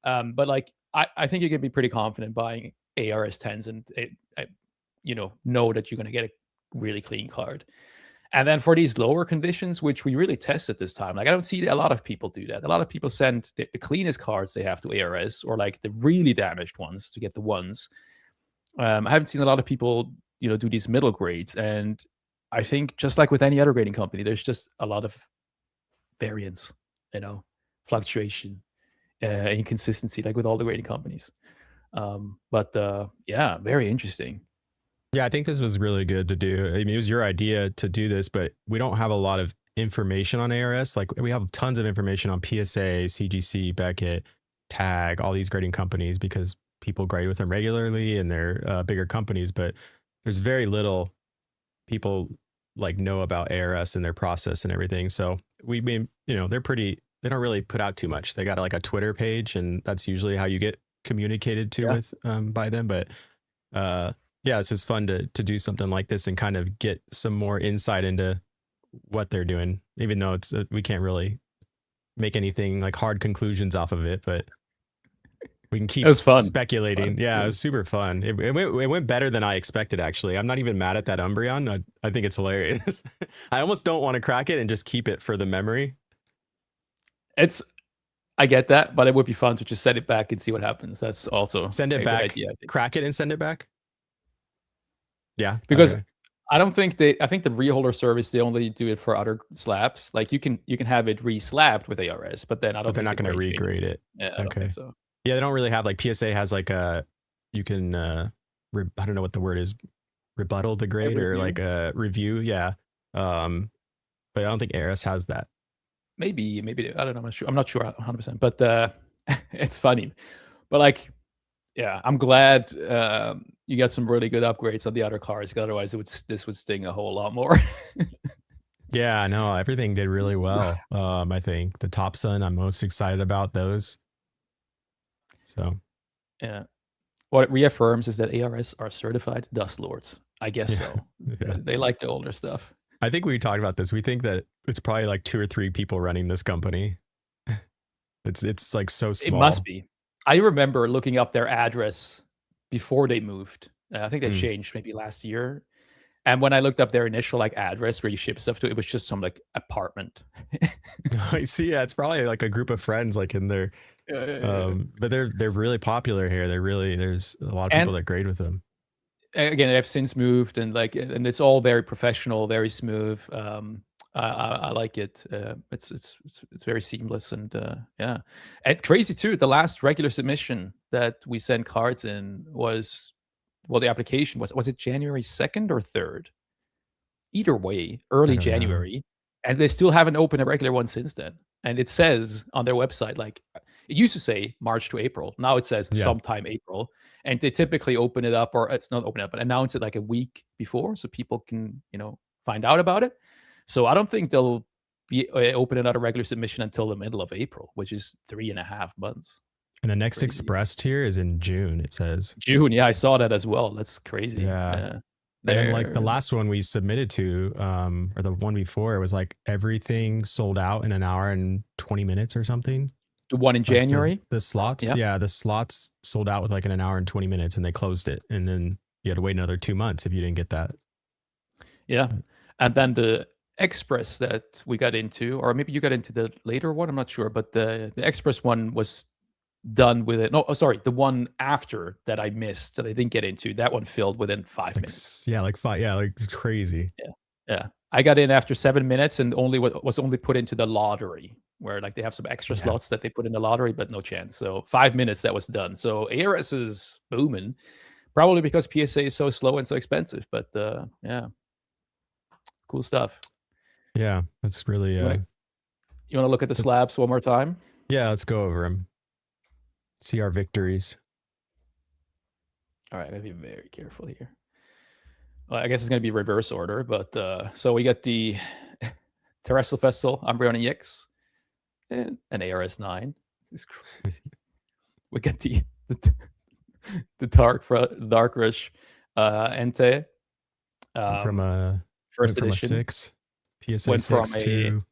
But like, I think you can be pretty confident buying ARS 10s and you know that you're going to get a really clean card. And then for these lower conditions, which we really tested this time, like I don't see a lot of people do that. A lot of people send the cleanest cards they have to ARS, or like the really damaged ones to get the ones. I haven't seen a lot of people, do these middle grades. And I think just like with any other grading company, there's just a lot of variance, fluctuation, inconsistency, like with all the grading companies. Yeah, very interesting. Yeah, I think this was really good to do. I mean, it was your idea to do this, but we don't have a lot of information on ARS. Like, we have tons of information on PSA, CGC, Beckett, Tag, all these grading companies, because people grade with them regularly and they're bigger companies, but there's very little people like know about ARS and their process and everything. So we mean, they don't really put out too much. They got like a Twitter page, and that's usually how you get communicated to with by them. But yeah, it's just fun to do something like this and kind of get some more insight into what they're doing, even though it's we can't really make anything like hard conclusions off of it, but we can keep speculating. Yeah, it was super fun. It went better than I expected, actually. I'm not even mad at that Umbreon. I think it's hilarious. I almost don't want to crack it and just keep it for the memory. I get that, but it would be fun to just send it back and see what happens. That's also send it back, crack it and send it back. Yeah, because I don't think I think the reholder service, they only do it for other slabs. Like you can have it re-slabbed with ARS, but then I don't But they're think not going to regrade it. Yeah, I don't Okay. think so. Yeah, they don't really have like PSA has like a you can I don't know what the word is, rebuttal the grade or like a review. Yeah. But I don't think ARS has that. Maybe I don't know. I'm not sure 100%. But it's funny. But like, yeah, I'm glad you got some really good upgrades on the other cars. Otherwise, this would sting a whole lot more. Yeah, no, everything did really well. I think the Topsun, I'm most excited about those. So yeah, what it reaffirms is that ARS are certified dust lords. I guess so. Yeah. They like the older stuff. I think we talked about this. We think that it's probably like 2 or 3 people running this company. It's like so small. It must be. I remember looking up their address before they moved. I think they changed maybe last year. And when I looked up their initial like address where you ship stuff to, it was just some like apartment. I see. Yeah, it's probably like a group of friends like in there. But they're really popular here. There's a lot of people that grade with them. Again, I've since moved and it's all very professional, very smooth. I like it. It's very seamless and yeah, and it's crazy too. The last regular submission that we sent cards in was, well, the application was it January 2nd or 3rd? Either way, early January, and they still haven't opened a regular one since then. And it says on their website, like it used to say March to April. Now it says sometime April, and they typically open it up, or it's not open up, but announce it like a week before, so people can find out about it. So I don't think they'll be opening out a regular submission until the middle of April, which is 3.5 months. And the next express tier is in June, it says. June, yeah, I saw that as well. That's crazy. Yeah. And like the last one we submitted to, or the one before, it was like everything sold out in an hour and 20 minutes or something. The one in January? The slots, yeah, the slots sold out with like in an hour and 20 minutes and they closed it. And then you had to wait another 2 months if you didn't get that. Yeah. And then the Express that we got into, or maybe you got into the later one, I'm not sure, but the Express one was done with it. No, sorry, the one after that I missed that I didn't get into, that one filled within 5 minutes. Yeah, like 5. Yeah, like crazy. Yeah. I got in after 7 minutes and was only put into the lottery, where like they have some extra slots that they put in the lottery, but no chance. So 5 minutes that was done. So ARS is booming, probably because PSA is so slow and so expensive. But yeah, cool stuff. Yeah, that's really. You want to look at the slabs one more time? Yeah, let's go over them. See our victories. All right, I gotta be very careful here. Well, I guess it's gonna be reverse order, but so we got the Terrestrial Festival Umbreon EX and an ARS 9. This is crazy. We got the Dark Rush Entei from a first edition. A 6 PSA went 6 from a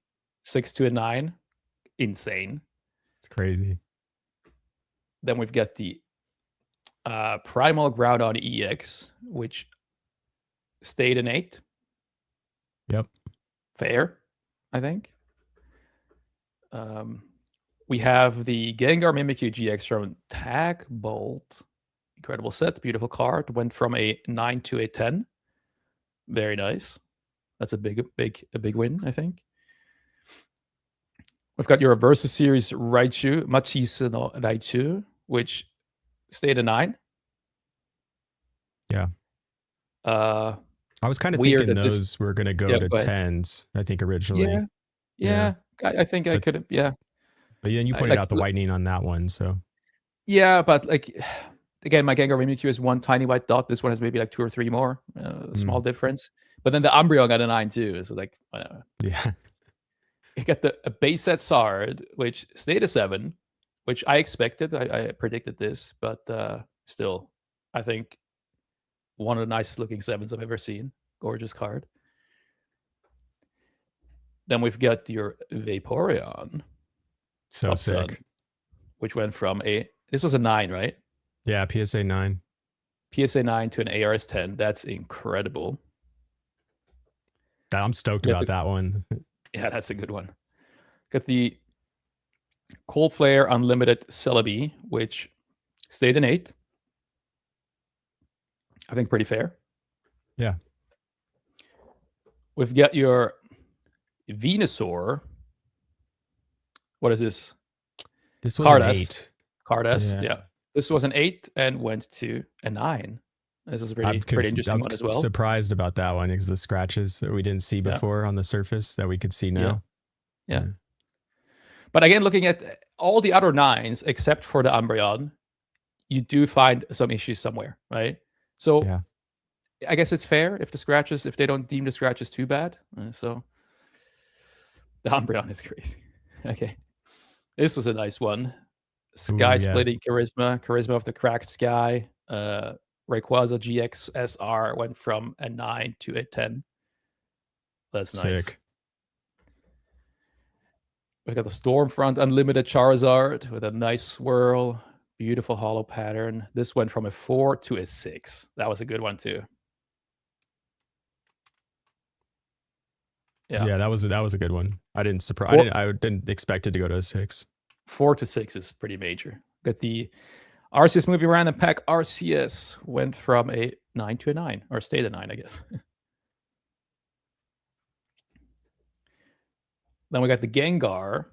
6 to a 9. Insane. It's crazy. Then we've got the Primal Groudon EX, which stayed an 8. Yep. Fair, I think. We have the Gengar Mimikyu GX from Tag Bolt. Incredible set, beautiful card. Went from a 9 to a 10. Very nice. That's a big win, I think. We've got your Versus Series Raichu, Machisa no Raichu, which stayed a 9. Yeah. I was kind of thinking those were going to go to 10s, I think, originally. Yeah. I think I could have, yeah. But then you pointed out the whitening on that one, so. Yeah, but like, again, my Gengar Mimikyu is one tiny white dot. This one has maybe like 2 or 3 more. Small difference. But then the Umbreon got a 9 too. So like, yeah. You got a base set Sard, which stayed a 7, which I expected. I predicted this, but still, I think one of the nicest looking 7s I've ever seen. Gorgeous card. Then we've got your Vaporeon. So Topsun, sick. Which went from this was a 9, right? Yeah, PSA 9. PSA 9 to an ARS 10. That's incredible. I'm stoked about that one. Yeah, that's a good one. Got the Cold Flare Unlimited Celebi, which stayed an 8. I think pretty fair. Yeah. We've got your Venusaur. What is this? This was an Cardas. 8. Cardas, yeah. This was an 8 and went to a 9. This is a pretty interesting one as well. Surprised about that one because the scratches that we didn't see before on the surface that we could see now. Yeah. But again, looking at all the other 9s except for the Umbreon, you do find some issues somewhere, right? So I guess it's fair if they don't deem the scratches too bad. So the Umbreon is crazy. Okay. This was a nice one. Sky Splitting Charisma of the Cracked Sky. Rayquaza GX SR went from a 9 to a 10. That's nice. Sick. We've got the Stormfront Unlimited Charizard with a nice swirl. Beautiful hollow pattern. This went from a 4 to a 6. That was a good one too. Yeah, that was a good one. I didn't expect it to go to a 6. 4 to 6 is pretty major. Got the RCS Movie Random Pack. RCS went from a 9 to a 9, or stayed a 9, I guess. Then we got the Gengar.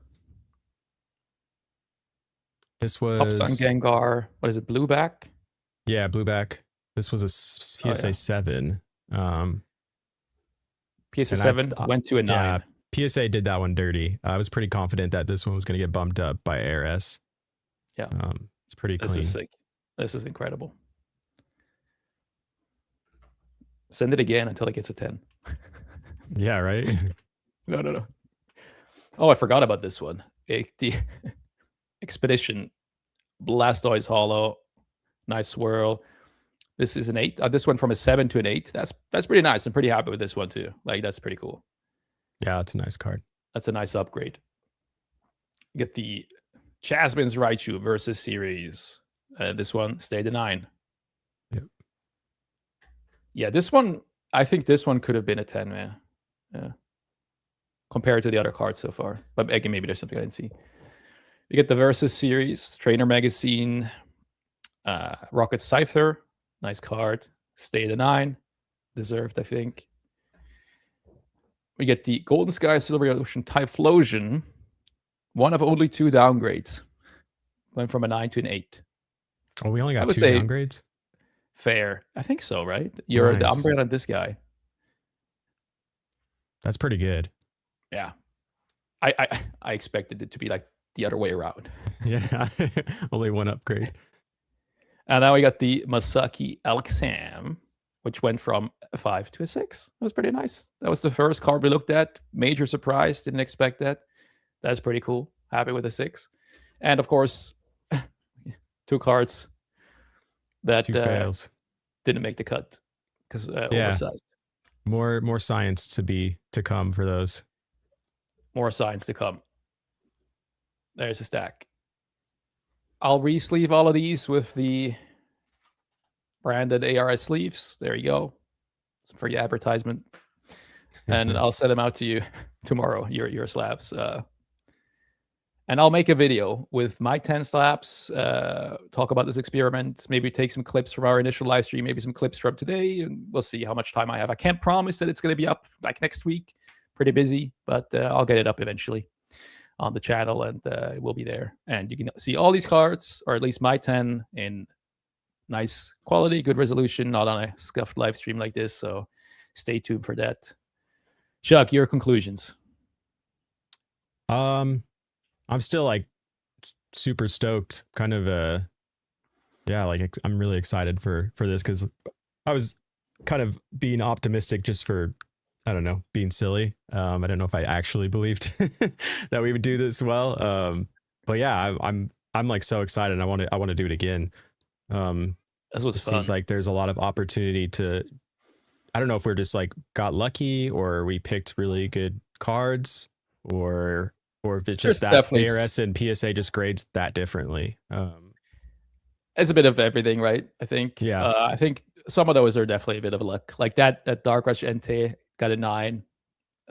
This was Topsun Gengar. What is it? Blueback? Yeah, Blueback. This was a PSA 7. PSA 7 went to a 9. PSA did that one dirty. I was pretty confident that this one was going to get bumped up by ARS. Yeah. It's pretty clean. This is sick. This is incredible. Send it again until it gets a 10. Yeah, right? No. Oh, I forgot about this one. The Expedition Blastoise Hollow. Nice swirl. This is an 8. This went from a 7 to an 8. That's pretty nice. I'm pretty happy with this one too. Like, that's pretty cool. Yeah, that's a nice card. That's a nice upgrade. You get the Jasmine's Raichu versus series. This one stayed a 9. Yep. Yeah, this one, I think this one could have been a 10, man. Yeah. Compared to the other cards so far. But again, maybe there's something I didn't see. You get the Versus series, Trainer Magazine, Rocket Scyther. Nice card. Stayed a 9. Deserved, I think. We get the Golden Sky Silver Ocean Typhlosion. One of only 2 downgrades. Went from a 9 to an 8. Oh, we only got 2 downgrades? Fair. I think so, right? You're the Umbreon on this guy. That's pretty good. Yeah. I expected it to be like the other way around. Yeah. Only 1 upgrade. And now we got the Masaki Alakazam, which went from a 5 to a 6. That was pretty nice. That was the first card we looked at. Major surprise. Didn't expect that. That's pretty cool. Happy with a 6. And of course, 2 cards that 2 fails. Didn't make the cut because oversized. More science to come for those. More science to come. There's a stack. I'll re-sleeve all of these with the branded ARS sleeves. There you go. It's for your advertisement. And I'll send them out to you tomorrow, your slabs. And I'll make a video with my 10 slabs, talk about this experiment, maybe take some clips from our initial live stream, maybe some clips from today, and we'll see how much time I have. I can't promise that it's going to be up like next week. Pretty busy, but I'll get it up eventually on the channel, and it will be there. And you can see all these cards, or at least my 10, in nice quality, good resolution, not on a scuffed live stream like this. So stay tuned for that. Chuck, your conclusions. I'm still like super stoked. Kind of I'm really excited for this because I was kind of being optimistic just for, I don't know, being silly. I don't know if I actually believed that we would do this well. But yeah, I'm like so excited. I want to do it again. That's what's fun. Seems like there's a lot of opportunity to. I don't know if we're just like got lucky or we picked really good cards or if it's just that ARS and PSA just grades that differently. It's a bit of everything, right? I think. Yeah. I think some of those are definitely a bit of luck. Like that Dark Rush Entei got a 9.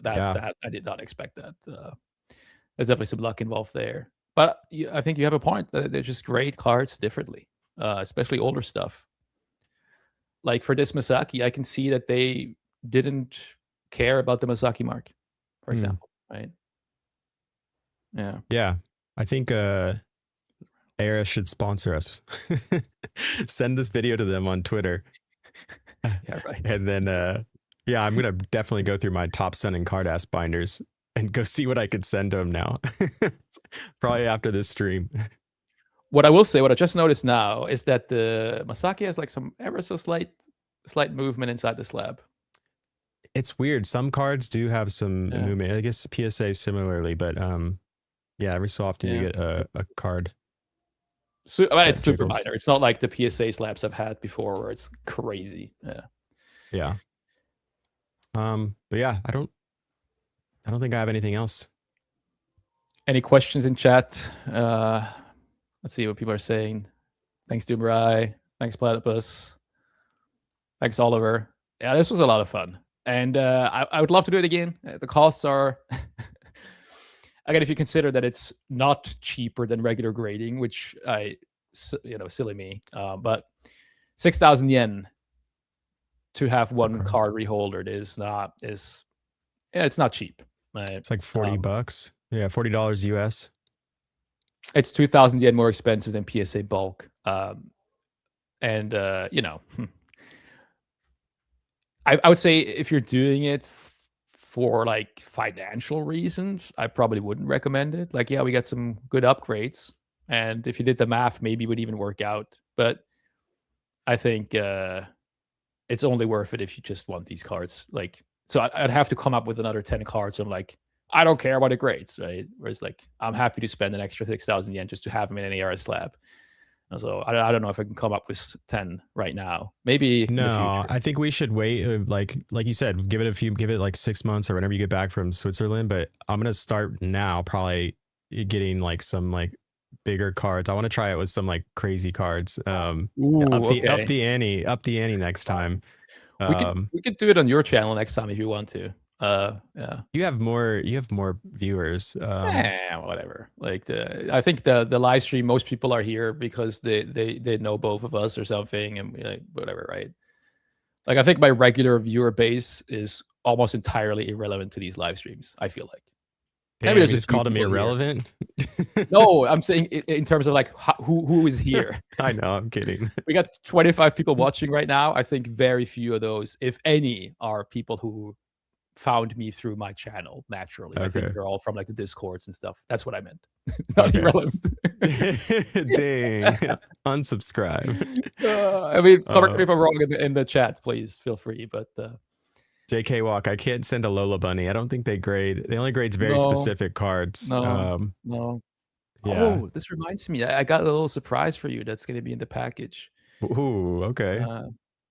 That I did not expect that. There's definitely some luck involved there. But I think you have a point. They're just grade cards differently, especially older stuff. Like for this Masaki, I can see that they didn't care about the Masaki mark, for Hmm. example, right? Yeah. Yeah. I think ARS should sponsor us. Send this video to them on Twitter. Yeah, right. And then yeah, I'm gonna definitely go through my Topsun and Cardass binders and go see what I could send to them now. Probably after this stream. What I will say, what I just noticed now, is that the Masaki has like some ever so slight movement inside the slab. It's weird. Some cards do have some movement. I guess PSA similarly, but yeah, every so often you get a card. So, I mean, it's super minor. It's not like the PSA slabs I've had before where it's crazy. Yeah. But yeah, I don't think I have anything else. Any questions in chat? Let's see what people are saying. Thanks, Doomrai. Thanks, Platypus. Thanks, Oliver. Yeah, this was a lot of fun. And I would love to do it again. The costs are... Again, if you consider that it's not cheaper than regular grading, which silly me, but 6,000 yen to have one card reholdered is it's not cheap. Right? It's like $40. Yeah, $40 US. It's 2,000 yen more expensive than PSA bulk. And you know, I would say if you're doing it for like financial reasons, I probably wouldn't recommend it. Like, yeah, we got some good upgrades, and if you did the math, maybe it would even work out. But I think it's only worth it if you just want these cards. Like, so I'd have to come up with another 10 cards. So I'm like, I don't care about the grades, right? Whereas like, I'm happy to spend an extra 6,000 yen just to have them in an ARS slab. So I don't know if I can come up with 10 right now. Maybe in the future. I think we should wait. Like you said, give it like 6 months or whenever you get back from Switzerland. But I'm gonna start now, probably getting like some like bigger cards. I want to try it with some like crazy cards. Up the ante next time. We could do it on your channel next time if you want to. Yeah. You have more viewers. Whatever. Like I think the live stream, most people are here because they know both of us or something, and like, whatever, right? Like, I think my regular viewer base is almost entirely irrelevant to these live streams. I feel like. Maybe you just called him irrelevant. No, I'm saying in terms of like who is here. I know, I'm kidding. We got 25 people watching right now. I think very few of those, if any, are people who found me through my channel naturally. Okay. I think they're all from like the Discords and stuff. That's what I meant. Not irrelevant. Dang. Unsubscribe. I mean, correct me if I'm wrong in the chat, please feel free. But JK Walk, I can't send a Lola Bunny. I don't think they grade. They only grades very specific cards. No. Yeah. Oh, this reminds me. I got a little surprise for you that's going to be in the package. Ooh, okay.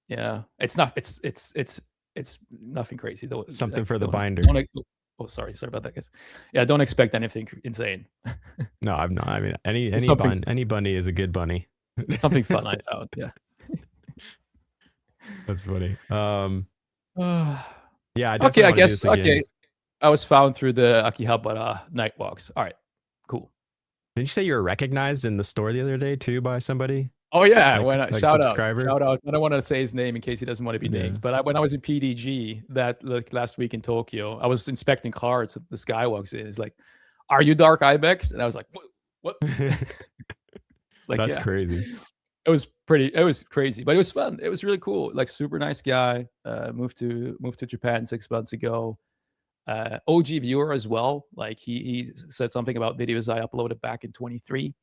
Yeah. It's not. It's nothing crazy though. Something for the binder. Sorry about that, guys. Yeah, don't expect anything insane. No, I'm not. I mean, any bunny is a good bunny. Something fun I found. Yeah. That's funny. Yeah. I guess. Okay. I was found through the Akihabara night walks. All right. Cool. Didn't you say you were recognized in the store the other day too by somebody? Oh yeah, like shout out. I don't want to say his name in case he doesn't want to be named. But when I was in PDG last week in Tokyo, I was inspecting cards. This guy walks in. He's like, "Are you Dark Ibex?" And I was like, "What?" Like, that's crazy. It was crazy, but it was fun. It was really cool. Like, super nice guy. Moved to Japan 6 months ago. OG viewer as well. Like, he said something about videos I uploaded back in 23.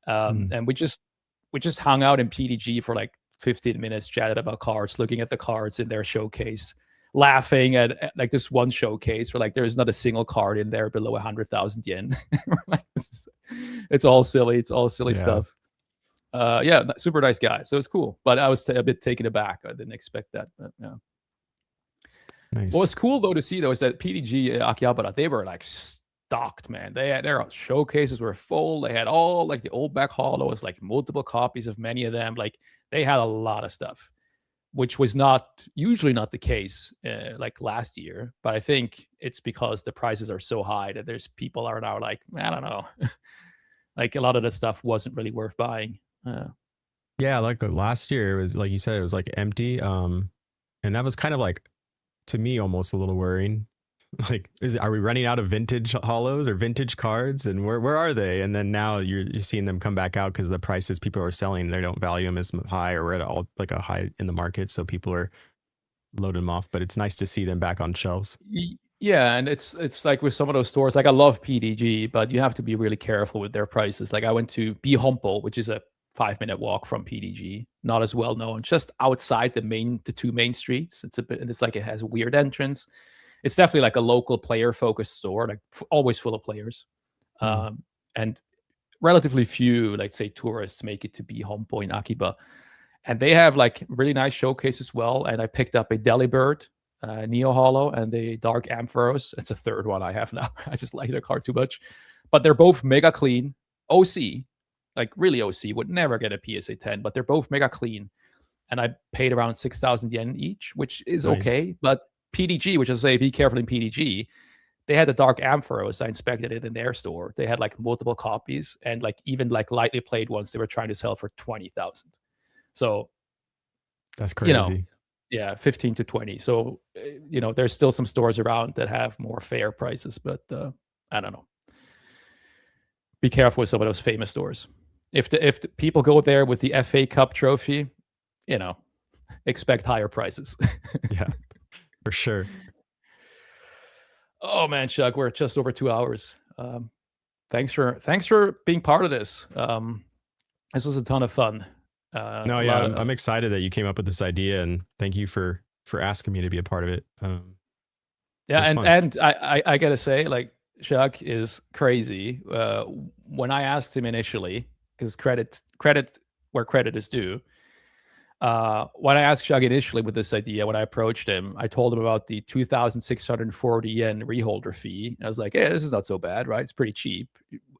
And we just hung out in PDG for like 15 minutes, chatted about cards, looking at the cards in their showcase, laughing at like this one showcase where like there's not a single card in there below 100,000 yen. It's all silly. It's all silly stuff. Yeah, super nice guy. So it's cool. But I was a bit taken aback. I didn't expect that. But, yeah. Nice. What's cool though to see though is that PDG Akihabara, they were like stocked, man. Their showcases were full. They had all like the old back hollows, like multiple copies of many of them. Like, they had a lot of stuff, which was usually not the case like last year. But I think it's because the prices are so high that there's people are now like, I don't know, like a lot of the stuff wasn't really worth buying. Yeah, like last year it was, like you said, it was like empty. And that was kind of like to me almost a little worrying. Like, are we running out of vintage hollows or vintage cards, and where are they? And then now you're seeing them come back out because the prices people are selling, they don't value them as high, or we're at all like a high in the market, so people are loading them off. But it's nice to see them back on shelves. Yeah, and it's like with some of those stores, like I love PDG, but you have to be really careful with their prices. Like I went to B Humple, which is a 5-minute walk from PDG, not as well known, just outside the two main streets. It's a bit, and it's like it has a weird entrance. It's definitely like a local player focused store, like always full of players. And relatively few, like say tourists make it to be Hompo in Akiba. And they have like really nice showcase as well. And I picked up a Delibird, Neo Hollow, and a Dark Ampharos. It's a third one I have now. I just like the card too much. But they're both mega clean. OC, like really OC, would never get a PSA 10, but they're both mega clean. And I paid around 6,000 yen each, which is nice. Okay. But PDG, which I say be careful in PDG, they had the Dark Ampharos. I inspected it in their store. They had like multiple copies, and like even like lightly played ones they were trying to sell for 20,000. So that's crazy. You know, yeah, 15 to 20. So you know, there's still some stores around that have more fair prices, but I don't know. Be careful with some of those famous stores. If the people go there with the FA Cup trophy, you know, expect higher prices. Yeah, for sure. Oh man, Chuck, we're just over 2 hours. Thanks for being part of this. This was a ton of fun. No, yeah, I'm excited that you came up with this idea, and thank you for asking me to be a part of it. Yeah, and I gotta say, like, Chuck is crazy. When I asked him initially, because credit where credit is due. When I asked Chuck initially with this idea, when I approached him, I told him about the 2,640 yen reholder fee. I was like, "Hey, this is not so bad, right? It's pretty cheap."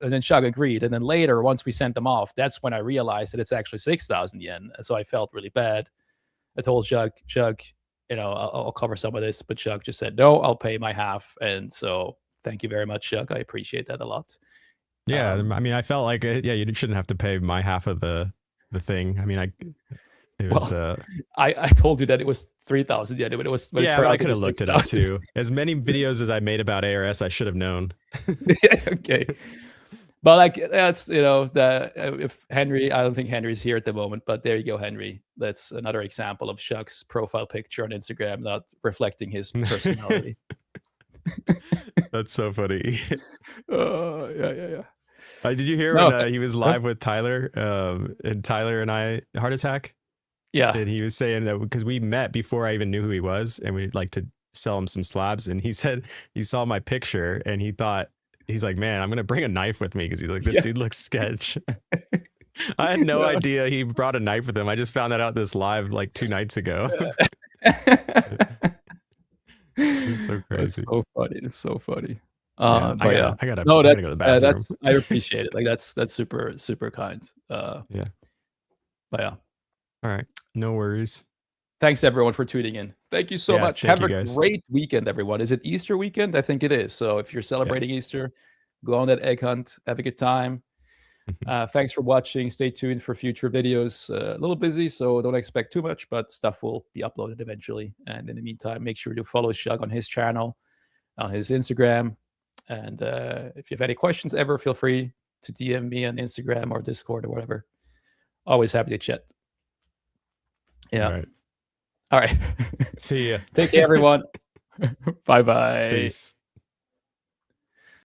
And then Chuck agreed. And then later, once we sent them off, that's when I realized that it's actually 6,000 yen. And so I felt really bad. I told Chuck, you know, I'll cover some of this, but Chuck just said, "No, I'll pay my half." And so thank you very much, Chuck. I appreciate that a lot. Yeah, I mean, I felt like, yeah, you shouldn't have to pay my half of the thing. I mean, it was, I told you that it was 3,000 yen, but it was, yeah, I could have looked it up too. As many videos as I made about ARS, I should have known. Okay. But like, that's, you know, if Henry, I don't think Henry's here at the moment, but there you go, Henry. That's another example of Chuck's profile picture on Instagram not reflecting his personality. That's so funny. Yeah. Did you hear when he was live with Tyler, and Tyler and I, Heart Attack? Yeah. And he was saying that because we met before I even knew who he was, and we'd like to sell him some slabs. And he said he saw my picture and he thought, he's like, "Man, I'm gonna bring a knife with me," because he's like, "This dude looks sketch." I had no idea he brought a knife with him. I just found that out this live like 2 nights ago. It's so crazy. It's so funny. I gotta go to the bathroom. I appreciate it. Like that's super kind. Yeah. But yeah. All right. No worries. Thanks everyone for tuning in. Thank you so much. Have a great weekend, everyone. Is it Easter weekend? I think it is. So if you're celebrating Easter, go on that egg hunt. Have a good time. Thanks for watching. Stay tuned for future videos. A little busy, so don't expect too much, but stuff will be uploaded eventually. And in the meantime, make sure to follow Shug on his channel, on his Instagram. And if you have any questions ever, feel free to DM me on Instagram or Discord or whatever. Always happy to chat. Yeah. All right. See ya. Take care, everyone. Bye-bye. Peace.